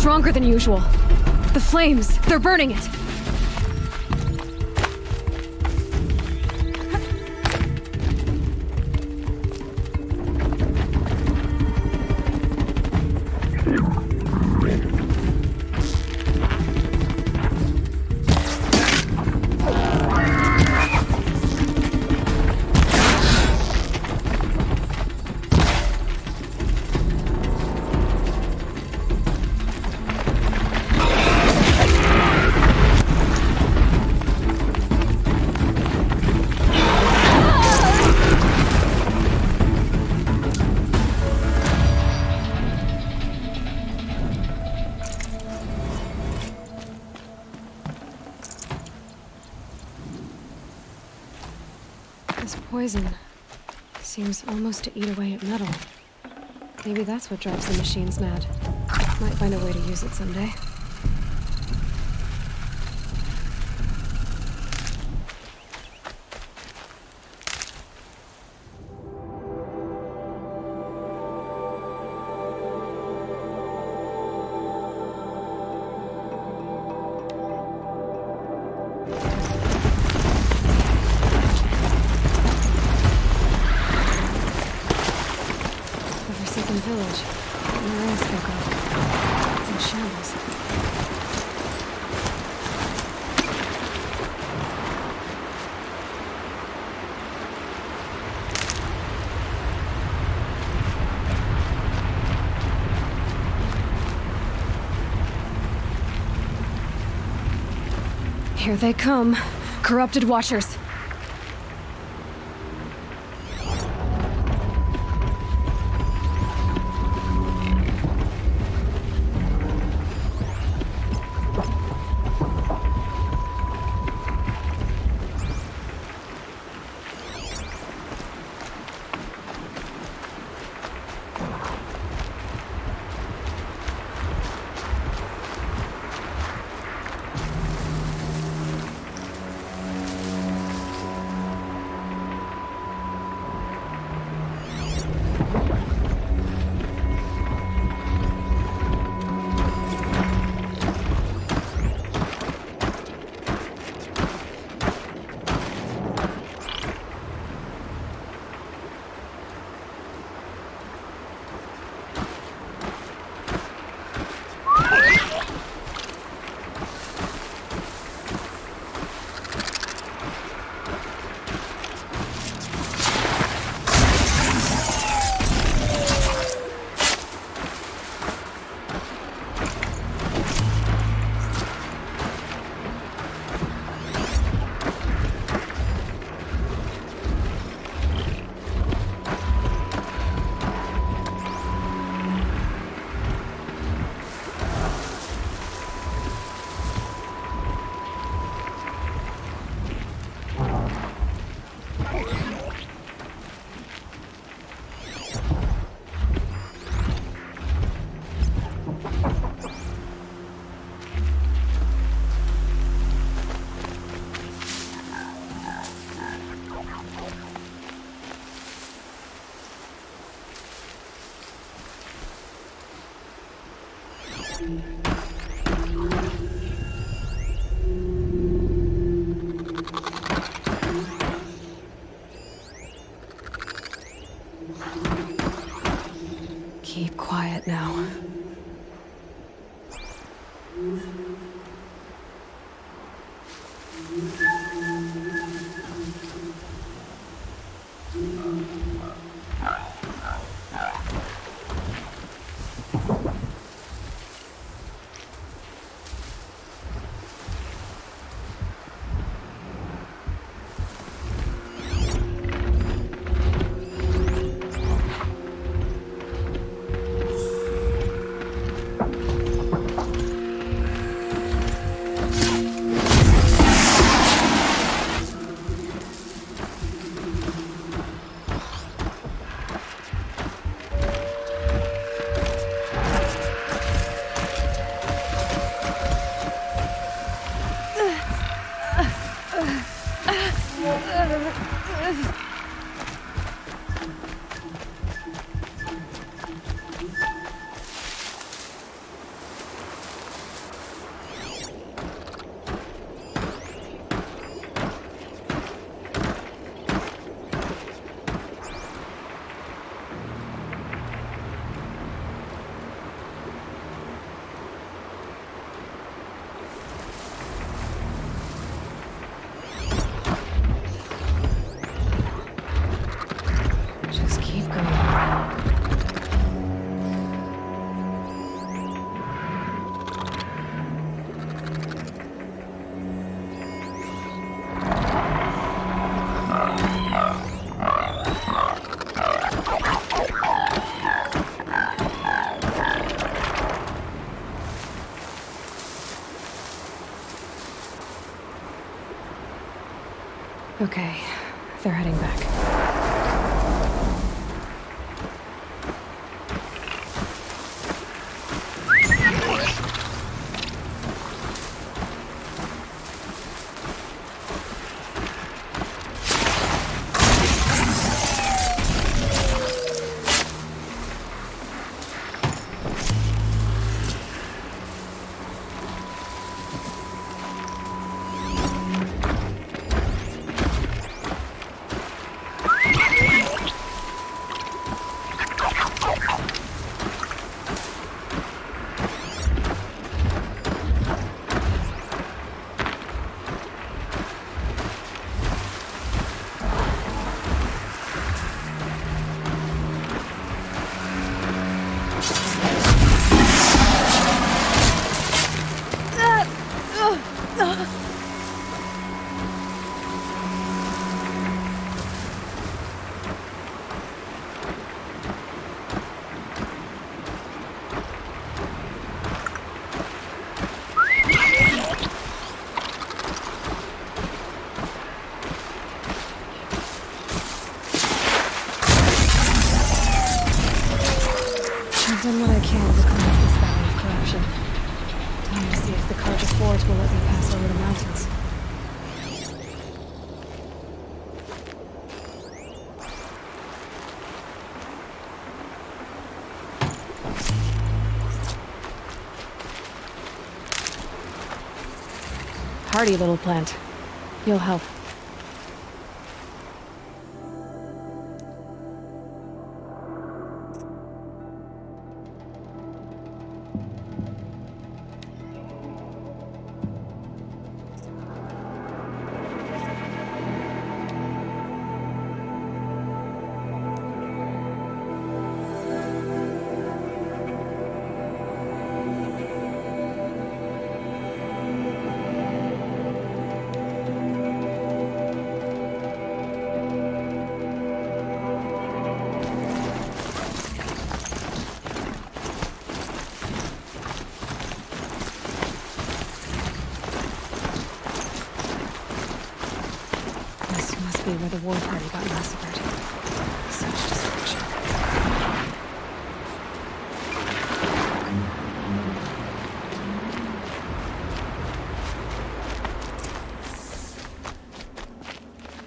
stronger than usual. The flames, they're burning it. This poison seems almost to eat away at metal. Maybe that's what drives the machines mad. Might find a way to use it someday. Village that Maria spoke of. It's in shambles. Here they come. Corrupted Watchers. Keep quiet now. Okay, they're heading back. I've done what I can to cleanse this valley of corruption. Time to see if the Carja Fort will let me pass over the mountains. Hardy little plant. You'll help. Be where the war party got massacred. Such destruction.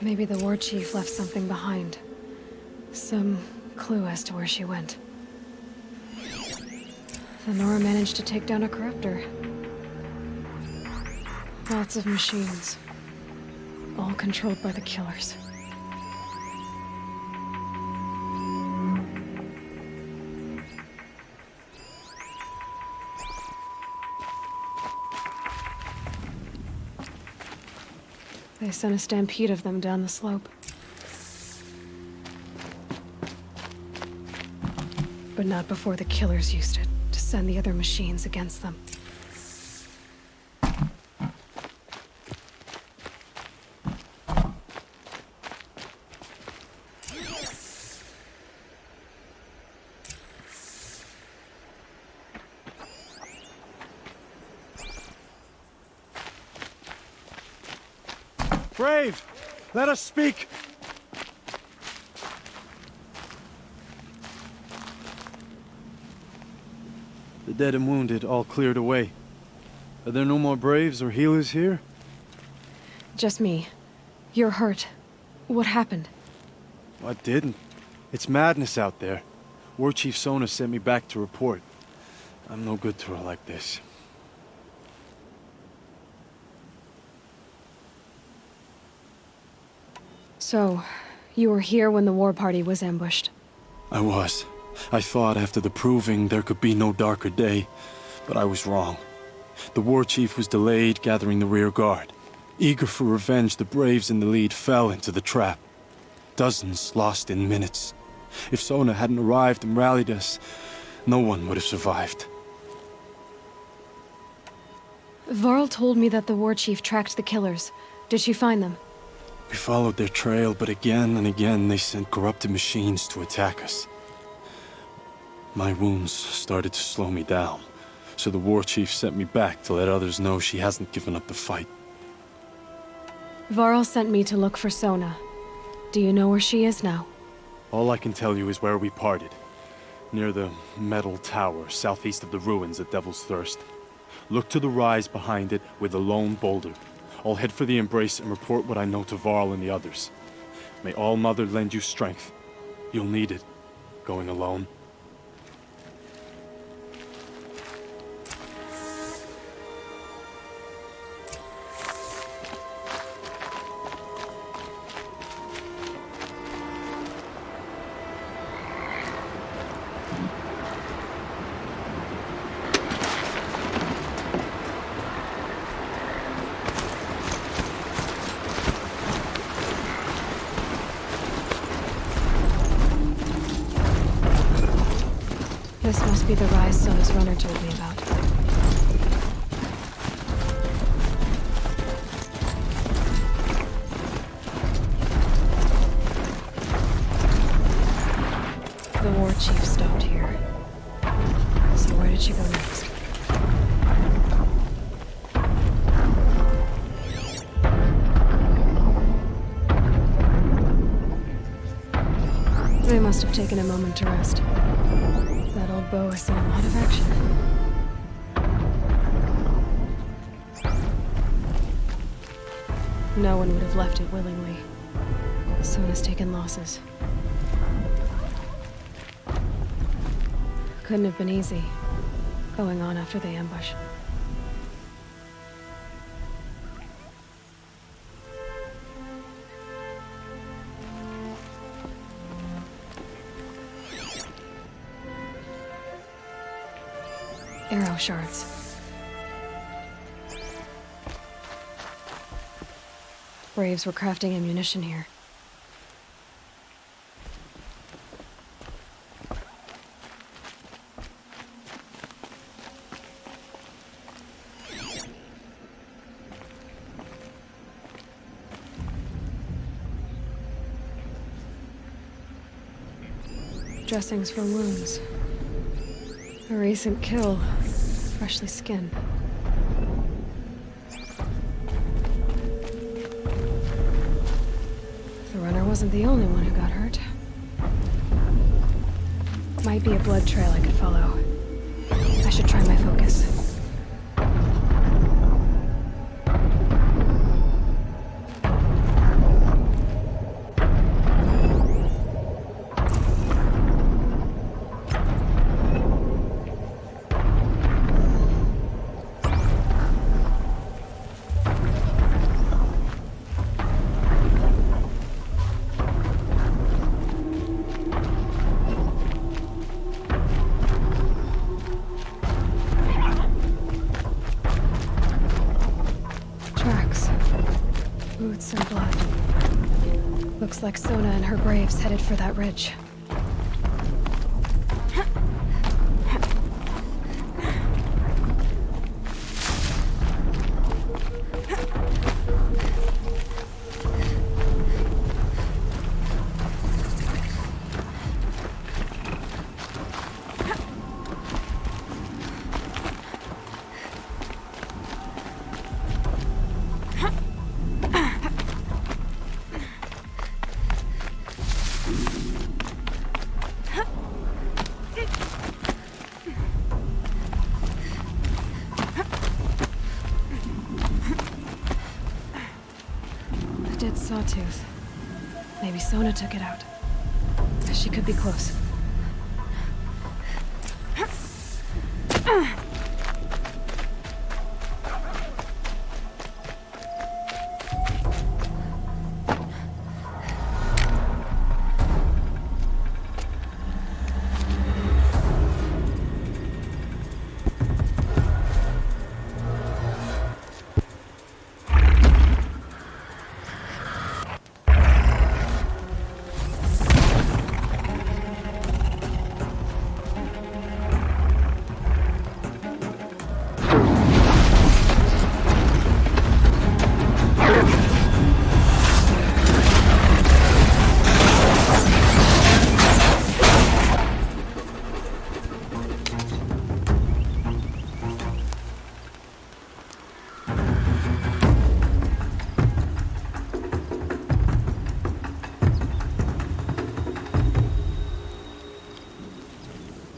Maybe the war chief left something behind. Some clue as to where she went. The Nora managed to take down a corruptor. Lots of machines. All controlled by the killers. They sent a stampede of them down the slope. But not before the killers used it to send the other machines against them. Brave! Let us speak! The dead and wounded all cleared away. Are there no more Braves or healers here? Just me. You're hurt. What happened? What didn't? It's madness out there. War Chief Sona sent me back to report. I'm no good to her like this. So, you were here when the war party was ambushed? I was. I thought after the proving there could be no darker day, but I was wrong. The war chief was delayed gathering the rear guard. Eager for revenge, the Braves in the lead fell into the trap. Dozens lost in minutes. If Sona hadn't arrived and rallied us, no one would have survived. Varl told me that the war chief tracked the killers. Did she find them? We followed their trail, but again and again they sent corrupted machines to attack us. My wounds started to slow me down, so the war chief sent me back to let others know she hasn't given up the fight. Varl sent me to look for Sona. Do you know where she is now? All I can tell you is where we parted. Near the metal tower, southeast of the ruins at Devil's Thirst. Look to the rise behind it with a lone boulder. I'll head for the Embrace and report what I know to Varl and the others. May All Mother lend you strength. You'll need it, going alone. This must be the rise Sona's runner told me about. The war chief stopped here. So where did she go next? They must have taken a moment to rest. That old bow has seen a lot of action. No one would have left it willingly. Sona's taken losses. Couldn't have been easy, going on after the ambush. Arrow shards. Braves were crafting ammunition here. Dressings for wounds. A recent kill, freshly skinned. The runner wasn't the only one who got hurt. Might be a blood trail I could follow. I should try my focus. Boots and blood. Looks like Sona and her braves headed for that ridge. Sawtooth. Maybe Sona took it out. She could be close.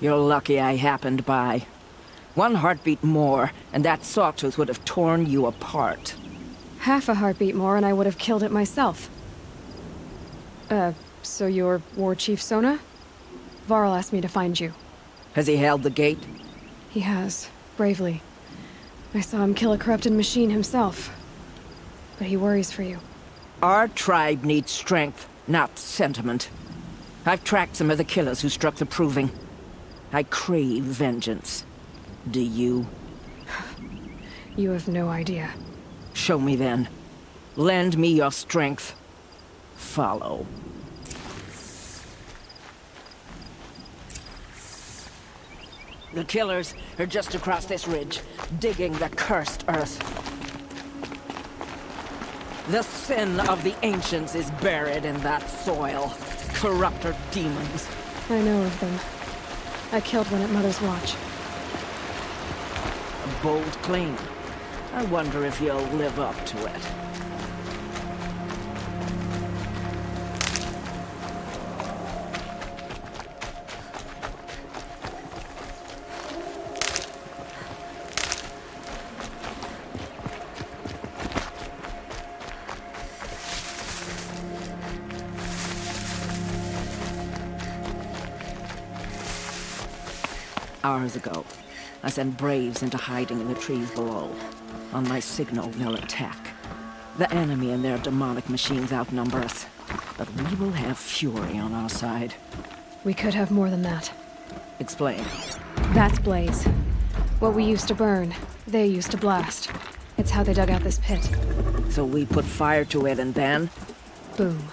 You're lucky I happened by. One heartbeat more, and that sawtooth would have torn you apart. Half a heartbeat more and I would have killed it myself. So you're War Chief Sona? Varl asked me to find you. Has he held the gate? He has, bravely. I saw him kill a corrupted machine himself. But he worries for you. Our tribe needs strength, not sentiment. I've tracked some of the killers who struck the Proving. I crave vengeance. Do you? You have no idea. Show me then. Lend me your strength. Follow. The killers are just across this ridge, digging the cursed earth. The sin of the ancients is buried in that soil. Corrupter demons. I know of them. I killed one at Mother's Watch. A bold claim. I wonder if you'll live up to it. Hours ago, I sent Braves into hiding in the trees below. On my signal, they'll attack. The enemy and their demonic machines outnumber us, but we will have fury on our side. We could have more than that. Explain. That's Blaze. What we used to burn, they used to blast. It's how they dug out this pit. So we put fire to it and then? Boom.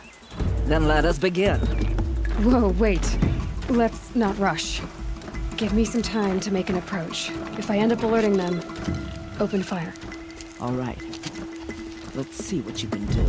Then let us begin. Whoa, wait. Let's not rush. Give me some time to make an approach. If I end up alerting them, open fire. All right. Let's see what you can do.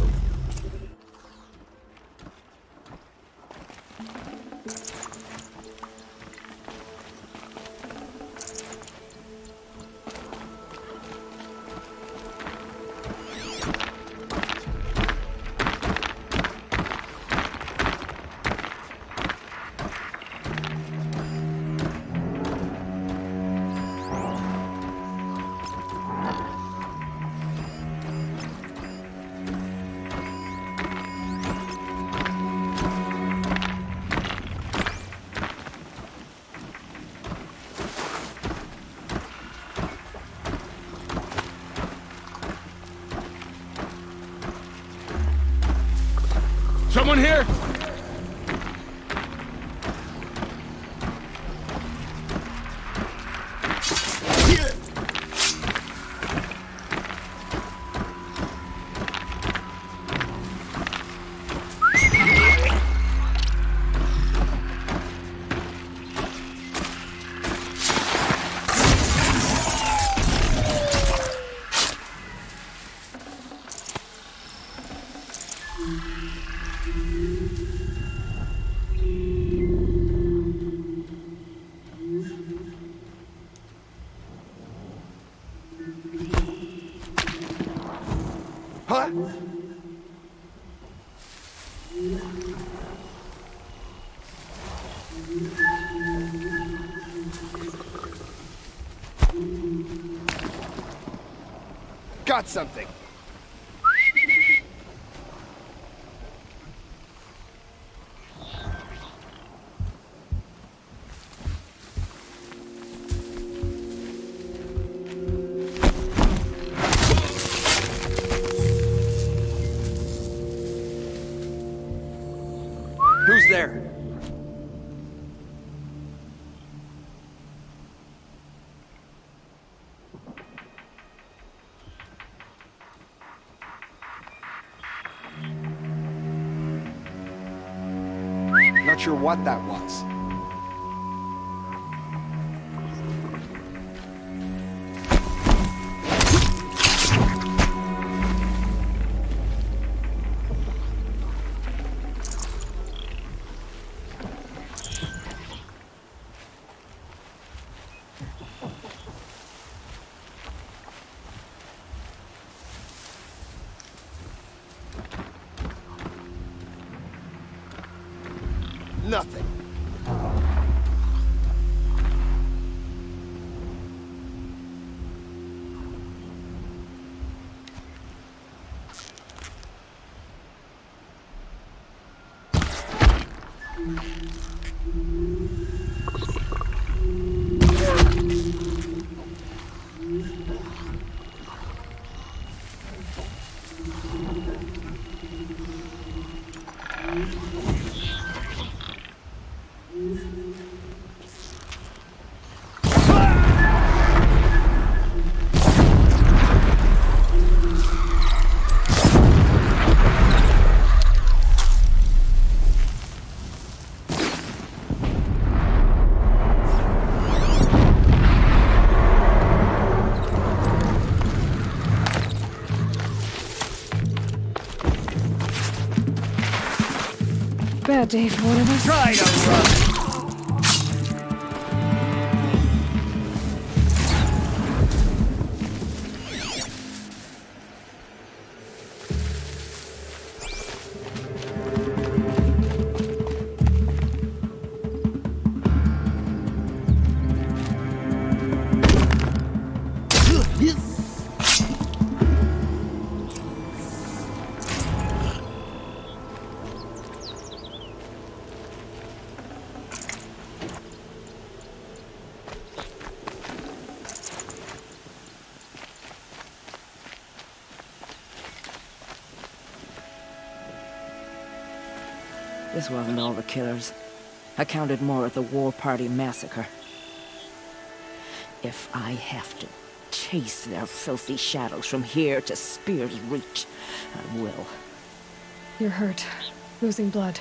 Someone here? Huh? Got something. Who's there? Not sure what that was. Nothing. Bad day for one of us. Try to run! This wasn't all the killers. I counted more at the War Party massacre. If I have to chase their filthy shadows from here to Spear's Reach, I will. You're hurt. Losing blood.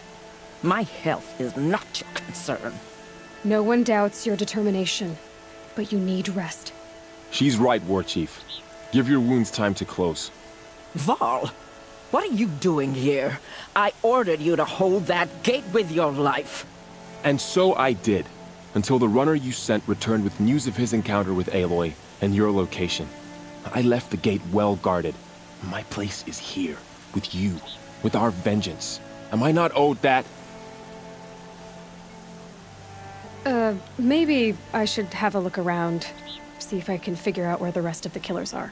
My health is not your concern. No one doubts your determination, but you need rest. She's right, War Chief. Give your wounds time to close. Varl, what are you doing here? I ordered you to hold that gate with your life. And so I did, until the runner you sent returned with news of his encounter with Aloy and your location. I left the gate well guarded. My place is here, with you, with our vengeance. Am I not owed that? Maybe I should have a look around, see if I can figure out where the rest of the killers are.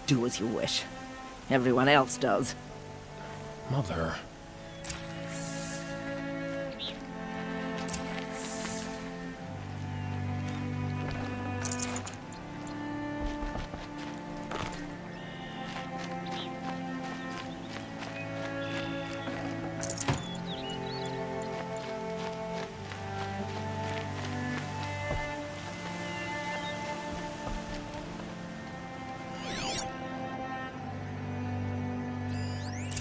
Do as you wish. Everyone else does. Mother...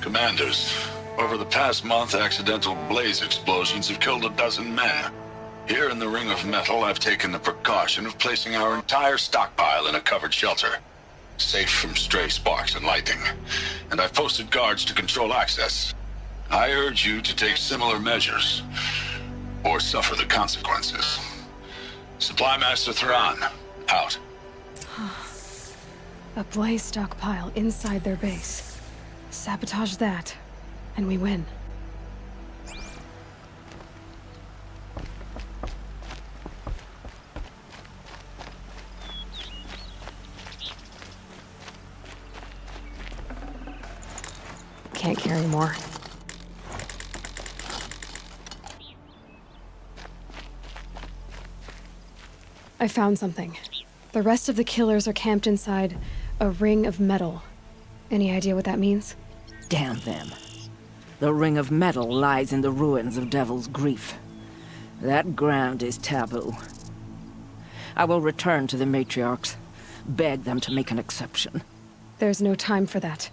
Commanders, over the past month, accidental blaze explosions have killed 12 men. Here in the Ring of Metal, I've taken the precaution of placing our entire stockpile in a covered shelter, safe from stray sparks and lightning, and I've posted guards to control access. I urge you to take similar measures, or suffer the consequences. Supply Master Thrawn, out. A blaze stockpile inside their base. Sabotage that, and we win. Can't carry more. I found something. The rest of the killers are camped inside a ring of metal. Any idea what that means? Damn them. The Ring of Metal lies in the ruins of Devil's Grief. That ground is taboo. I will return to the matriarchs, beg them to make an exception. There's no time for that.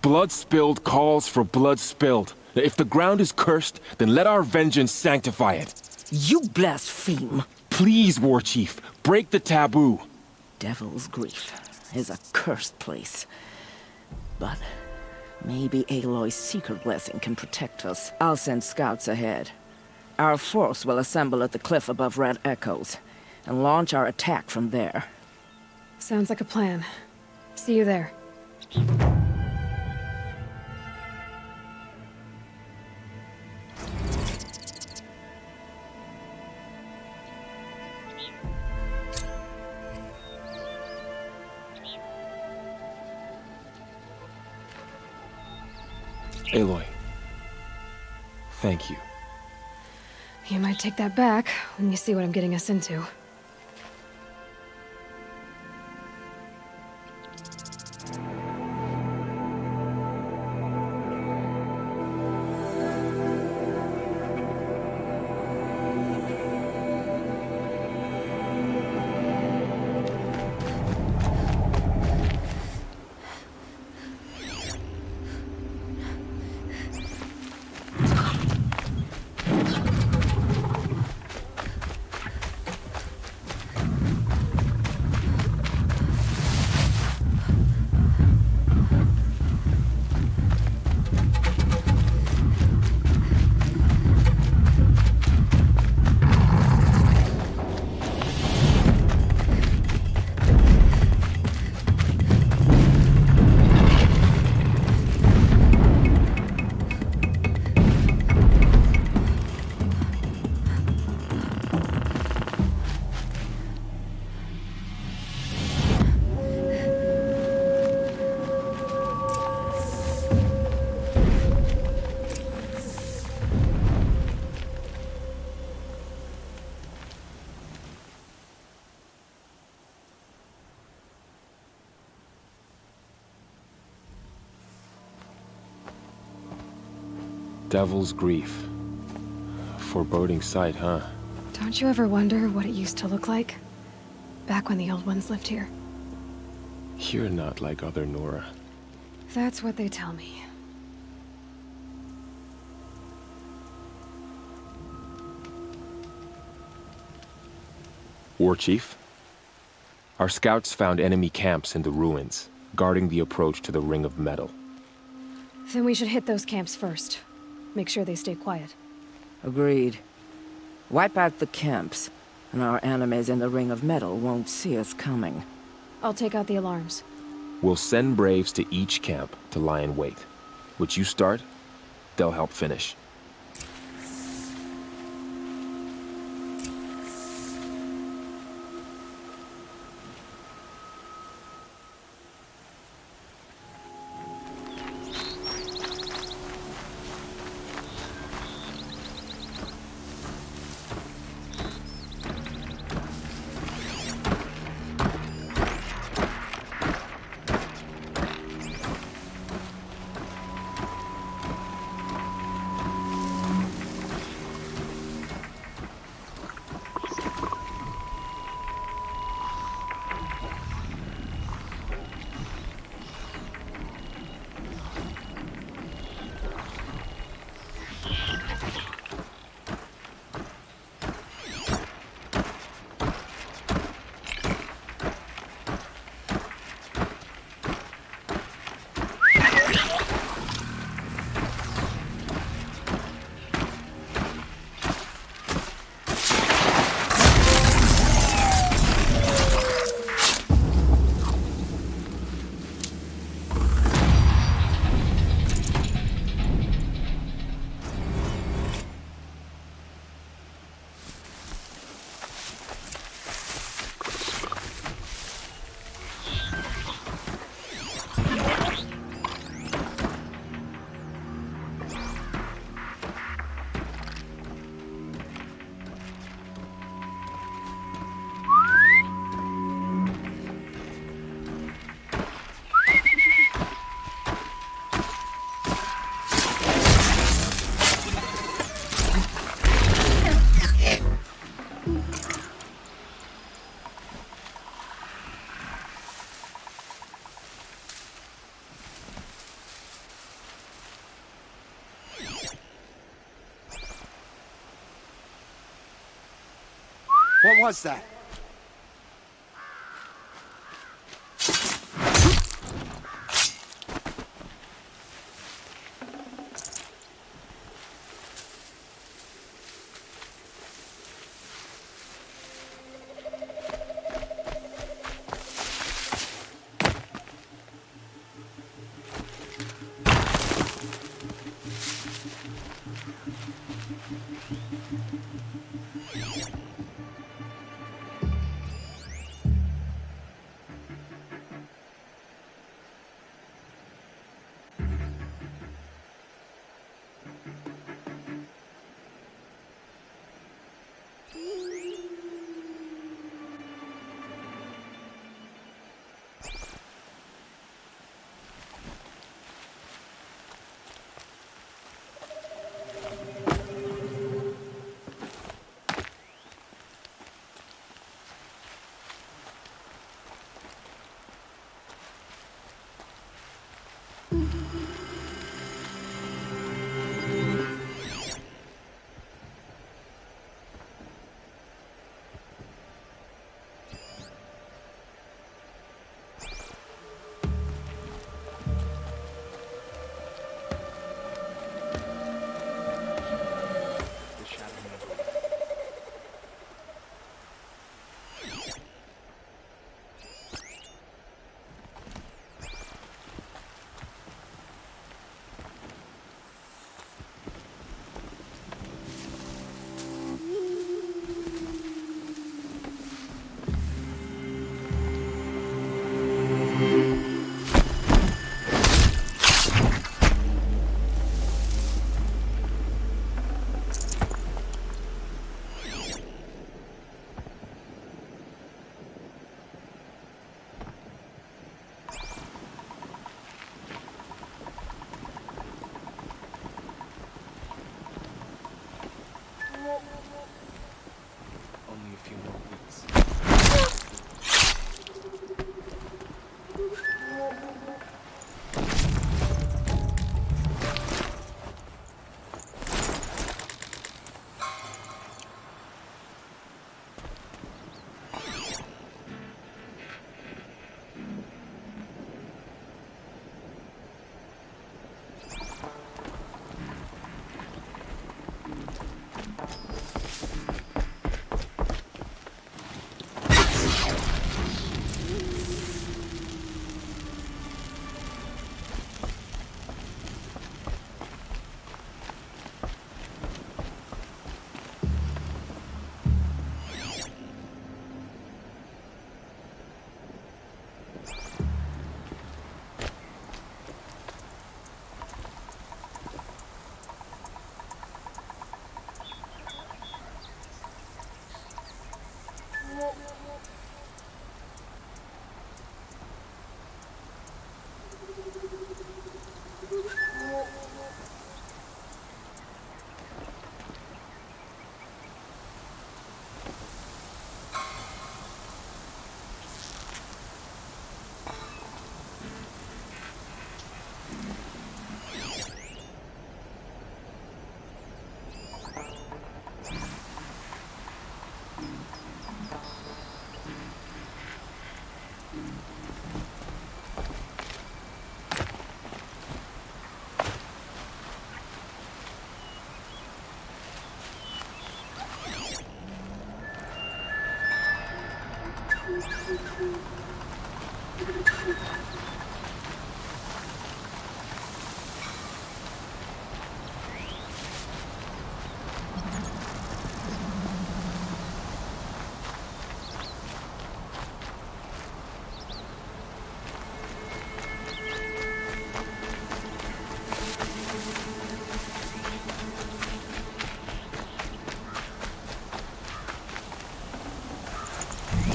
Blood spilled calls for blood spilled. If the ground is cursed, then let our vengeance sanctify it. You blaspheme! Please, War Chief, break the taboo. Devil's Grief is a cursed place. But maybe Aloy's secret blessing can protect us. I'll send scouts ahead. Our force will assemble at the cliff above Red Echoes, and launch our attack from there. Sounds like a plan. See you there. Aloy, thank you. You might take that back when you see what I'm getting us into. Devil's Grief. Foreboding sight, huh? Don't you ever wonder what it used to look like? Back when the old ones lived here. You're not like other Nora. That's what they tell me. War Chief? Our scouts found enemy camps in the ruins, guarding the approach to the Ring of Metal. Then we should hit those camps first. Make sure they stay quiet. Agreed. Wipe out the camps, and our enemies in the Ring of Metal won't see us coming. I'll take out the alarms. We'll send Braves to each camp to lie in wait. What you start, they'll help finish. What was that?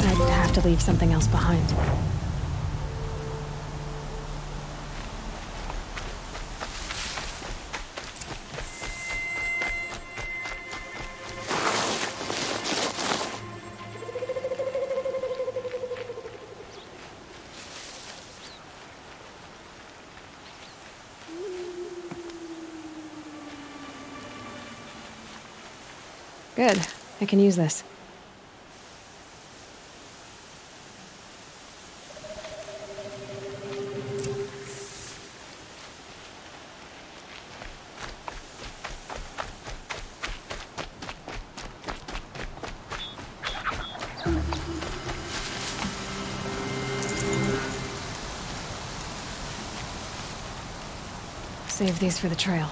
I'd have to leave something else behind. Good. I can use this. Save these for the trail.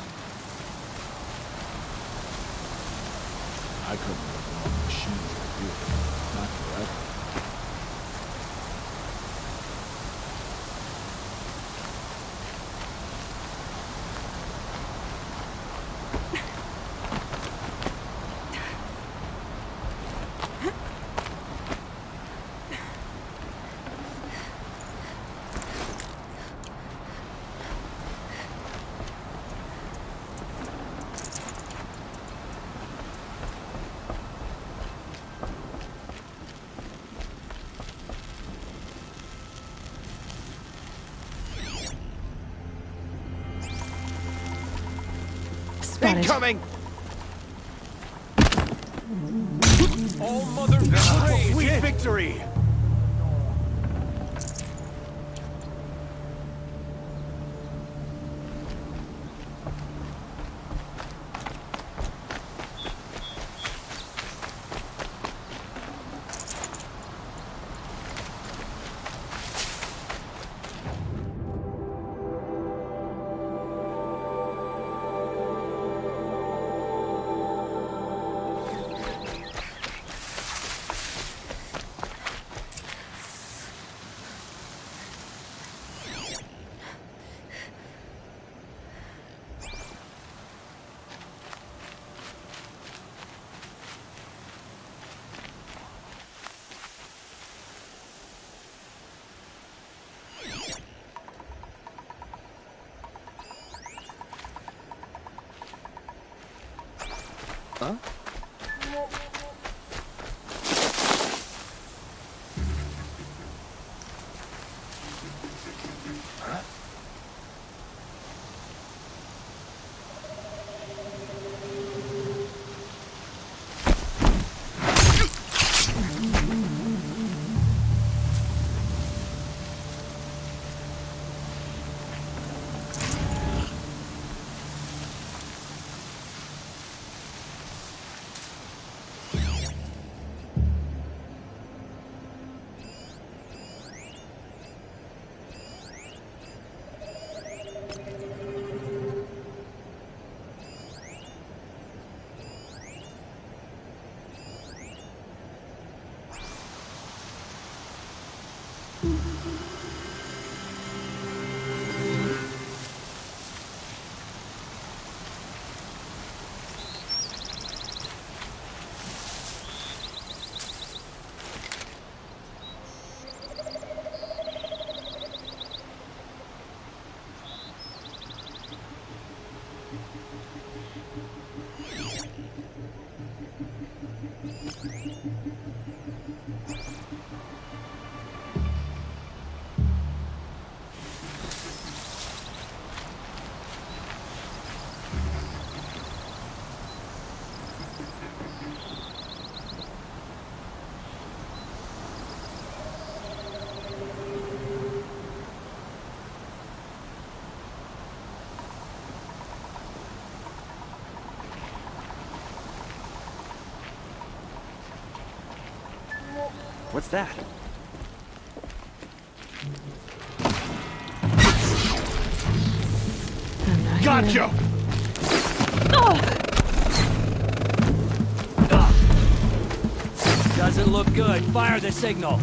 I couldn't live on machines like you. Not forever. Incoming! All Mother praise! Sweet victory! Huh? What's that? Gotcha! Doesn't look good. Fire the signal.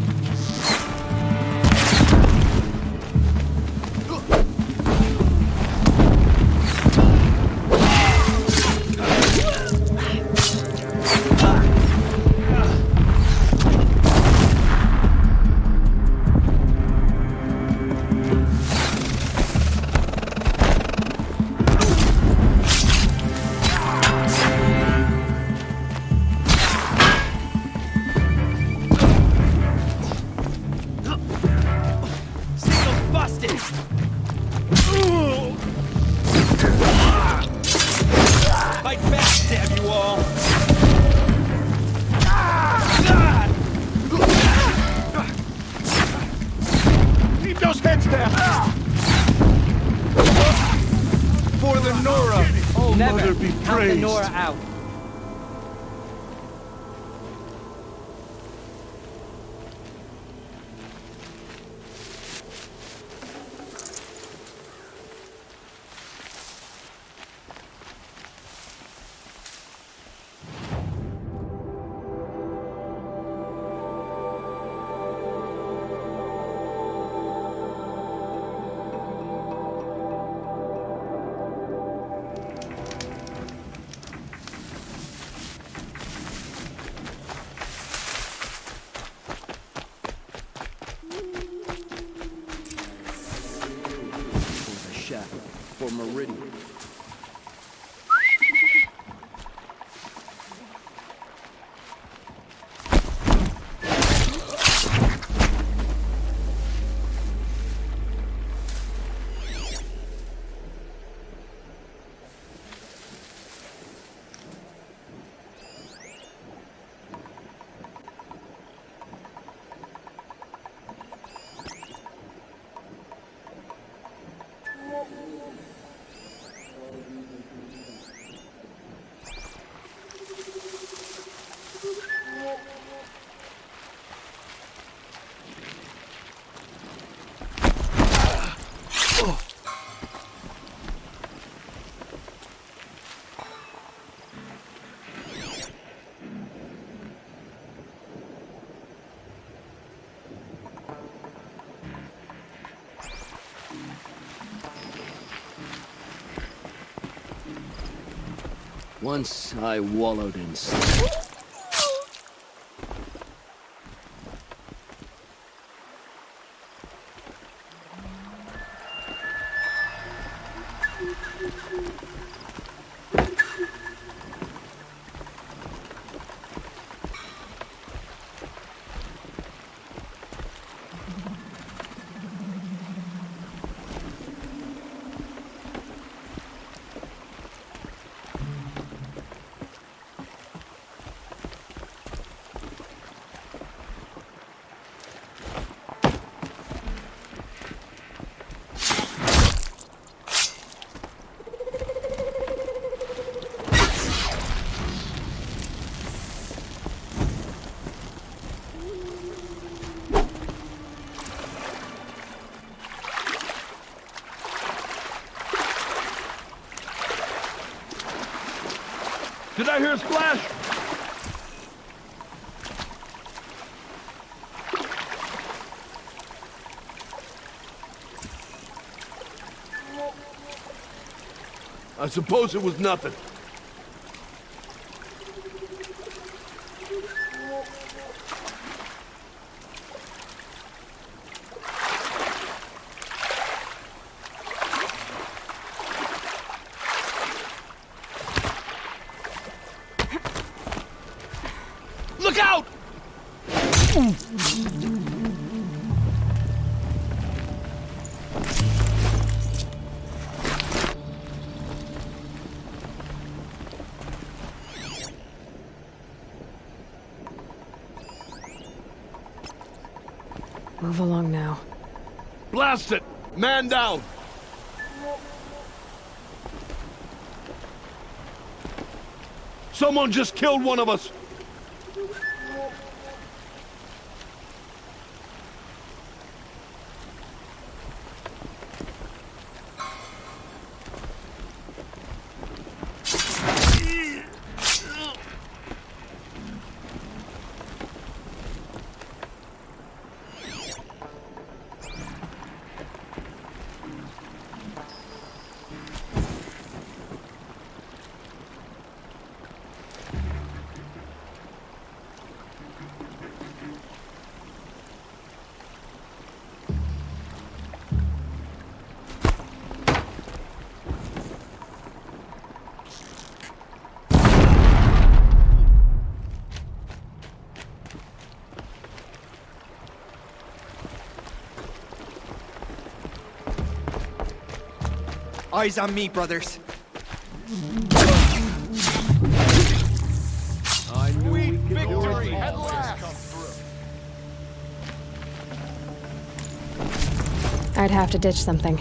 For Meridian. Once I wallowed in sin. Did I hear a splash? I suppose it was nothing. Look out! Move along now. Blast it! Man down! Someone just killed one of us! Eyes on me, brothers. Sweet victory at last! I'd have to ditch something.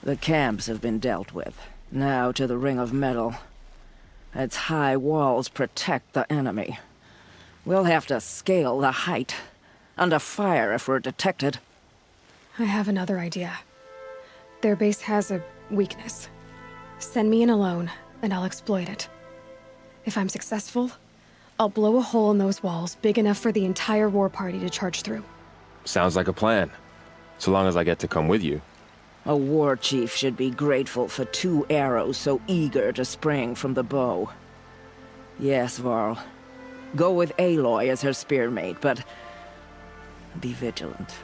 The camps have been dealt with. Now to the Ring of Metal. Its high walls protect the enemy. We'll have to scale the height. Under fire if we're detected. I have another idea. Their base has a weakness. Send me in alone, and I'll exploit it. If I'm successful, I'll blow a hole in those walls big enough for the entire war party to charge through. Sounds like a plan. So long as I get to come with you. A war chief should be grateful for 2 arrows so eager to spring from the bow. Yes, Varl. Go with Aloy as her spearmate, but be vigilant.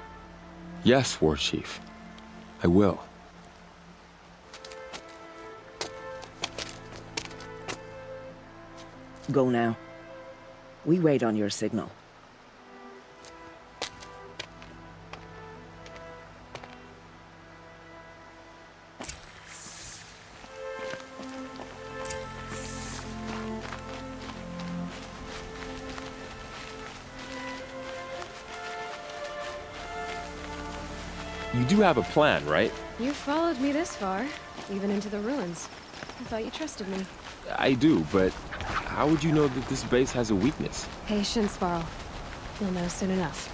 Yes, War Chief. I will. Go now. We wait on your signal. You do have a plan, right? You followed me this far, even into the ruins. I thought you trusted me. I do, but how would you know that this base has a weakness? Patience, Varl. You'll know soon enough.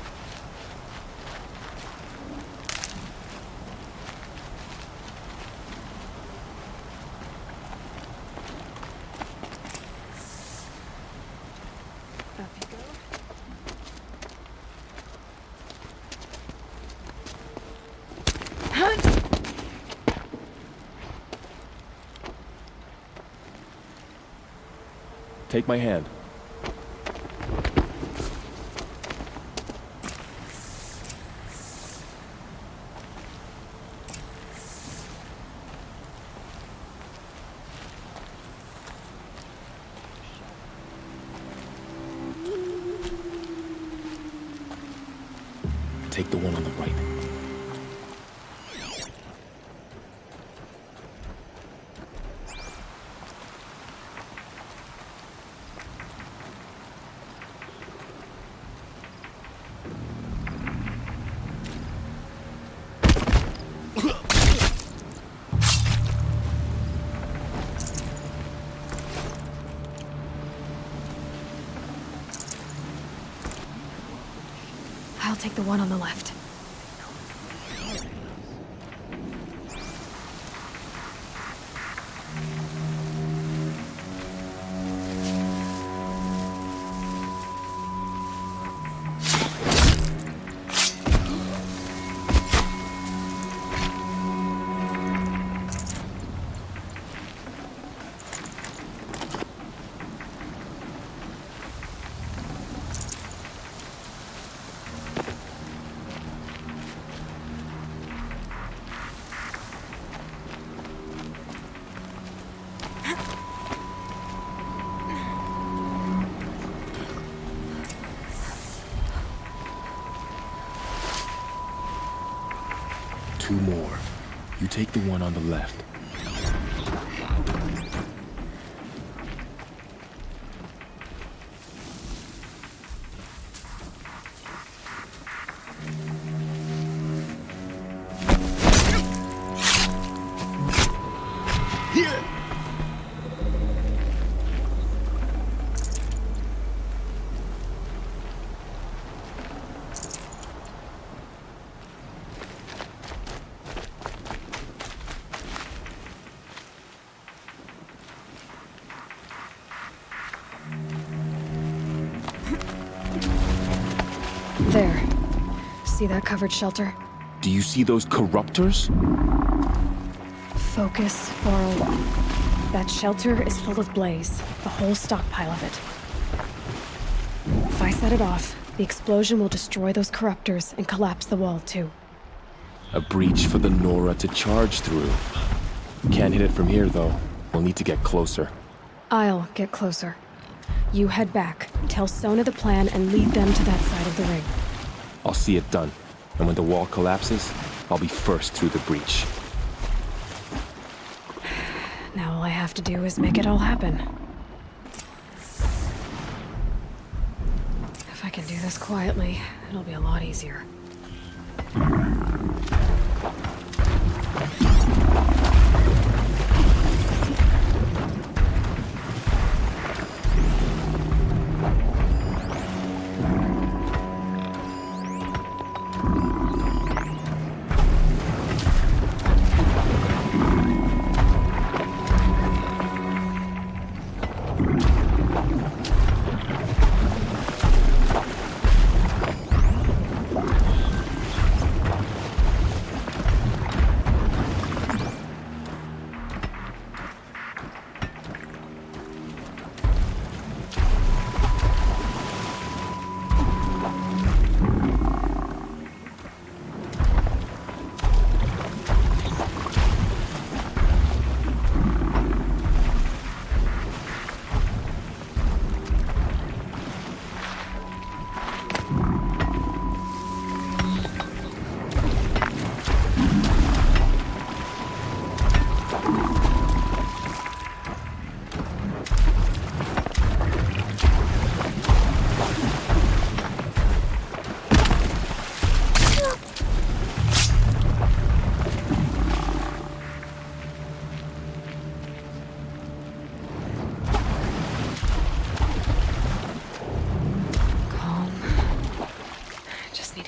Take my hand. Take the one on the right. I'll take the one on the left. Two more. You take the one on the left. There. See that covered shelter? Do you see those corruptors? Focus 401. That shelter is full of blaze, the whole stockpile of it. If I set it off, the explosion will destroy those corruptors and collapse the wall too. A breach for the Nora to charge through. Can't hit it from here though. We'll need to get closer. I'll get closer. You head back, tell Sona the plan, and lead them to that side of the ring. I'll see it done. And when the wall collapses, I'll be first through the breach. Now all I have to do is make it all happen. If I can do this quietly, it'll be a lot easier.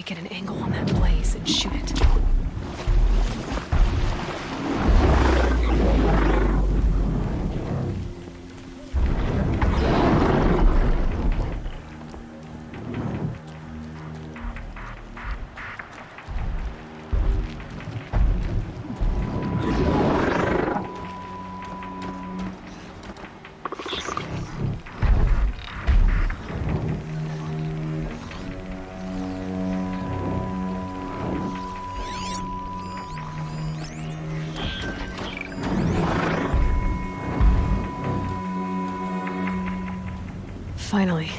Get an angle on that blaze and shoot it. Finally.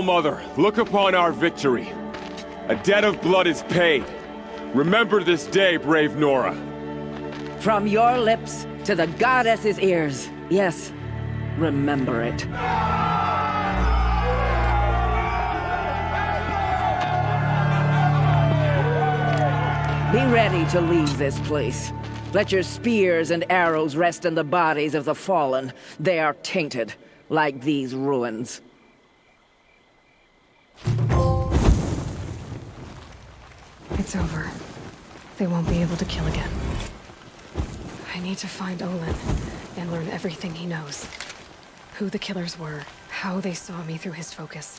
All-Mother, look upon our victory. A debt of blood is paid. Remember this day, brave Nora. From your lips to the goddess's ears. Yes, remember it. Be ready to leave this place. Let your spears and arrows rest in the bodies of the fallen. They are tainted, like these ruins. It's over. They won't be able to kill again. I need to find Olin and learn everything he knows. Who the killers were, how they saw me through his focus.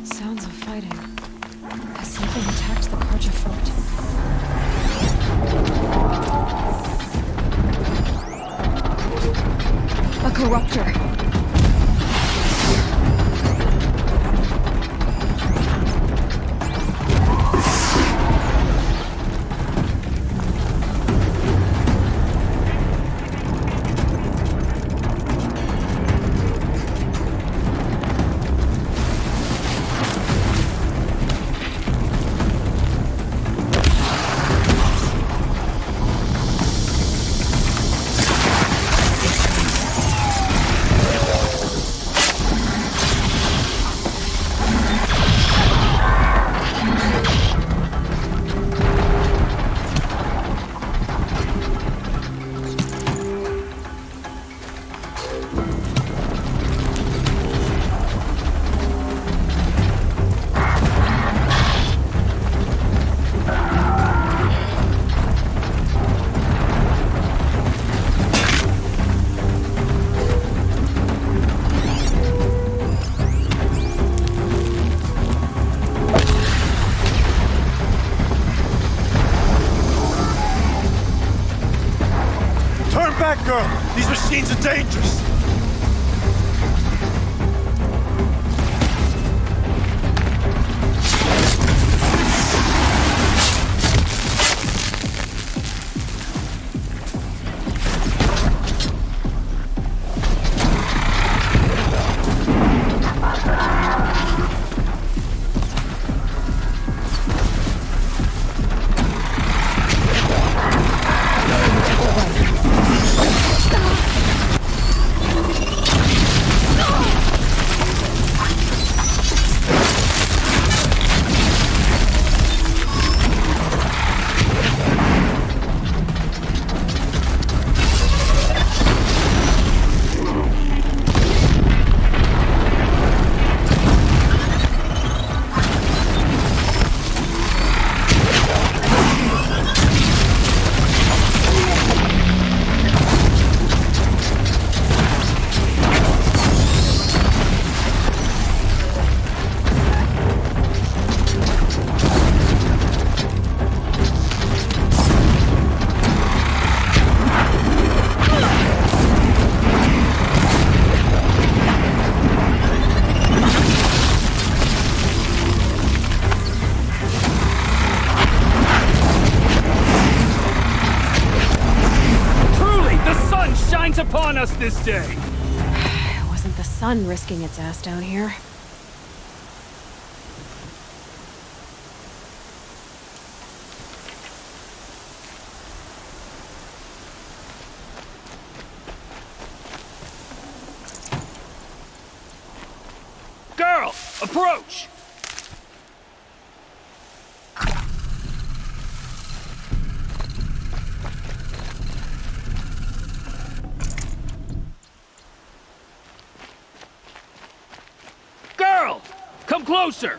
Sounds of fighting. Has something attacked the Carja fort? A corruptor! Girl, these machines are dangerous. Upon us this day! It wasn't the sun risking its ass down here. Girl, approach! Girl! closer!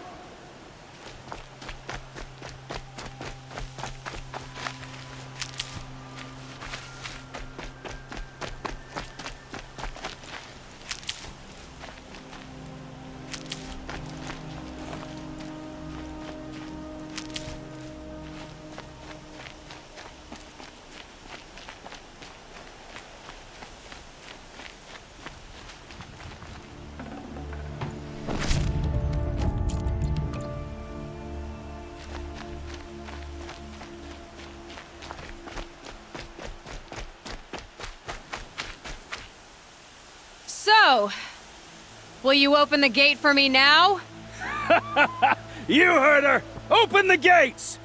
So, will you open the gate for me now? You heard her! Open the gates!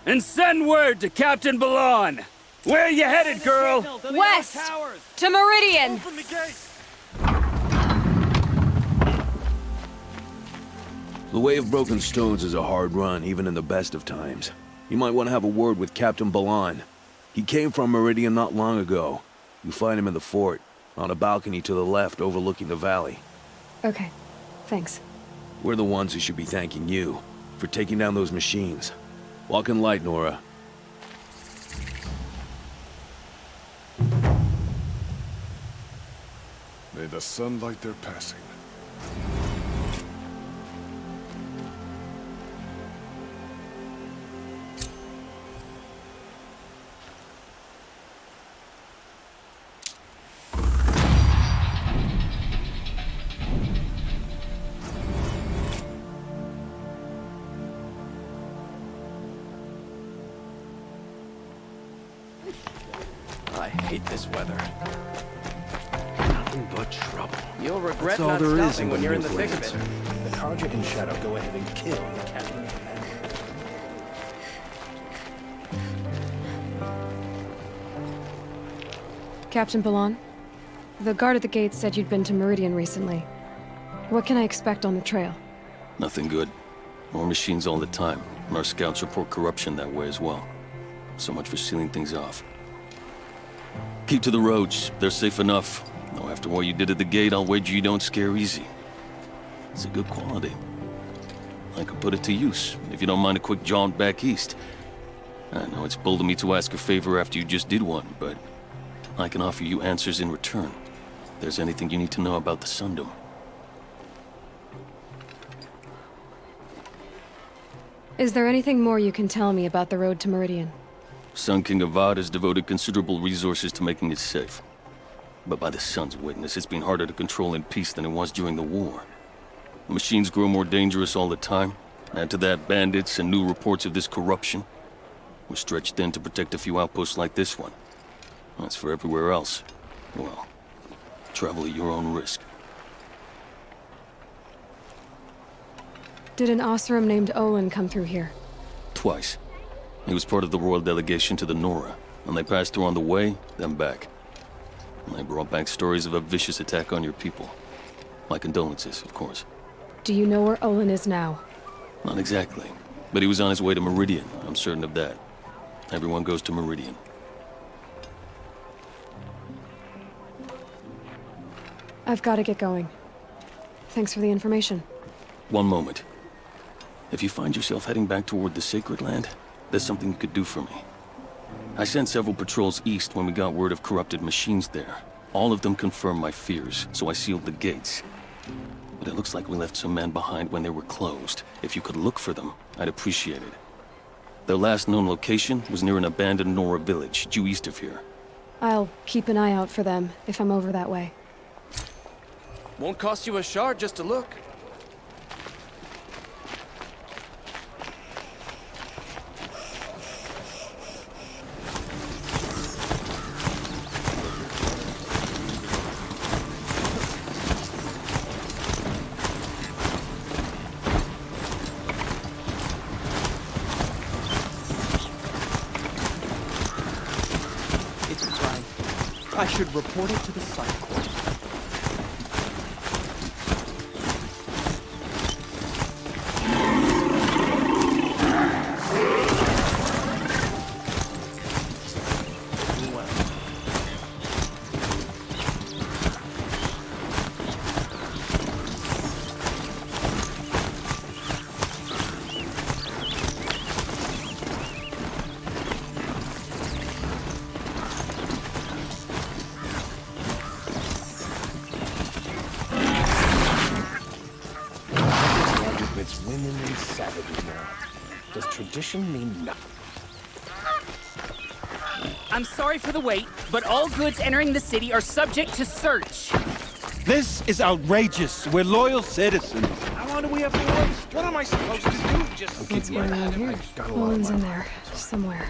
And send word to Captain Balan. Where you headed, girl? West! To Meridian! Open the gate! The Way of Broken Stones is a hard run, even in the best of times. You might want to have a word with Captain Balan. He came from Meridian not long ago. You find him in the fort, on a balcony to the left overlooking the valley. Okay, thanks. We're the ones who should be thanking you for taking down those machines. Walk in light, Nora. May the sun light their passing. I hate this weather. Nothing but trouble. You'll regret That's all not there is stopping in when the you're in the thick of Northlands. it. The Carja and Shadow go ahead and kill the captain. Captain Balan, the guard at the gate said you'd been to Meridian recently. What can I expect on the trail? Nothing good. More machines all the time, and our scouts report corruption that way as well. So much for sealing things off. Keep to the roads. They're safe enough. Though after what you did at the gate, I'll wager you don't scare easy. It's a good quality. I could put it to use, if you don't mind a quick jaunt back east. I know it's bold of me to ask a favor after you just did one, but I can offer you answers in return. If there's anything you need to know about the Sundom. Is there anything more you can tell me about the road to Meridian? Sun King Avad has devoted considerable resources to making it safe. But by the Sun's witness, it's been harder to control in peace than it was during the war. The machines grow more dangerous all the time. Add to that bandits and new reports of this corruption. We're stretched thin to protect a few outposts like this one. As for everywhere else, well, travel at your own risk. Did an Oseram named Olin come through here? Twice. He was part of the royal delegation to the Nora, and they passed through on the way, then back. And they brought back stories of a vicious attack on your people. My condolences, of course. Do you know where Olin is now? Not exactly, but he was on his way to Meridian, I'm certain of that. Everyone goes to Meridian. I've got to get going. Thanks for the information. One moment. If you find yourself heading back toward the Sacred Land, there's something you could do for me. I sent several patrols east when we got word of corrupted machines there. All of them confirmed my fears, so I sealed the gates. But it looks like we left some men behind when they were closed. If you could look for them, I'd appreciate it. Their last known location was near an abandoned Nora village, due east of here. I'll keep an eye out for them if I'm over that way. Won't cost you a shard just to look. I should report it to the Sun Court. women and savages now. Does tradition mean nothing? I'm sorry for the wait, but all goods entering the city are subject to search. This is outrageous. We're loyal citizens. How long do we have to wait? What am I supposed to do? Just What's going on here? Owen's in there, somewhere.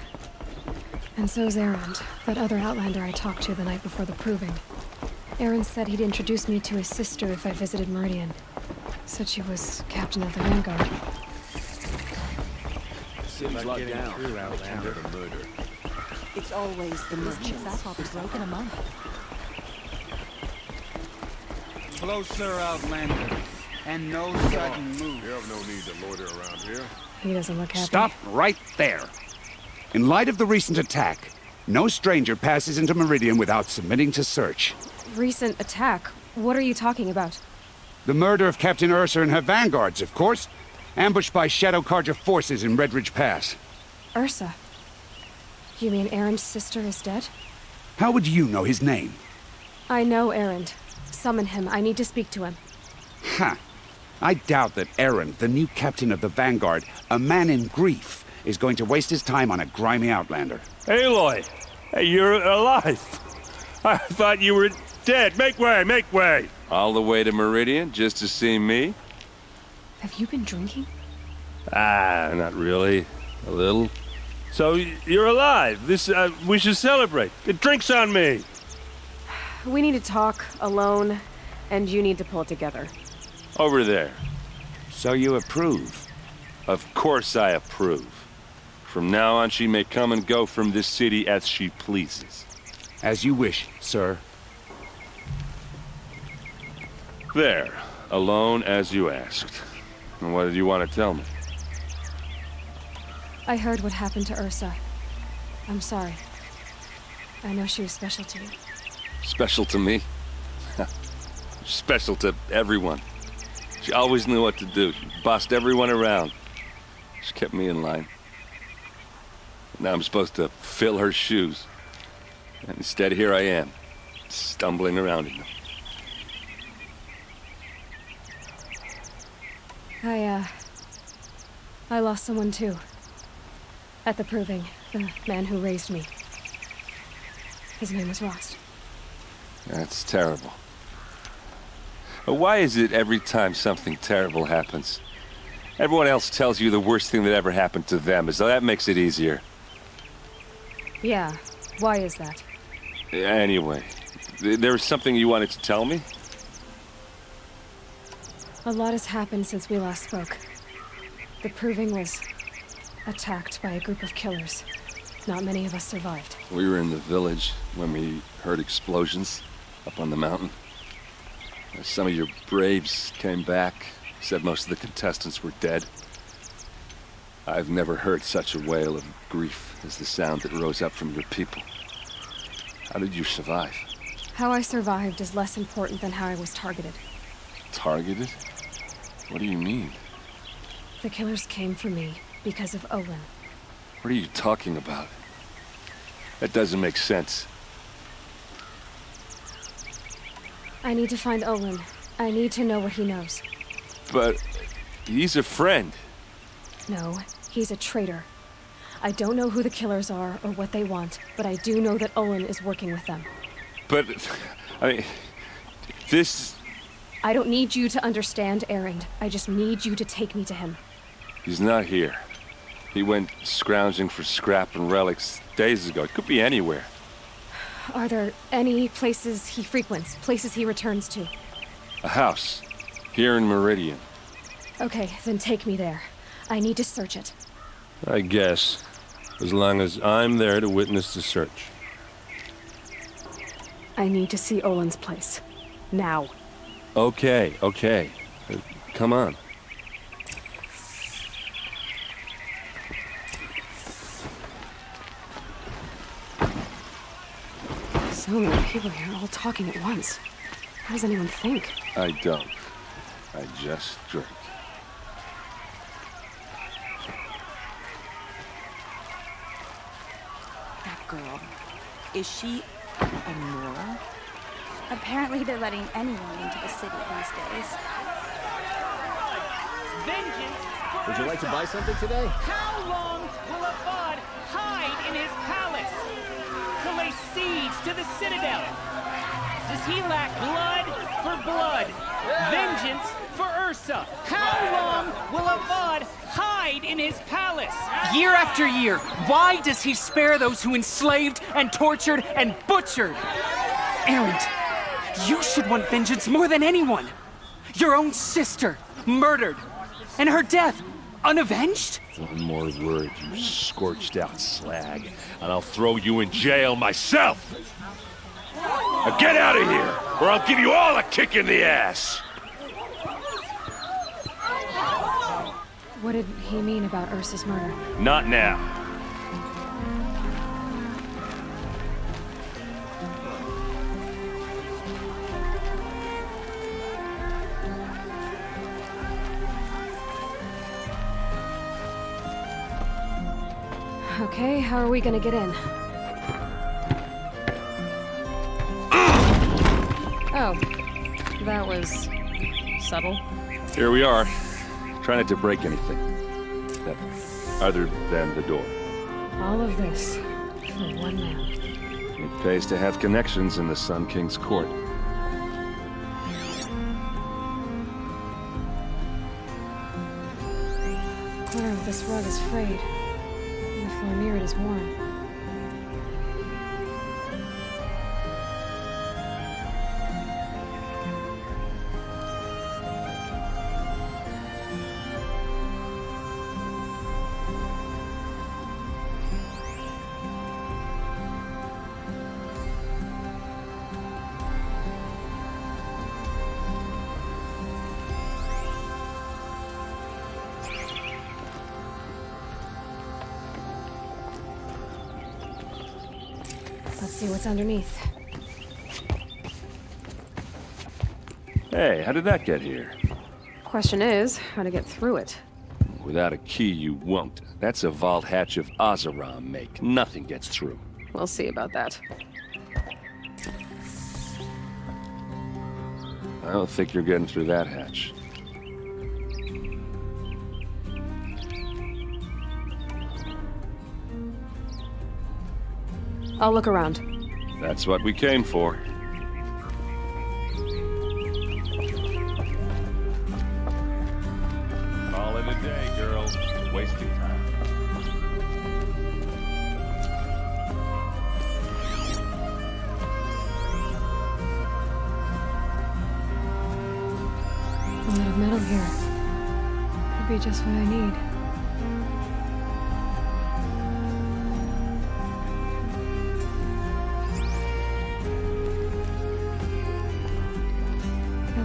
And so's Erend, that other Outlander I talked to the night before the proving. Erend said he'd introduce me to his sister if I visited Meridian. Said she was captain of the Vanguard. City's locked down. Outlander. The murder. It's always the merchants. That's all broken among. Closer, Outlander. And no sudden move. You have no need to loiter around here. He doesn't look happy. Stop right there. In light of the recent attack, no stranger passes into Meridian without submitting to search. Recent attack? What are you talking about? The murder of Captain Ursa and her vanguards, of course. Ambushed by Shadow Carja forces in Redridge Pass. Ursa? You mean Erend's sister is dead? How would you know his name? I know Erend. Summon him. I need to speak to him. Ha! I doubt that Erend, the new captain of the Vanguard, a man in grief, is going to waste his time on a grimy Outlander. Aloy! Hey, you're alive! I thought you were dead. Make way, make way! All the way to Meridian just to see me? Have you been drinking? Ah, not really. A little. So, you're alive. We should celebrate. Drinks on me! We need to talk, alone, and you need to pull it together. Over there. So you approve? Of course I approve. From now on, she may come and go from this city as she pleases. As you wish, sir. There. Alone as you asked. And what did you want to tell me? I heard what happened to Ursa. I'm sorry. I know she was special to you. Special to me? Special to everyone. She always knew what to do. She bossed everyone around. She kept me in line. Now I'm supposed to fill her shoes. And instead, here I am, stumbling around in them. I lost someone too. At the proving, the man who raised me. His name was Rost. That's terrible. But why is it every time something terrible happens, everyone else tells you the worst thing that ever happened to them, as though that makes it easier? Yeah, why is that? Anyway, there was something you wanted to tell me? A lot has happened since we last spoke. The proving was attacked by a group of killers. Not many of us survived. We were in the village when we heard explosions up on the mountain. Some of your braves came back, said most of the contestants were dead. I've never heard such a wail of grief as the sound that rose up from your people. How did you survive? How I survived is less important than how I was targeted. Targeted? What do you mean? The killers came for me because of Olin. What are you talking about? That doesn't make sense. I need to find Olin. I need to know what he knows. But he's a friend. No, he's a traitor. I don't know who the killers are or what they want, but I do know that Olin is working with them. But, I mean, this... I don't need you to understand, Erend. I just need you to take me to him. He's not here. He went scrounging for scrap and relics days ago. It could be anywhere. Are there any places he frequents, places he returns to? A house. Here in Meridian. Okay, then take me there. I need to search it. I guess. As long as I'm there to witness the search. I need to see Olin's place. Now. Okay. Come on. So many people here, all talking at once. How does anyone think? I don't. I just drink. That girl. Is she a Nora? Apparently they're letting anyone into the city these days. Vengeance Would you like to buy something today? How long will Avad hide in his palace? To lay siege to the citadel? Does he lack blood for blood? Vengeance for Ursa? How long will Avad hide in his palace? Year after year, why does he spare those who enslaved and tortured and butchered? Erend, you should want vengeance more than anyone. Your own sister, murdered, and her death, unavenged? One more word, you scorched out slag, and I'll throw you in jail myself! Now get out of here, or I'll give you all a kick in the ass! What did he mean about Ursa's murder? Not now. Okay, how are we gonna get in? Oh, that was subtle. Here we are. Try not to break anything. Other than the door. All of this for one man. It pays to have connections in the Sun King's court. The corner of this rug is frayed, and the floor near it is worn. Let's see what's underneath. Hey, how did that get here? Question is, how to get through it. Without a key, you won't. That's a vault hatch of Azeram make. Nothing gets through. We'll see about that. I don't think you're getting through that hatch. I'll look around. That's what we came for. Call it a day, girls. Wasting time. A lot of metal here. Could be just what I need.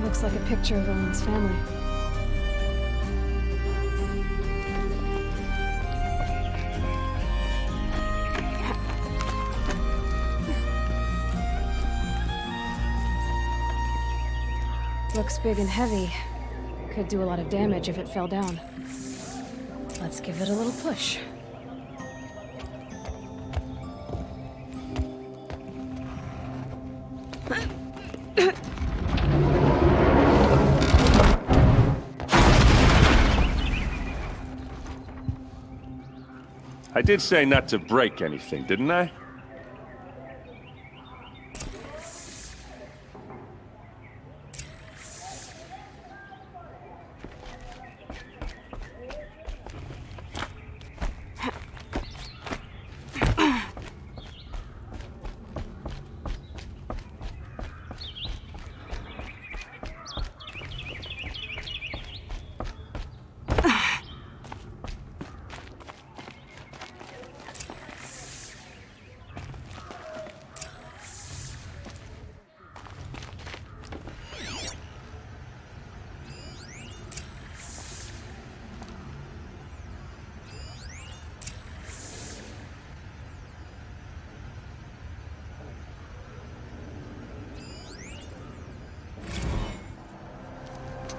Looks like a picture of Owen's family. Looks big and heavy. Could do a lot of damage if it fell down. Let's give it a little push. I did say not to break anything, didn't I?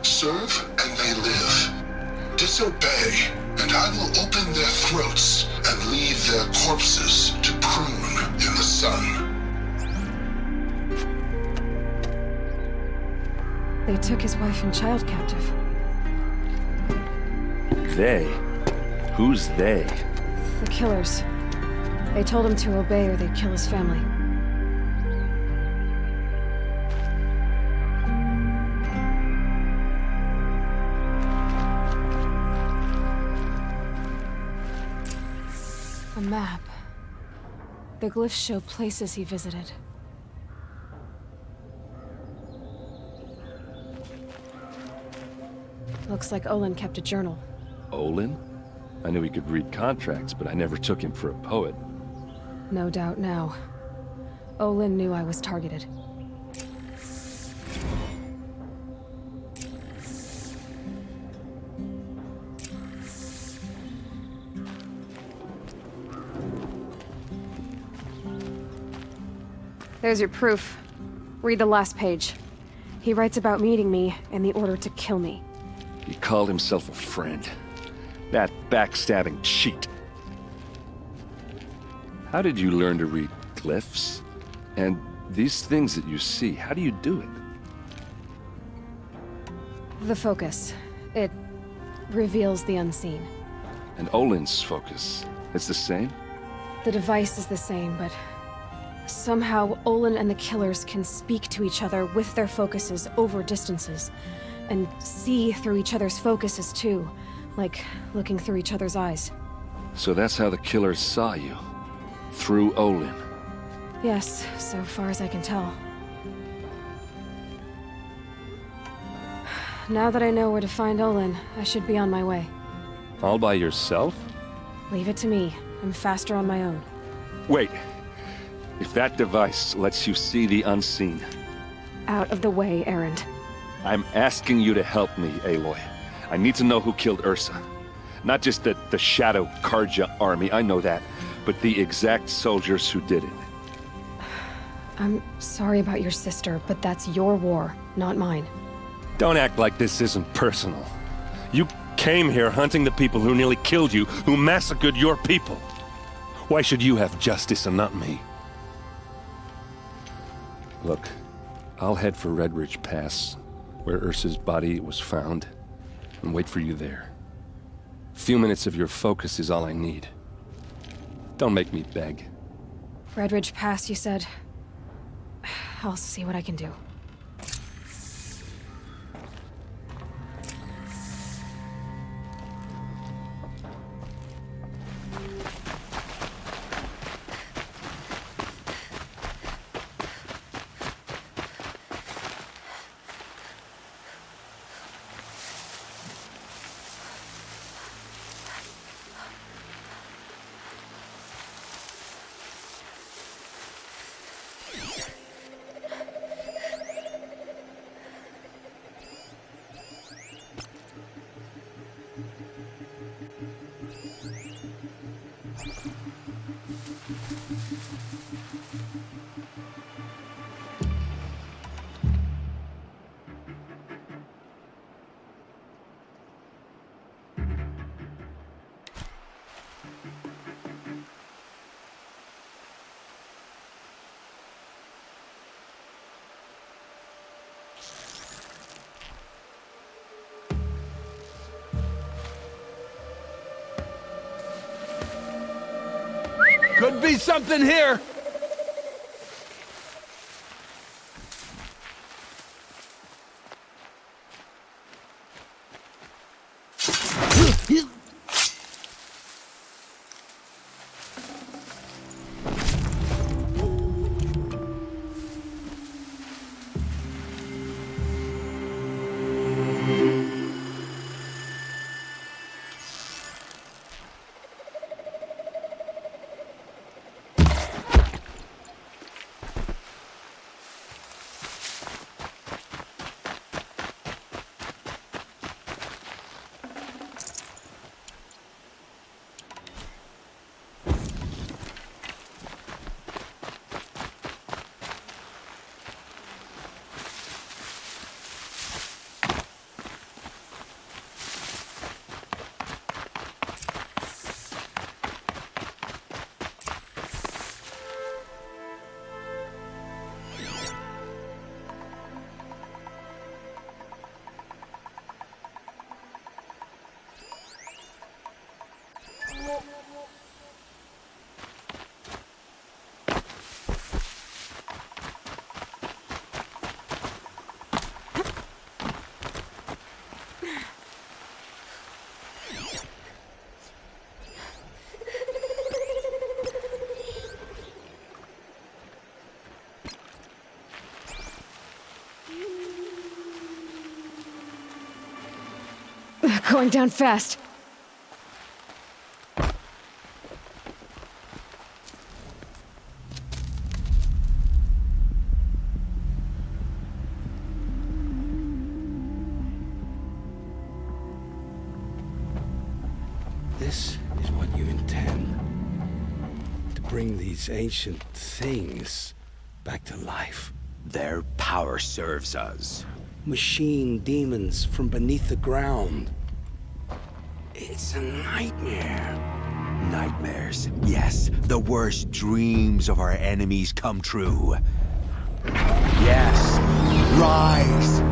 Serve and they live. Disobey, and I will open their throats and leave their corpses to prune in the sun. They took his wife and child captive. They? Who's they? The killers. They told him to obey or they'd kill his family. A map. The glyphs show places he visited. Looks like Olin kept a journal. Olin? I knew he could read contracts, but I never took him for a poet. No doubt now. Olin knew I was targeted. There's your proof. Read the last page. He writes about meeting me and the order to kill me. He called himself a friend. That backstabbing cheat. How did you learn to read glyphs? And these things that you see, how do you do it? The focus. It reveals the unseen. And Olin's focus, it's the same? The device is the same, but somehow Olin and the killers can speak to each other with their focuses over distances, and see through each other's focuses too, like looking through each other's eyes. So that's how the killers saw you? Through Olin? Yes, so far as I can tell. Now that I know where to find Olin, I should be on my way. All by yourself? Leave it to me. I'm faster on my own. Wait. If that device lets you see the unseen... Out of the way, Erend. I'm asking you to help me, Aloy. I need to know who killed Ursa. Not just the Shadow Karja army, I know that, but the exact soldiers who did it. I'm sorry about your sister, but that's your war, not mine. Don't act like this isn't personal. You came here hunting the people who nearly killed you, who massacred your people. Why should you have justice and not me? Look, I'll head for Red Ridge Pass, where Ursa's body was found, and wait for you there. A few minutes of your focus is all I need. Don't make me beg. Red Ridge Pass, you said? I'll see what I can do. Could be something here! going down fast. This is what you intend. To bring these ancient things back to life. Their power serves us. Machine demons from beneath the ground. It's a nightmare. Nightmares. Yes, the worst dreams of our enemies come true. Yes, rise!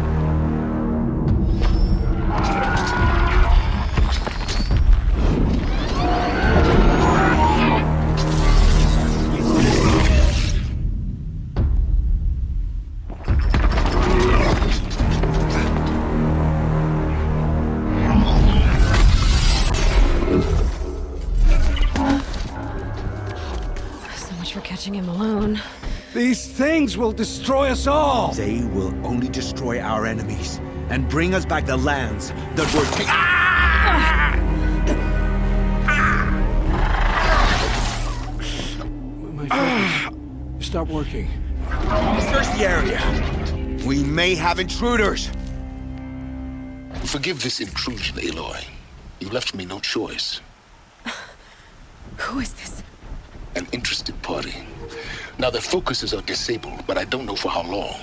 Catching him alone. These things will destroy us all! They will only destroy our enemies and bring us back the lands that were taken. My focus. Stop working. Search the area. We may have intruders. Forgive this intrusion, Aloy. You left me no choice. Who is this? An interested party. Now their focuses are disabled, but I don't know for how long.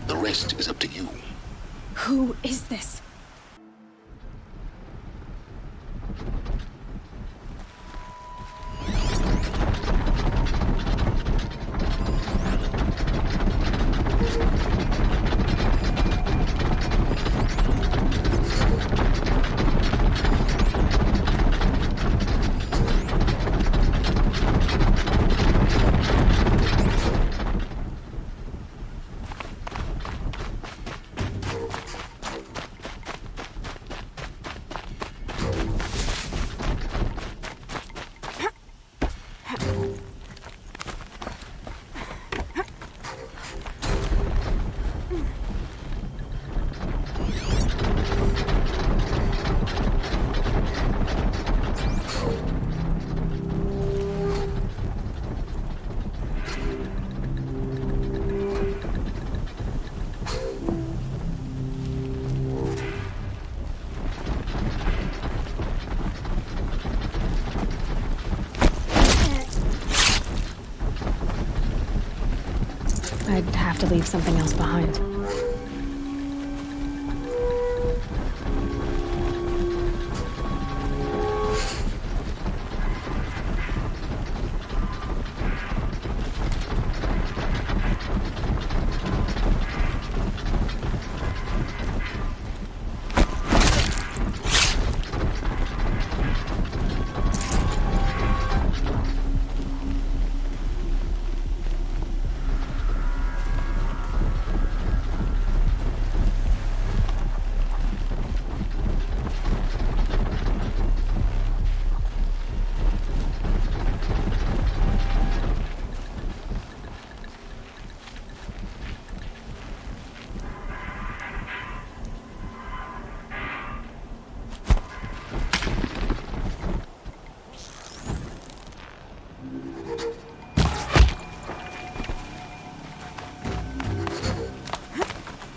The rest is up to you. Who is this? I'd have to leave something else behind.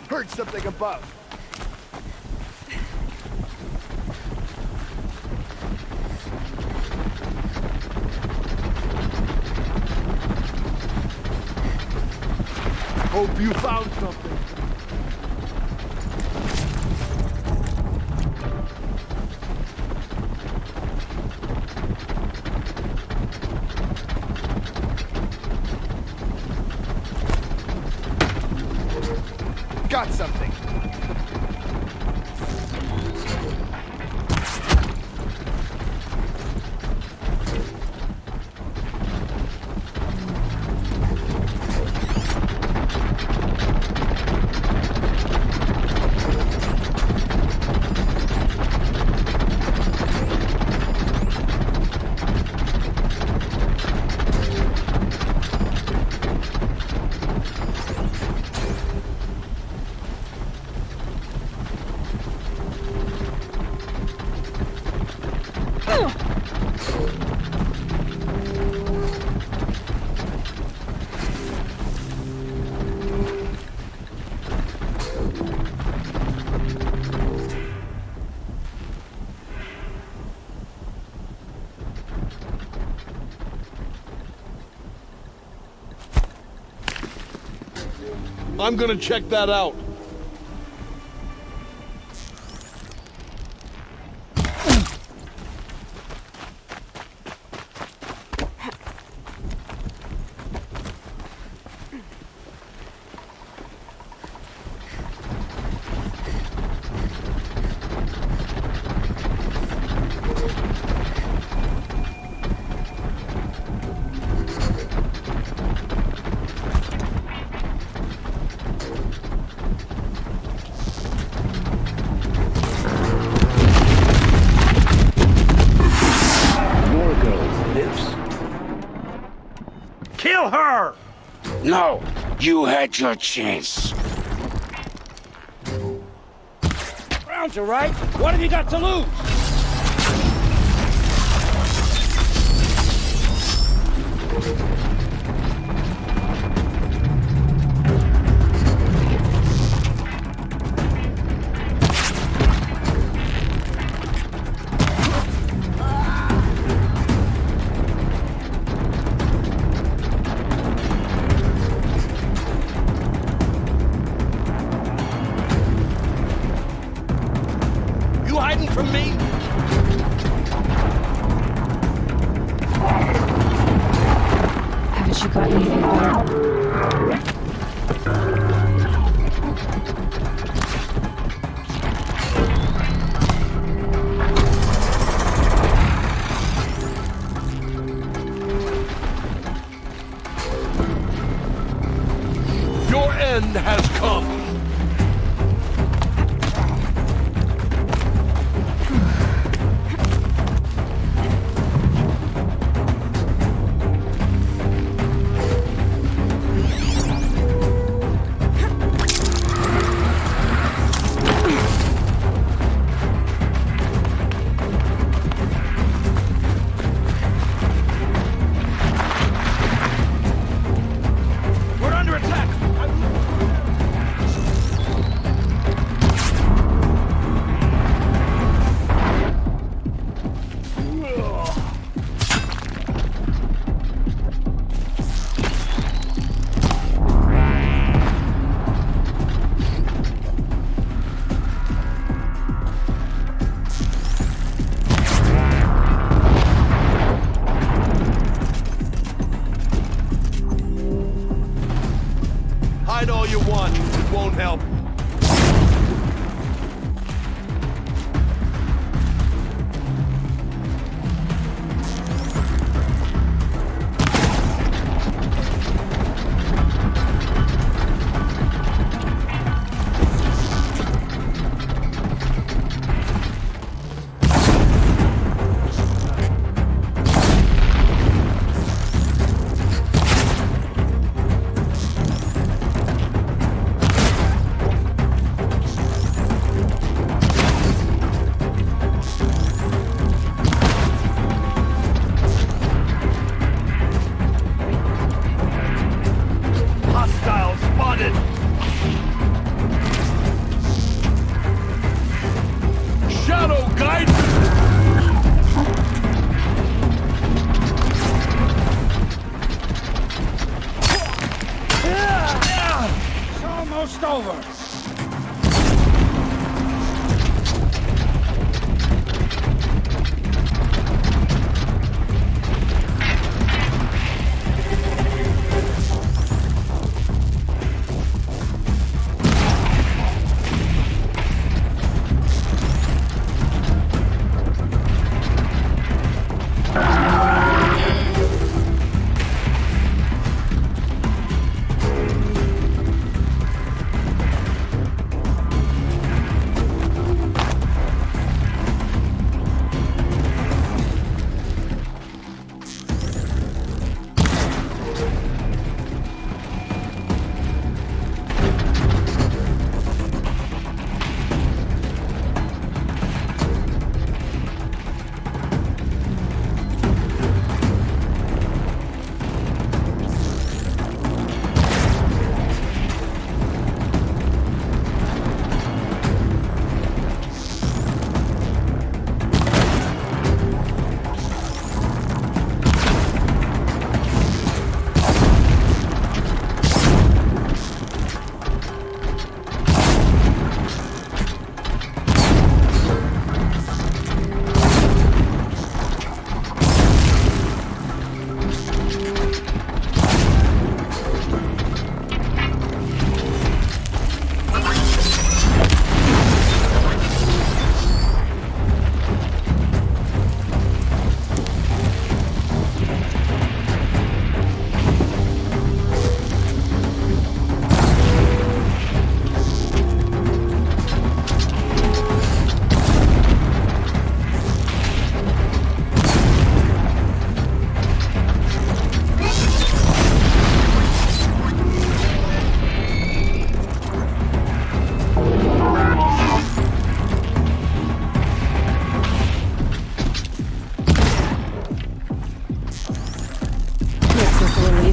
Heard something above. Hope you found something. Got something. I'm gonna check that out. Kill her! No, you had your chance. Rounds are right. What have you got to lose? You hiding from me? Haven't you got anything better? Your end has come. We're under attack. Hide all you want. It won't help.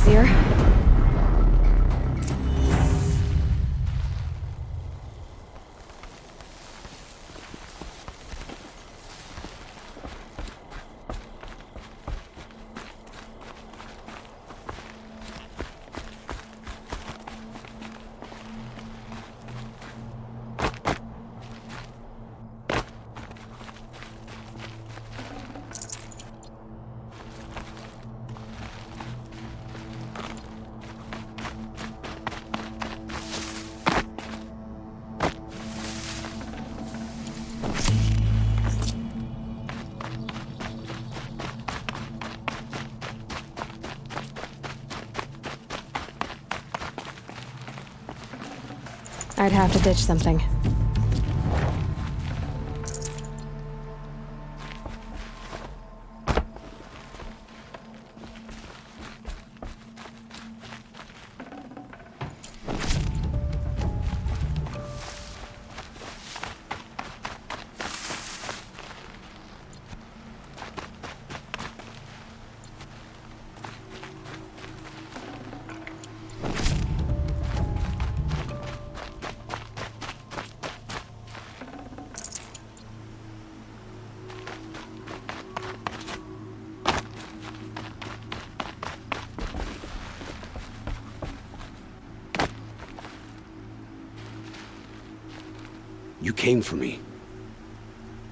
easier. I'd have to ditch something. You came for me.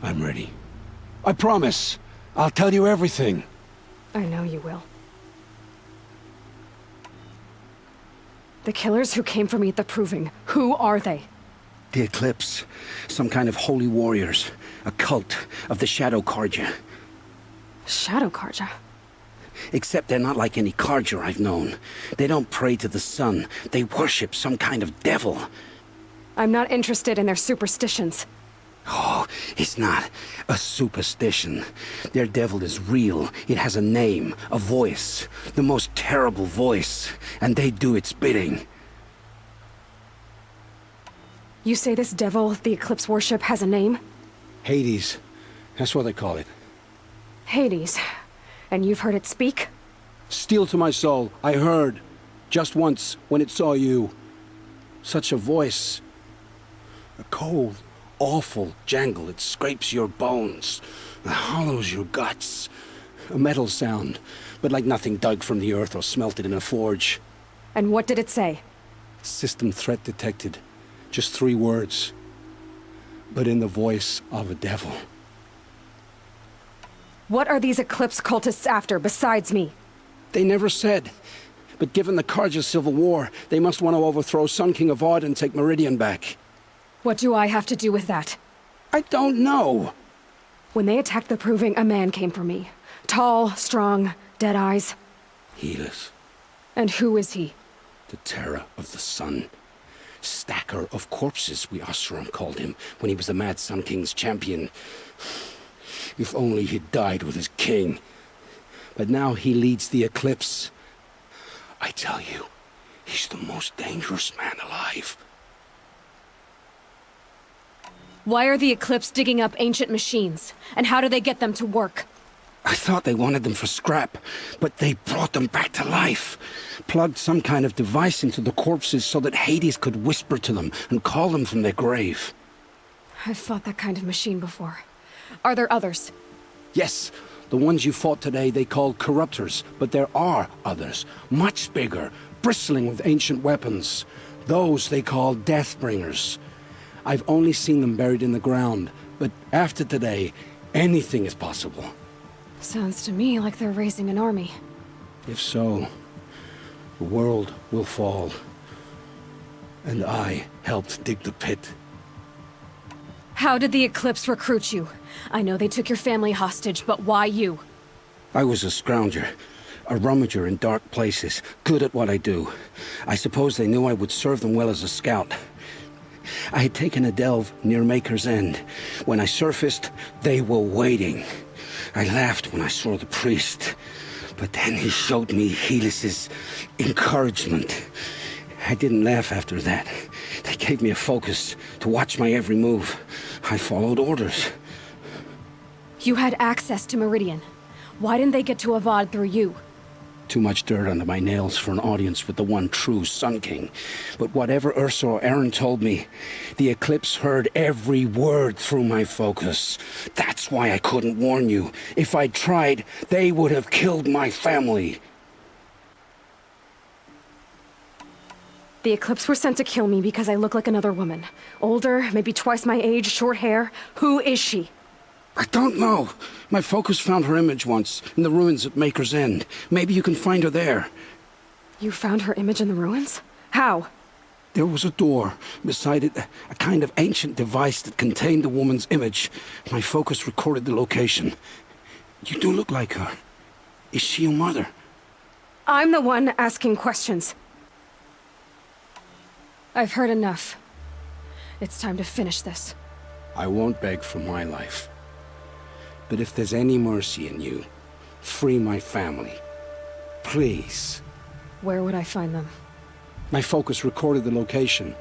I'm ready. I promise. I'll tell you everything. I know you will. The killers who came for me at the Proving, who are they? The Eclipse. Some kind of holy warriors. A cult of the Shadow Carja. Shadow Carja? Except they're not like any Carja I've known. They don't pray to the sun. They worship some kind of devil. I'm not interested in their superstitions. Oh, it's not a superstition. Their devil is real. It has a name, a voice. The most terrible voice. And they do its bidding. You say this devil the Eclipse worship has a name? Hades. That's what they call it. Hades. And you've heard it speak? Steel to my soul. I heard. Just once, when it saw you. Such a voice. A cold, awful jangle. It scrapes your bones. It hollows your guts. A metal sound, but like nothing dug from the earth or smelted in a forge. And what did it say? System threat detected. Just 3 words. But in the voice of a devil. What are these Eclipse cultists after, besides me? They never said. But given the Carja civil war, they must want to overthrow Sun King Avad and take Meridian back. What do I have to do with that? I don't know. When they attacked the Proving, a man came for me. Tall, strong, dead eyes. Helis. And who is he? The terror of the sun. Stacker of corpses, we Oseram called him, when he was the Mad Sun King's champion. If only he'd died with his king. But now he leads the Eclipse. I tell you, he's the most dangerous man alive. Why are the Eclipse digging up ancient machines? And how do they get them to work? I thought they wanted them for scrap, but they brought them back to life. Plugged some kind of device into the corpses so that Hades could whisper to them and call them from their grave. I've fought that kind of machine before. Are there others? Yes, the ones you fought today they called Corruptors, but there are others, much bigger, bristling with ancient weapons. Those they call Deathbringers. I've only seen them buried in the ground, but after today, anything is possible. Sounds to me like they're raising an army. If so, the world will fall. And I helped dig the pit. How did the Eclipse recruit you? I know they took your family hostage, but why you? I was a scrounger, a rummager in dark places, good at what I do. I suppose they knew I would serve them well as a scout. I had taken a delve near Maker's End. When I surfaced, they were waiting. I laughed when I saw the priest, but then he showed me Helis's encouragement. I didn't laugh after that. They gave me a focus to watch my every move. I followed orders. You had access to Meridian. Why didn't they get to Avad through you? Too much dirt under my nails for an audience with the one true Sun King. But whatever Ursa or Eren told me, the Eclipse heard every word through my focus. That's why I couldn't warn you. If I'd tried, they would have killed my family. The Eclipse were sent to kill me because I look like another woman. Older, maybe twice my age, short hair. Who is she? I don't know. My focus found her image once, in the ruins at Maker's End. Maybe you can find her there. You found her image in the ruins? How? There was a door. Beside it, a kind of ancient device that contained the woman's image. My focus recorded the location. You do look like her. Is she your mother? I'm the one asking questions. I've heard enough. It's time to finish this. I won't beg for my life. But if there's any mercy in you, free my family. Please. Where would I find them? My focus recorded the location.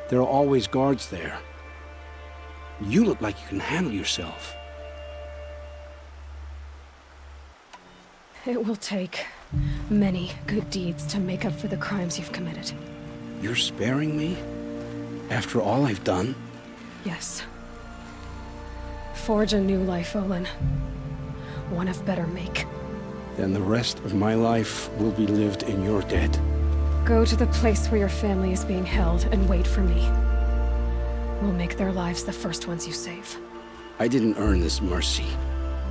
There are always guards there. You look like you can handle yourself. It will take many good deeds to make up for the crimes you've committed. You're sparing me? After all I've done? Yes. Forge a new life, Olin. One of better make. Then the rest of my life will be lived in your debt. Go to the place where your family is being held and wait for me. We'll make their lives the first ones you save. I didn't earn this mercy,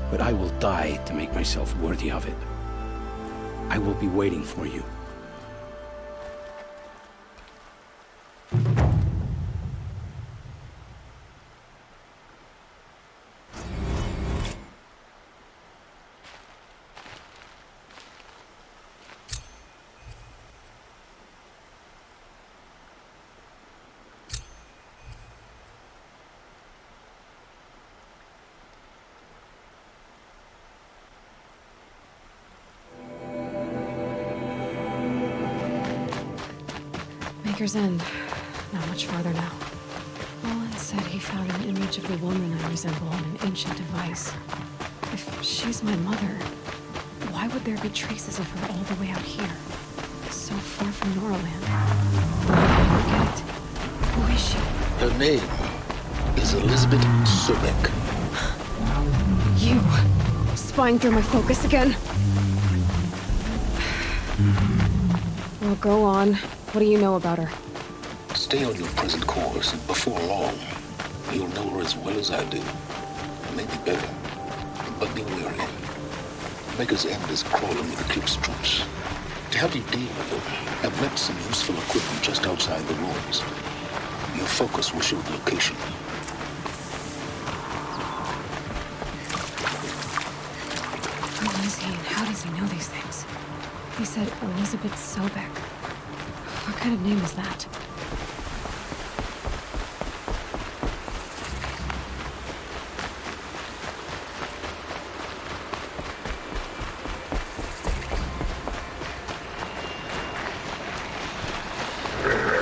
but I will die to make myself worthy of it. I will be waiting for you. Maker's End. Not much farther now. Olin said he found an image of the woman I resemble on an ancient device. If she's my mother, why would there be traces of her all the way out here? So far from Noraland. I don't get it. Who is she? Her name is Elizabeth Sobek. You! Spying through my focus again? Well, go on. What do you know about her? Stay on your present course, and before long, you'll know her as well as I do. Maybe better. But be wary. Maker's End is crawling with Eclipse troops. To help you deal with them, I've left some useful equipment just outside the ruins. Your focus will show the location. Who is he and how does he know these things? He said Elizabeth Sobek. What kind of name is that?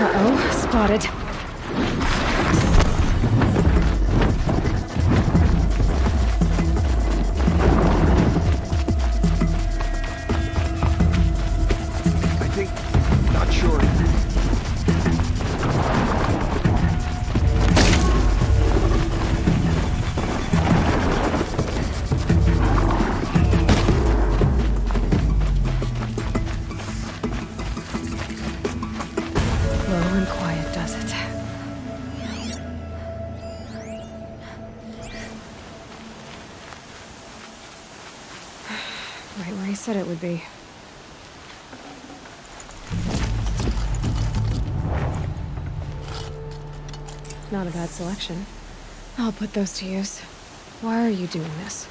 Uh-oh, spotted. Right where he said it would be. Not a bad selection. I'll put those to use. Why are you doing this?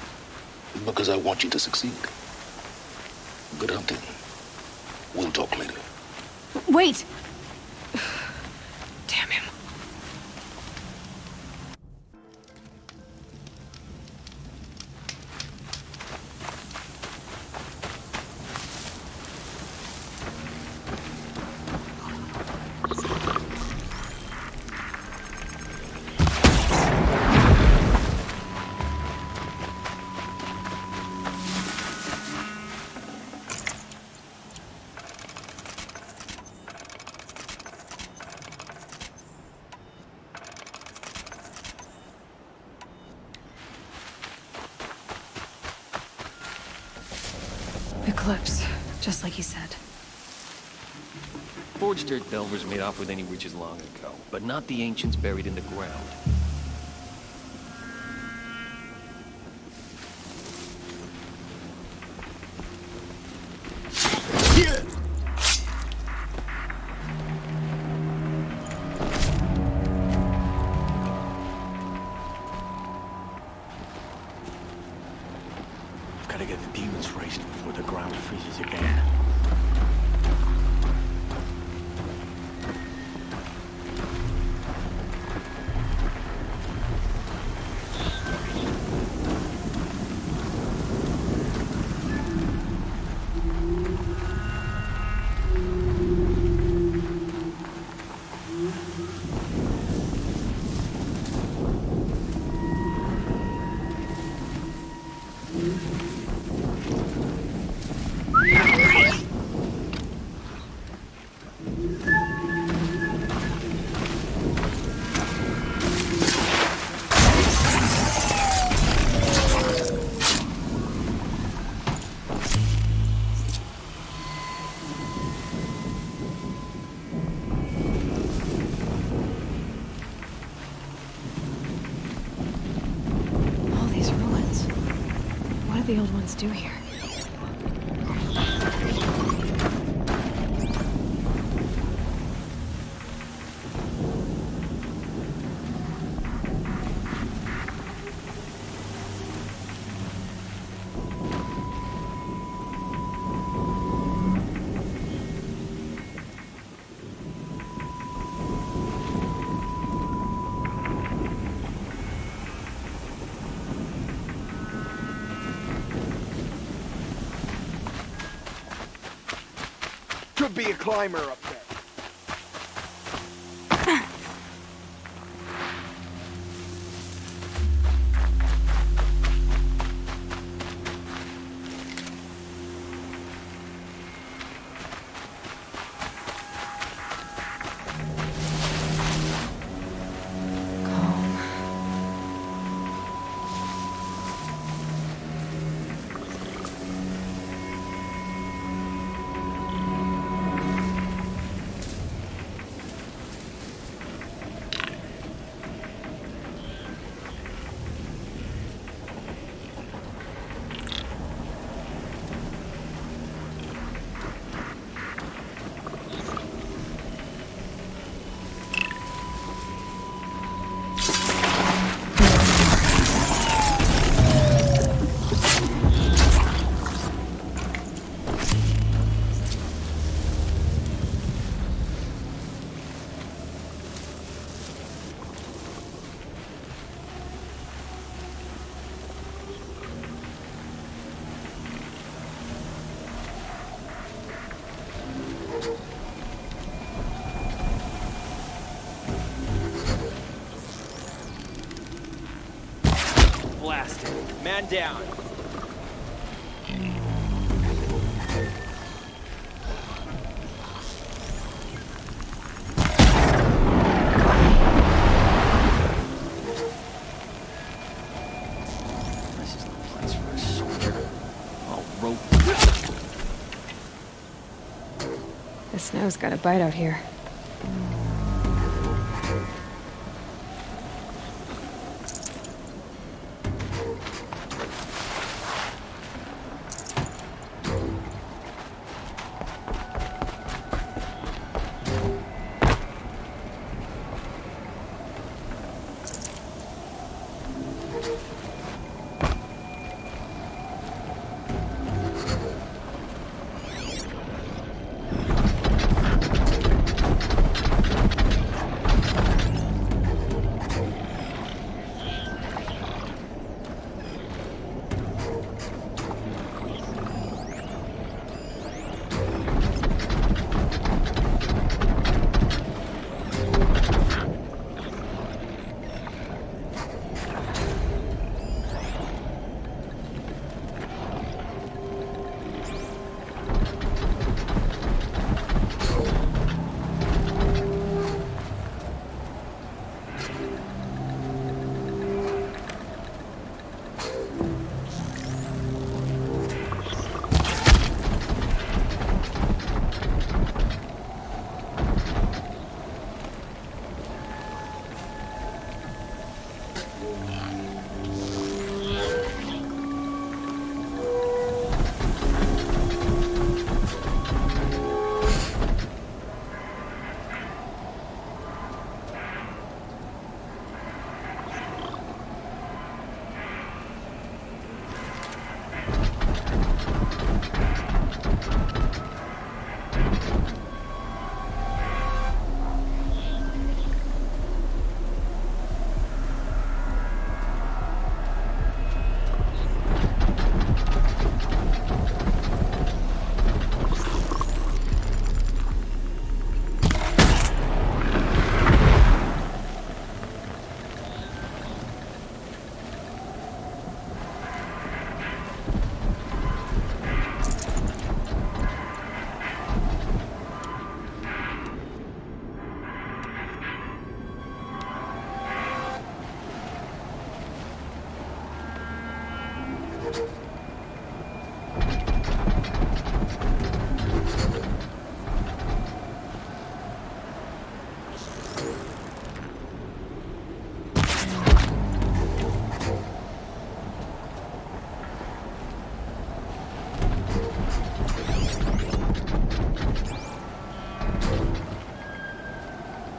Because I want you to succeed. Good hunting. We'll talk later. Wait! Damn him. eclipse, just like he said. Forged Earth Delvers made off with any riches long ago, but not the ancients buried in the ground. I've got to get the demons raised before the ground freezes again. What do the old ones do here? Could be a climber up there. Blasted. Man down. This is no place for a soldier. All rope. The snow's got a bite out here.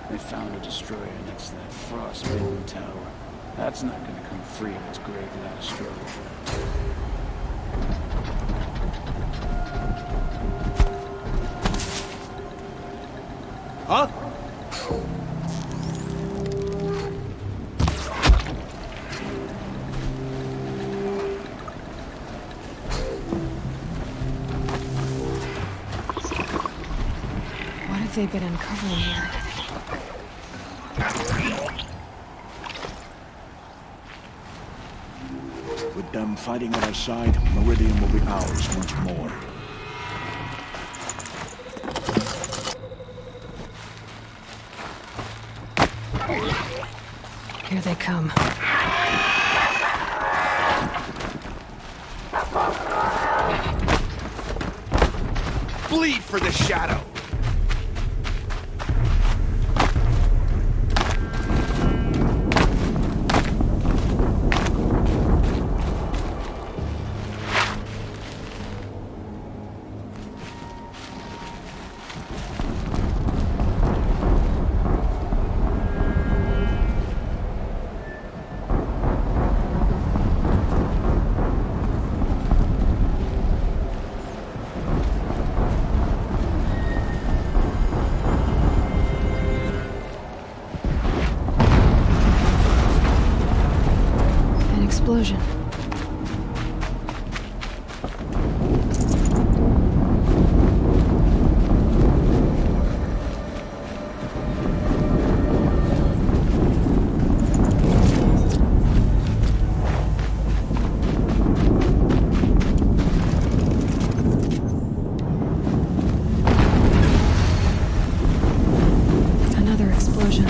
They found a destroyer next to that frost-bitten tower. That's not gonna come free of its grave without a struggle. Huh? What have they been uncovering here? With them fighting at our side, Meridian will be ours once more. Here they come. Bleed for the shadow! Explosion. Another explosion.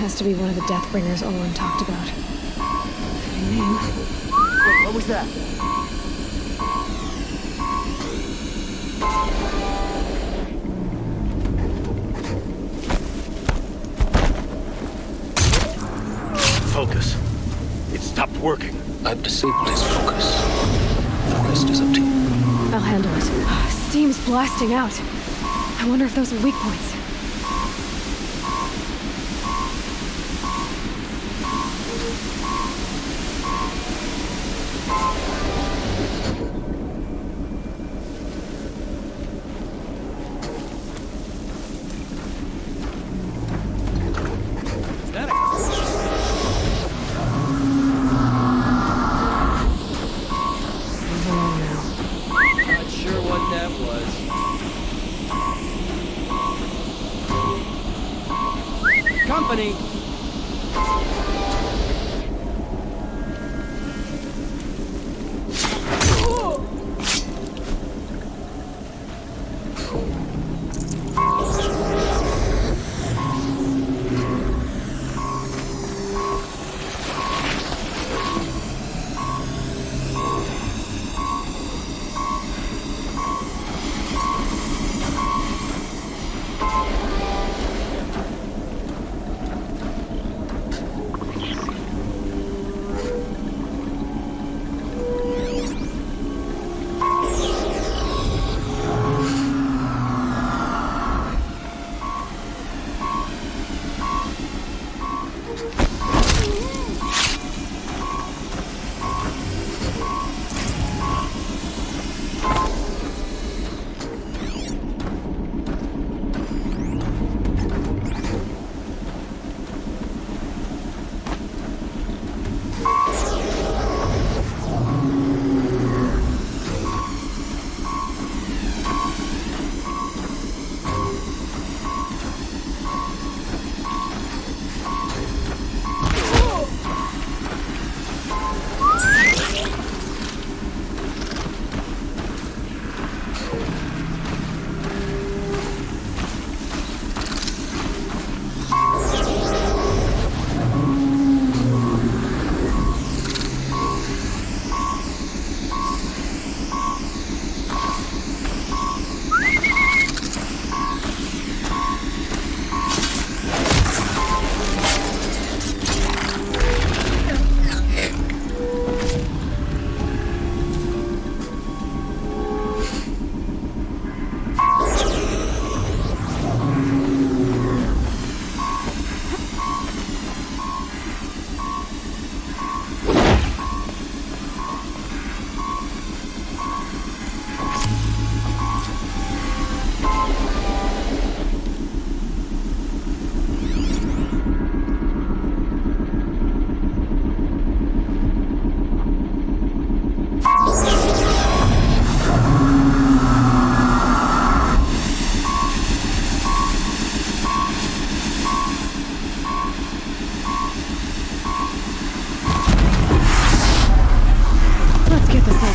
Has to be one of the Deathbringers Olin talked about. Fitting name. Wait, what was that? Focus. It stopped working. I've disabled his focus. The rest is up to you. I'll handle it. Steam's blasting out. I wonder if those are weak points.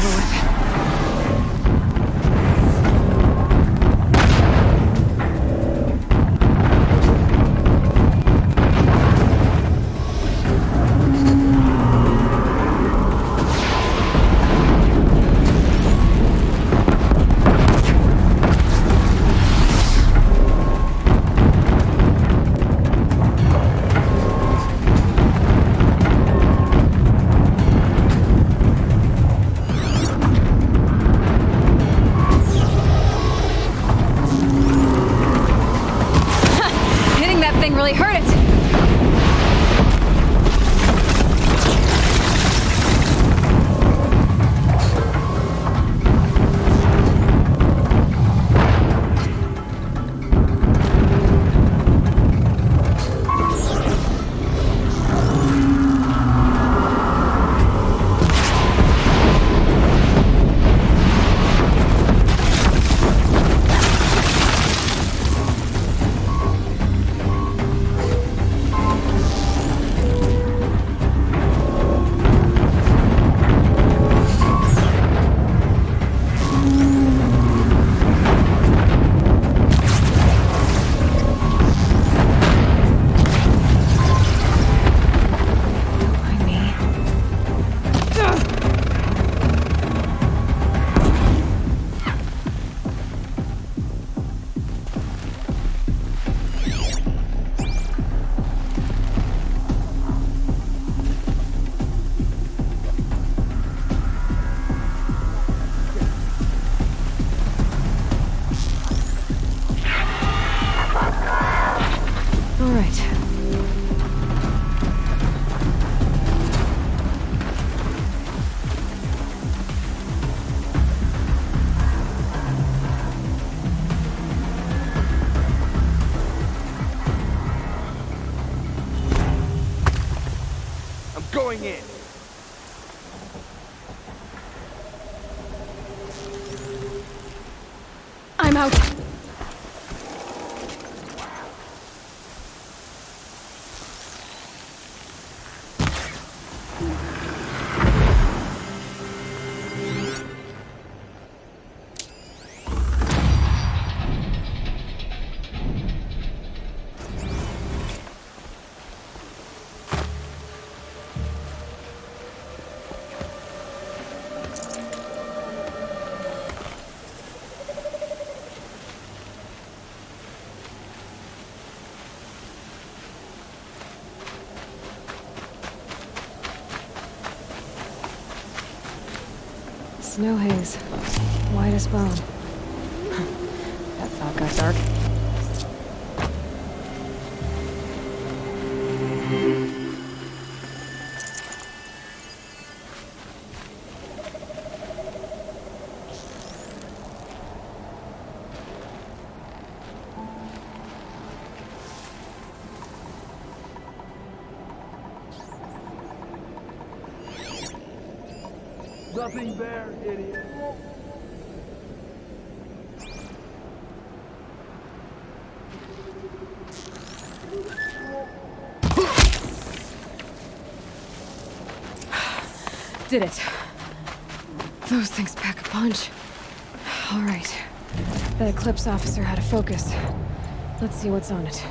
over with. Really hurt it. Going in. I'm out. Snow haze. White as bone. That thought got dark. Nothing there, idiot. Did it. Those things pack a punch. All right. That Eclipse officer had a focus. Let's see what's on it.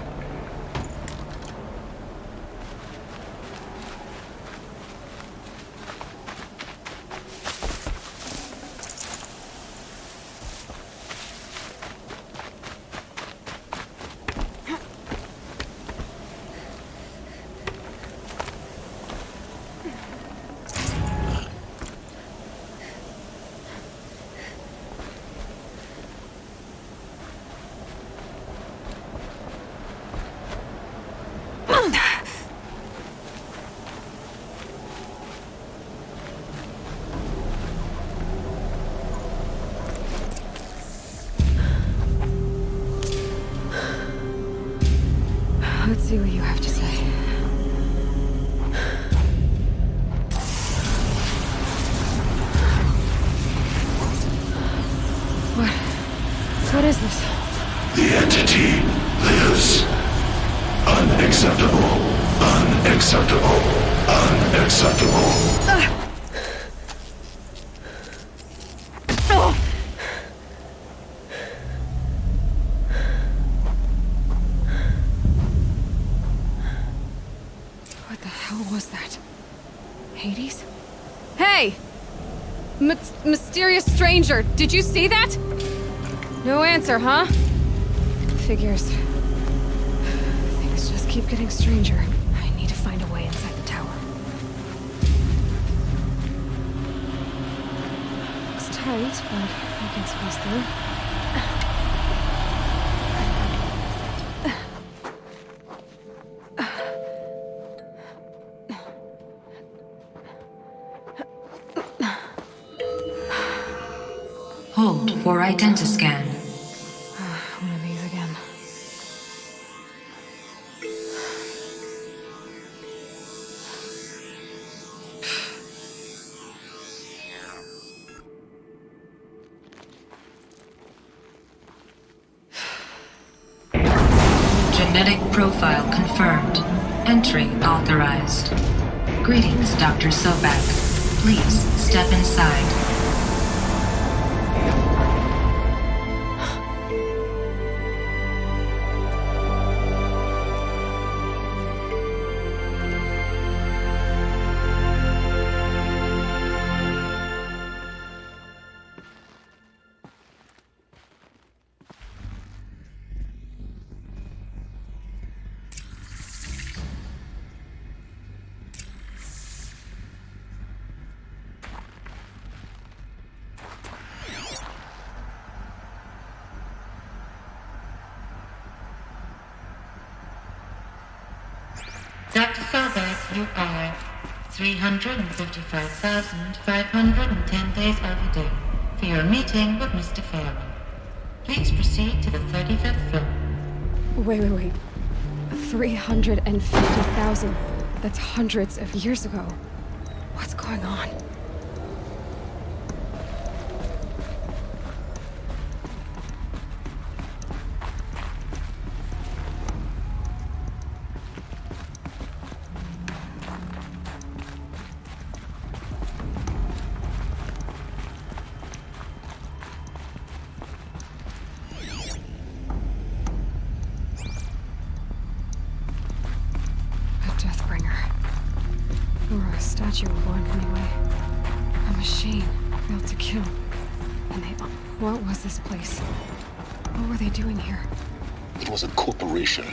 Let's see what you have to say. What is this? The entity lives. Unacceptable. Unacceptable. Unacceptable. Hades? Hey! Mysterious stranger, did you see that? No answer, huh? Figures. Things just keep getting stranger. I need to find a way inside the tower. Looks tight, but I can squeeze through. Hold for identiscan. One of these again. Genetic profile confirmed. Entry authorized. Greetings, Dr. Sobek. Please step inside. Dr. Sobek, you are 355,510 days overdue for your meeting with Mr. Farrell. Please proceed to the 35th floor. Wait. 350,000. That's hundreds of years ago. What's going on? Statue of one anyway. A machine built to kill. And what was this place? What were they doing here? It was a corporation.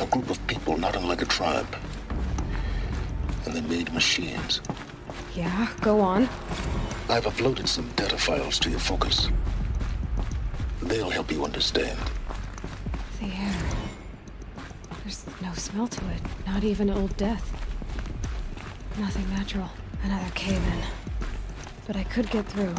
A group of people not unlike a tribe. And they made machines. Yeah, go on. I've uploaded some data files to your focus. They'll help you understand. The air. There's no smell to it. Not even Old Death. Nothing natural. Another cave-in. But I could get through.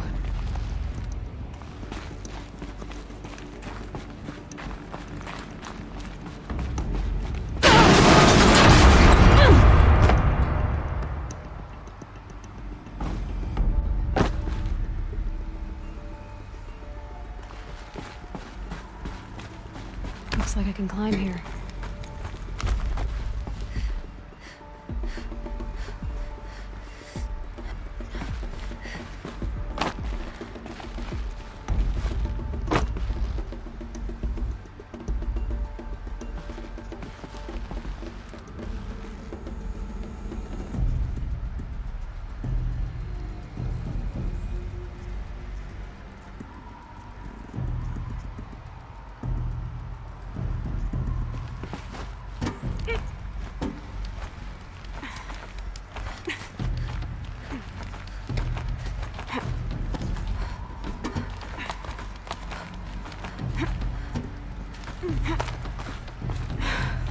Looks like I can climb here.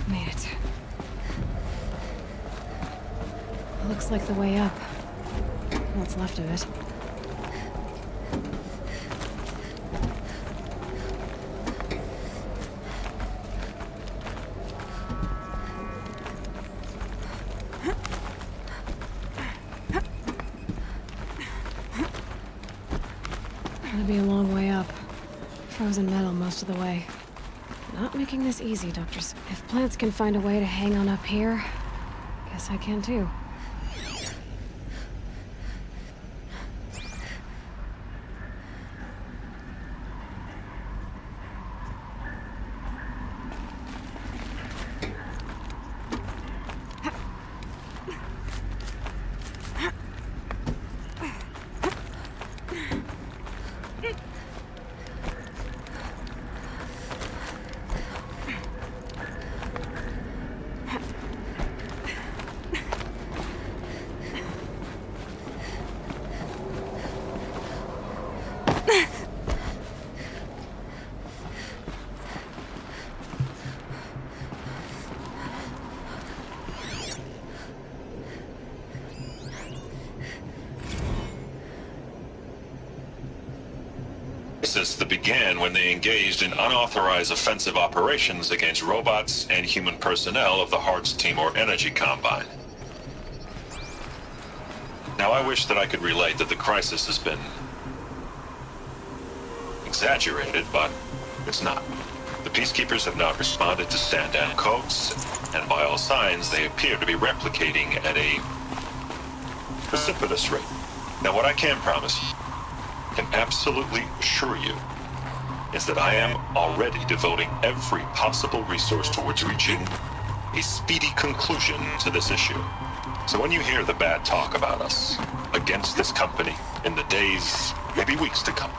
Made it. Looks like the way up. What's left of it. Gotta be a long way up. Frozen metal most of the way. Not making this easy, Doctors. If plants can find a way to hang on up here, guess I can too. crisis that began when they engaged in unauthorized offensive operations against robots and human personnel of the Hearts Timor Energy Combine. Now, I wish that I could relate that the crisis has been exaggerated, but it's not. The Peacekeepers have not responded to stand-down codes, and by all signs, they appear to be replicating at a precipitous rate. Now, what I can promise, can absolutely assure you, is that I am already devoting every possible resource towards reaching a speedy conclusion to this issue. So when you hear the bad talk about us against this company in the days, maybe weeks to come,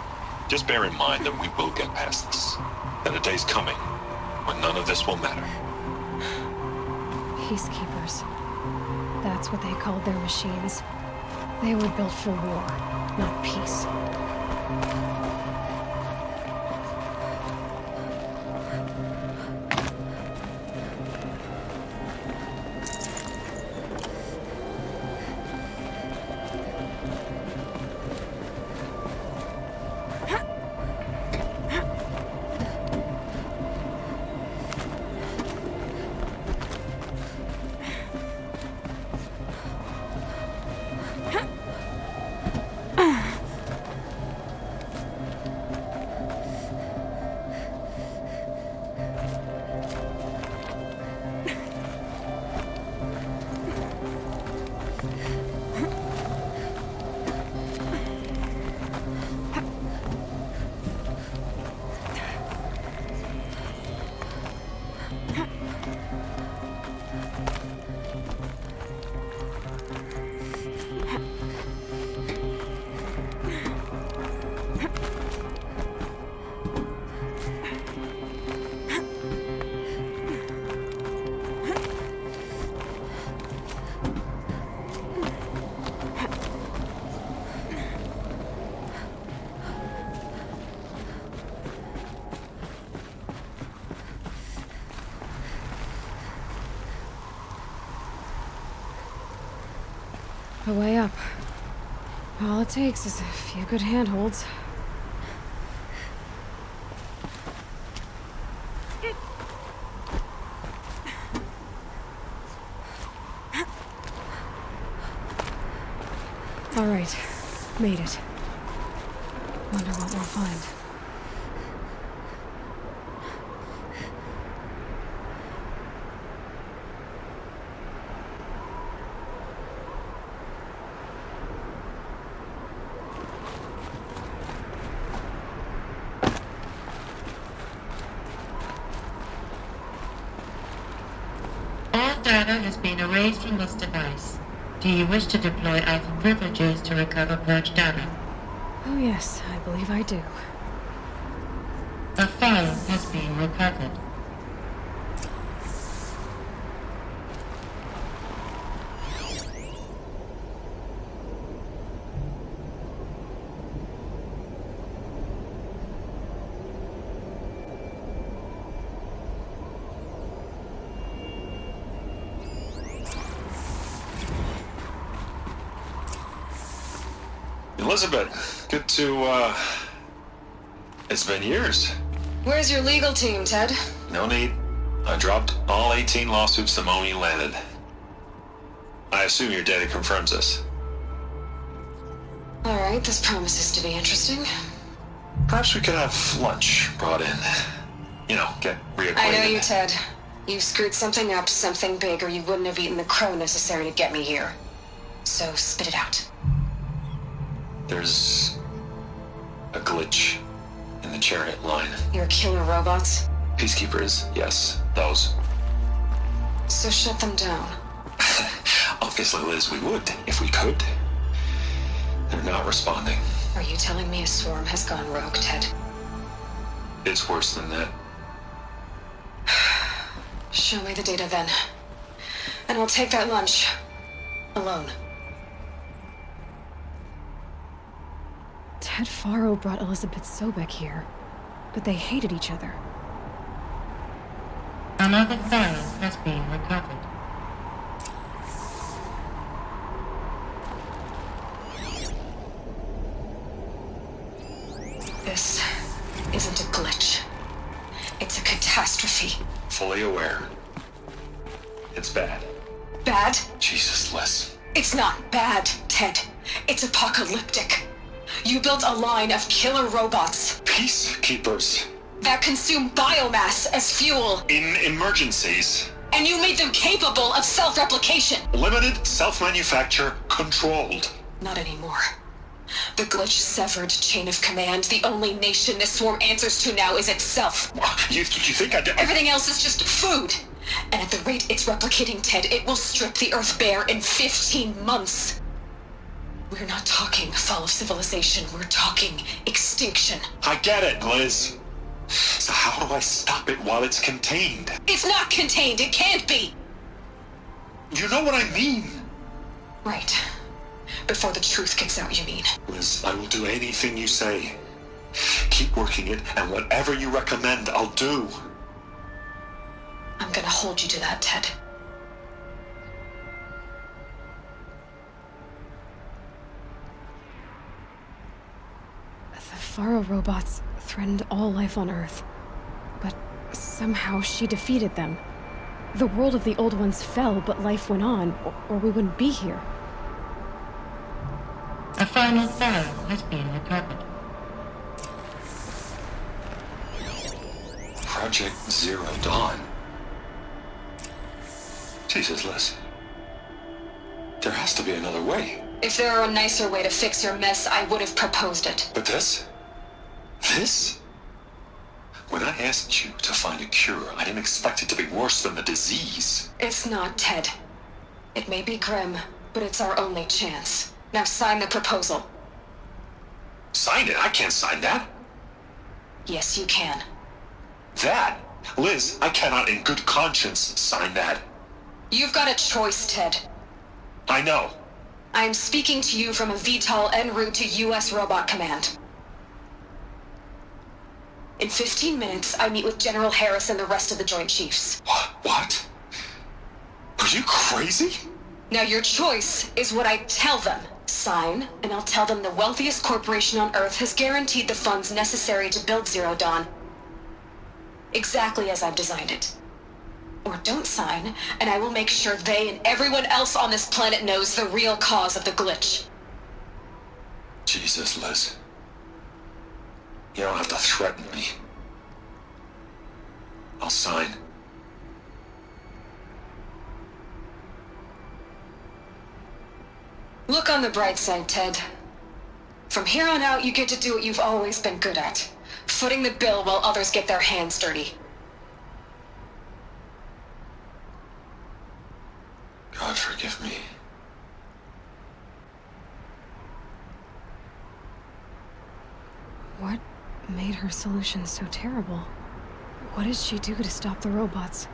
just bear in mind that we will get past this. That a day's coming when none of this will matter. Peacekeepers. That's what they called their machines. They were built for war, not peace. The way up. All it takes is a few good handholds. All right, made it. Wonder what we'll find. Data has been erased from this device. Do you wish to deploy either privileges to recover purged data? Oh yes, I believe I do. A file has been recovered. Elizabeth, good to, it's been years. Where's your legal team, Ted? No need. I dropped all 18 lawsuits the moment you landed. I assume your data confirms this. All right, this promises to be interesting. Perhaps we could have lunch brought in. You know, get reacquainted. I know you, Ted. You screwed something up, something big, or you wouldn't have eaten the crow necessary to get me here. So spit it out. There's a glitch in the chariot line. You're killer robots? Peacekeepers, yes, those. So shut them down. Obviously, Liz, we would, if we could. They're not responding. Are you telling me a swarm has gone rogue, Ted? It's worse than that. Show me the data then. And I'll take that lunch. Alone. Ted Faro brought Elizabeth Sobek here, but they hated each other. Another file has been recovered. This isn't a glitch. It's a catastrophe. Fully aware. It's bad. Bad? Jesus, Liz. It's not bad, Ted. It's apocalyptic. You built a line of killer robots. Peacekeepers. That consume biomass as fuel. In emergencies. And you made them capable of self-replication. Limited, self-manufacture, controlled. Not anymore. The glitch severed chain of command. The only nation this swarm answers to now is itself. You think I did? Everything else is just food. And at the rate it's replicating, Ted, it will strip the Earth bare in 15 months. We're not talking fall of civilization. We're talking extinction. I get it, Liz. So how do I stop it while it's contained? It's not contained. It can't be. You know what I mean. Right. Before the truth gets out, you mean? Liz, I will do anything you say. Keep working it, and whatever you recommend, I'll do. I'm gonna hold you to that, Ted. The Faro robots threatened all life on Earth. But somehow she defeated them. The world of the old ones fell, but life went on, or we wouldn't be here. A final Pharaoh has been recovered. Project Zero Dawn. Jesus, Liz. There has to be another way. If there were a nicer way to fix your mess, I would have proposed it. But this? This? When I asked you to find a cure, I didn't expect it to be worse than the disease. It's not, Ted. It may be grim, but it's our only chance. Now sign the proposal. Sign it? I can't sign that. Yes, you can. That? Liz, I cannot in good conscience sign that. You've got a choice, Ted. I know. I am speaking to you from a VTOL en route to U.S. Robot Command. In 15 minutes, I meet with General Harris and the rest of the Joint Chiefs. What? Are you crazy? Now your choice is what I tell them. Sign, and I'll tell them the wealthiest corporation on Earth has guaranteed the funds necessary to build Zero Dawn. Exactly as I've designed it. Or don't sign, and I will make sure they and everyone else on this planet knows the real cause of the glitch. Jesus, Liz. You don't have to threaten me. I'll sign. Look on the bright side, Ted. From here on out, you get to do what you've always been good at. Footing the bill while others get their hands dirty. God forgive me. What made her solution so terrible? What did she do to stop the robots?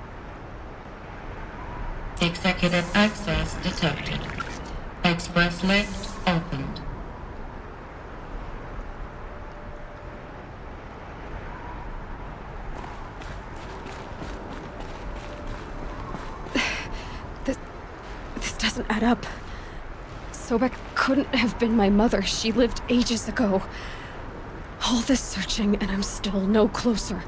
Executive access detected. Express lift opened. This doesn't add up. Sobek couldn't have been my mother. She lived ages ago. All this searching, and I'm still no closer.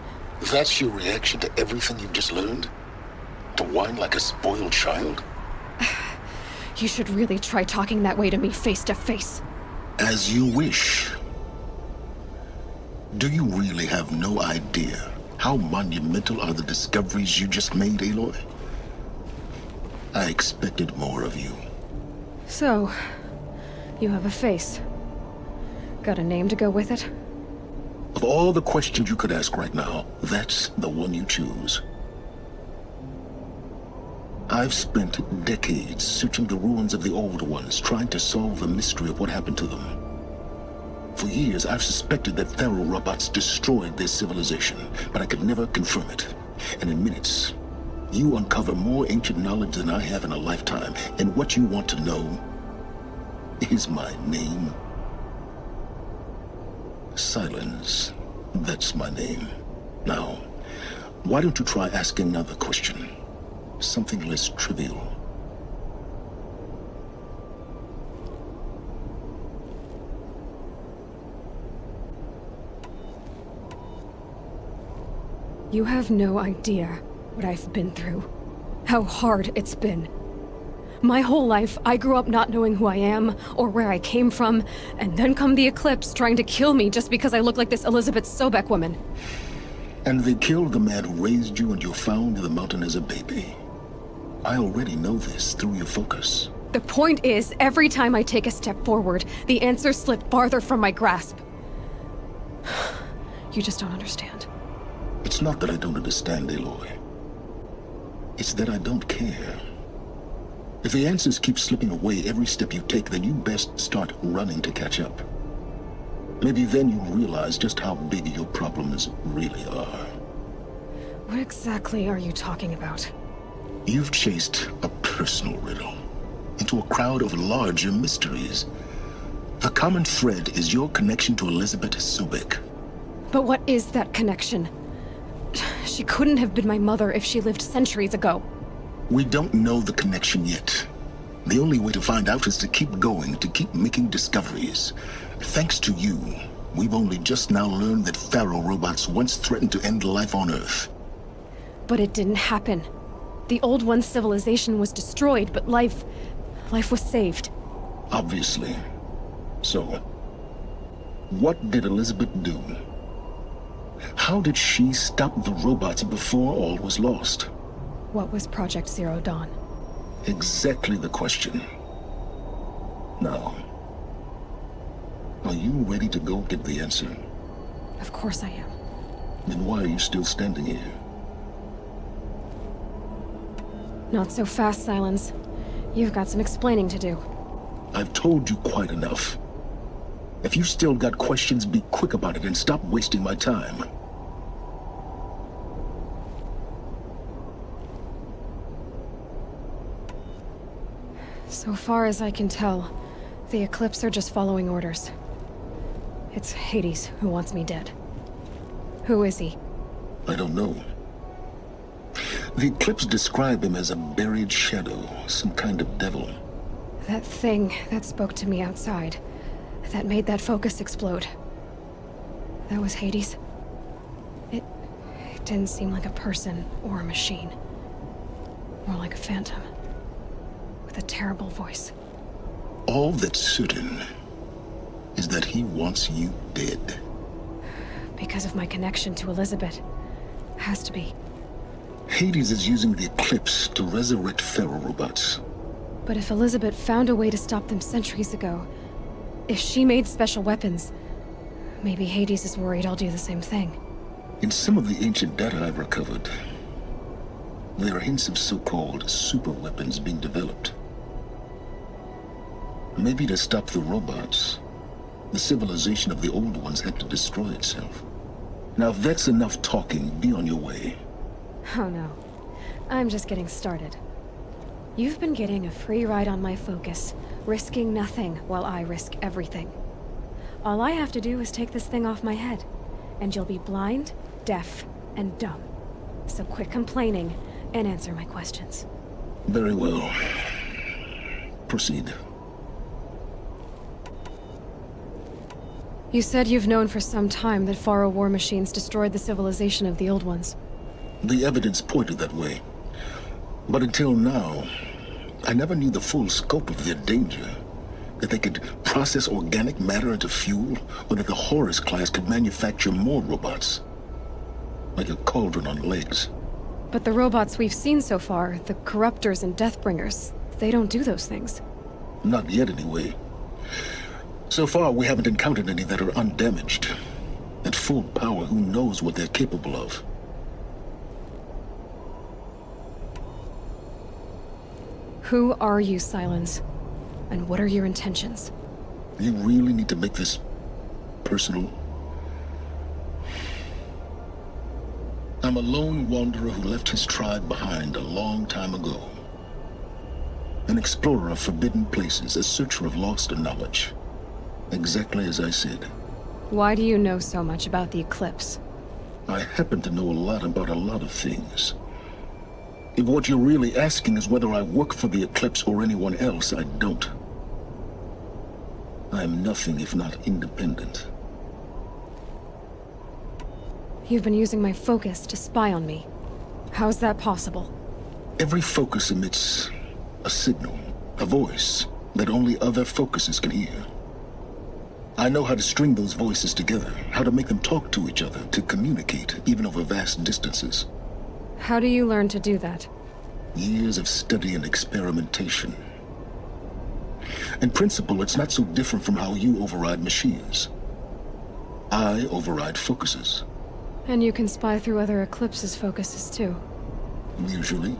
That's your reaction to everything you've just learned? To whine like a spoiled child? You should really try talking that way to me face to face. As you wish. Do you really have no idea how monumental are the discoveries you just made, Aloy? I expected more of you. So, you have a face. Got a name to go with it? Of all the questions you could ask right now, that's the one you choose. I've spent decades searching the ruins of the old ones, trying to solve the mystery of what happened to them. For years, I've suspected that Faro robots destroyed their civilization, but I could never confirm it. And in minutes, you uncover more ancient knowledge than I have in a lifetime, and what you want to know is my name. Silence. That's my name. Now, why don't you try asking another question? Something less trivial. You have no idea what I've been through. How hard it's been. My whole life, I grew up not knowing who I am or where I came from, and then come the Eclipse trying to kill me just because I look like this Elizabeth Sobek woman. And they killed the man who raised you and you found in the mountain as a baby. I already know this through your focus. The point is, every time I take a step forward, the answers slip farther from my grasp. You just don't understand. It's not that I don't understand, Aloy. It's that I don't care. If the answers keep slipping away every step you take, then you best start running to catch up. Maybe then you'll realize just how big your problems really are. What exactly are you talking about? You've chased a personal riddle into a crowd of larger mysteries. The common thread is your connection to Elizabeth Sobek. But what is that connection? She couldn't have been my mother if she lived centuries ago. We don't know the connection yet. The only way to find out is to keep going, to keep making discoveries. Thanks to you, we've only just now learned that Pharaoh robots once threatened to end life on Earth. But it didn't happen. The Old One's civilization was destroyed, but life was saved. Obviously. So, what did Elizabeth do? How did she stop the robots before all was lost? What was Project Zero Dawn? Exactly the question. Now, are you ready to go get the answer? Of course I am. Then why are you still standing here? Not so fast, Silence. You've got some explaining to do. I've told you quite enough. If you still got questions, be quick about it and stop wasting my time. So far as I can tell, the Eclipse are just following orders. It's Hades who wants me dead. Who is he? I don't know. The Eclipse describe him as a buried shadow, some kind of devil. That thing that spoke to me outside, that made that focus explode. That was Hades. It didn't seem like a person or a machine. More like a phantom. With a terrible voice. All that's certain is that he wants you dead. Because of my connection to Elizabeth. Has to be. Hades is using the Eclipse to resurrect Pharaoh robots. But if Elizabeth found a way to stop them centuries ago, if she made special weapons, maybe Hades is worried I'll do the same thing. In some of the ancient data I've recovered, there are hints of so-called super weapons being developed. Maybe to stop the robots, the civilization of the old ones had to destroy itself. Now if that's enough talking, be on your way. Oh no. I'm just getting started. You've been getting a free ride on my focus, risking nothing while I risk everything. All I have to do is take this thing off my head, and you'll be blind, deaf, and dumb. So quit complaining and answer my questions. Very well. Proceed. You said you've known for some time that Pharaoh war machines destroyed the civilization of the Old Ones. The evidence pointed that way. But until now, I never knew the full scope of their danger. That they could process organic matter into fuel, or that the Horus class could manufacture more robots. Like a cauldron on legs. But the robots we've seen so far, the Corruptors and Deathbringers, they don't do those things. Not yet, anyway. So far, we haven't encountered any that are undamaged. At full power, who knows what they're capable of? Who are you, Silence? And what are your intentions? You really need to make this personal? I'm a lone wanderer who left his tribe behind a long time ago. An explorer of forbidden places, a searcher of lost knowledge. Exactly as I said. Why do you know so much about the Eclipse? I happen to know a lot about a lot of things. If what you're really asking is whether I work for the Eclipse or anyone else, I don't. I am nothing if not independent. You've been using my focus to spy on me. How's that possible? Every focus emits a signal, a voice that only other focuses can hear. I know how to string those voices together, how to make them talk to each other, to communicate, even over vast distances. How do you learn to do that? Years of study and experimentation. In principle, it's not so different from how you override machines. I override focuses. And you can spy through other Eclipse's focuses too. Usually.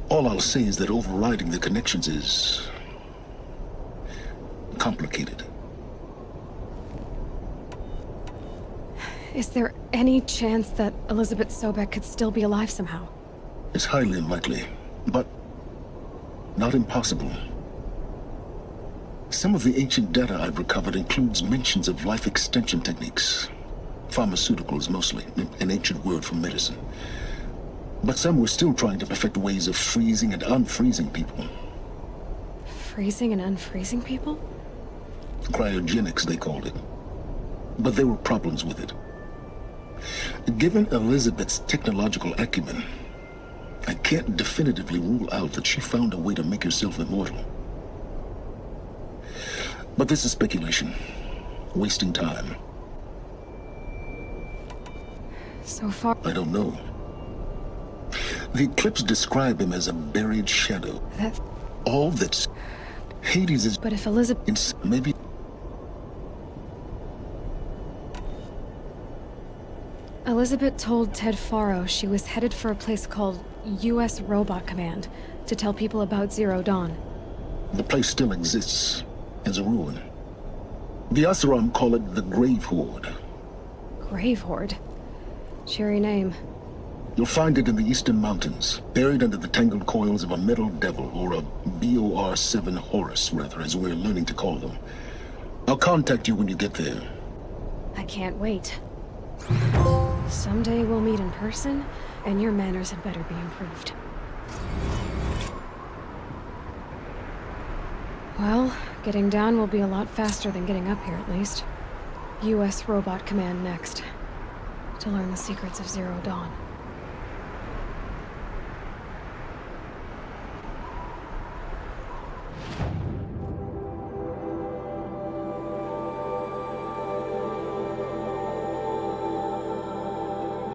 All I'll say is that overriding the connections is complicated. Is there any chance that Elizabeth Sobek could still be alive somehow? It's highly unlikely, but not impossible. Some of the ancient data I've recovered includes mentions of life extension techniques. Pharmaceuticals, mostly, an ancient word for medicine. But some were still trying to perfect ways of freezing and unfreezing people. Freezing and unfreezing people? Cryogenics, they called it. But there were problems with it. Given Elizabeth's technological acumen, I can't definitively rule out that she found a way to make herself immortal. But this is speculation. Wasting time. So far... I don't know. The Eclipse describe him as a buried shadow. That... All that's... Hades is... But if Elizabeth... Maybe... Elizabeth told Ted Faro she was headed for a place called U.S. Robot Command to tell people about Zero Dawn. The place still exists as a ruin. The Oseram call it the Grave Horde. Grave Horde? Cheery name. You'll find it in the Eastern Mountains, buried under the tangled coils of a metal devil, or a BOR-7 Horus, rather, as we're learning to call them. I'll contact you when you get there. I can't wait. Someday we'll meet in person, and your manners had better be improved. Well, getting down will be a lot faster than getting up here, at least. U.S. Robot Command next. To learn the secrets of Zero Dawn.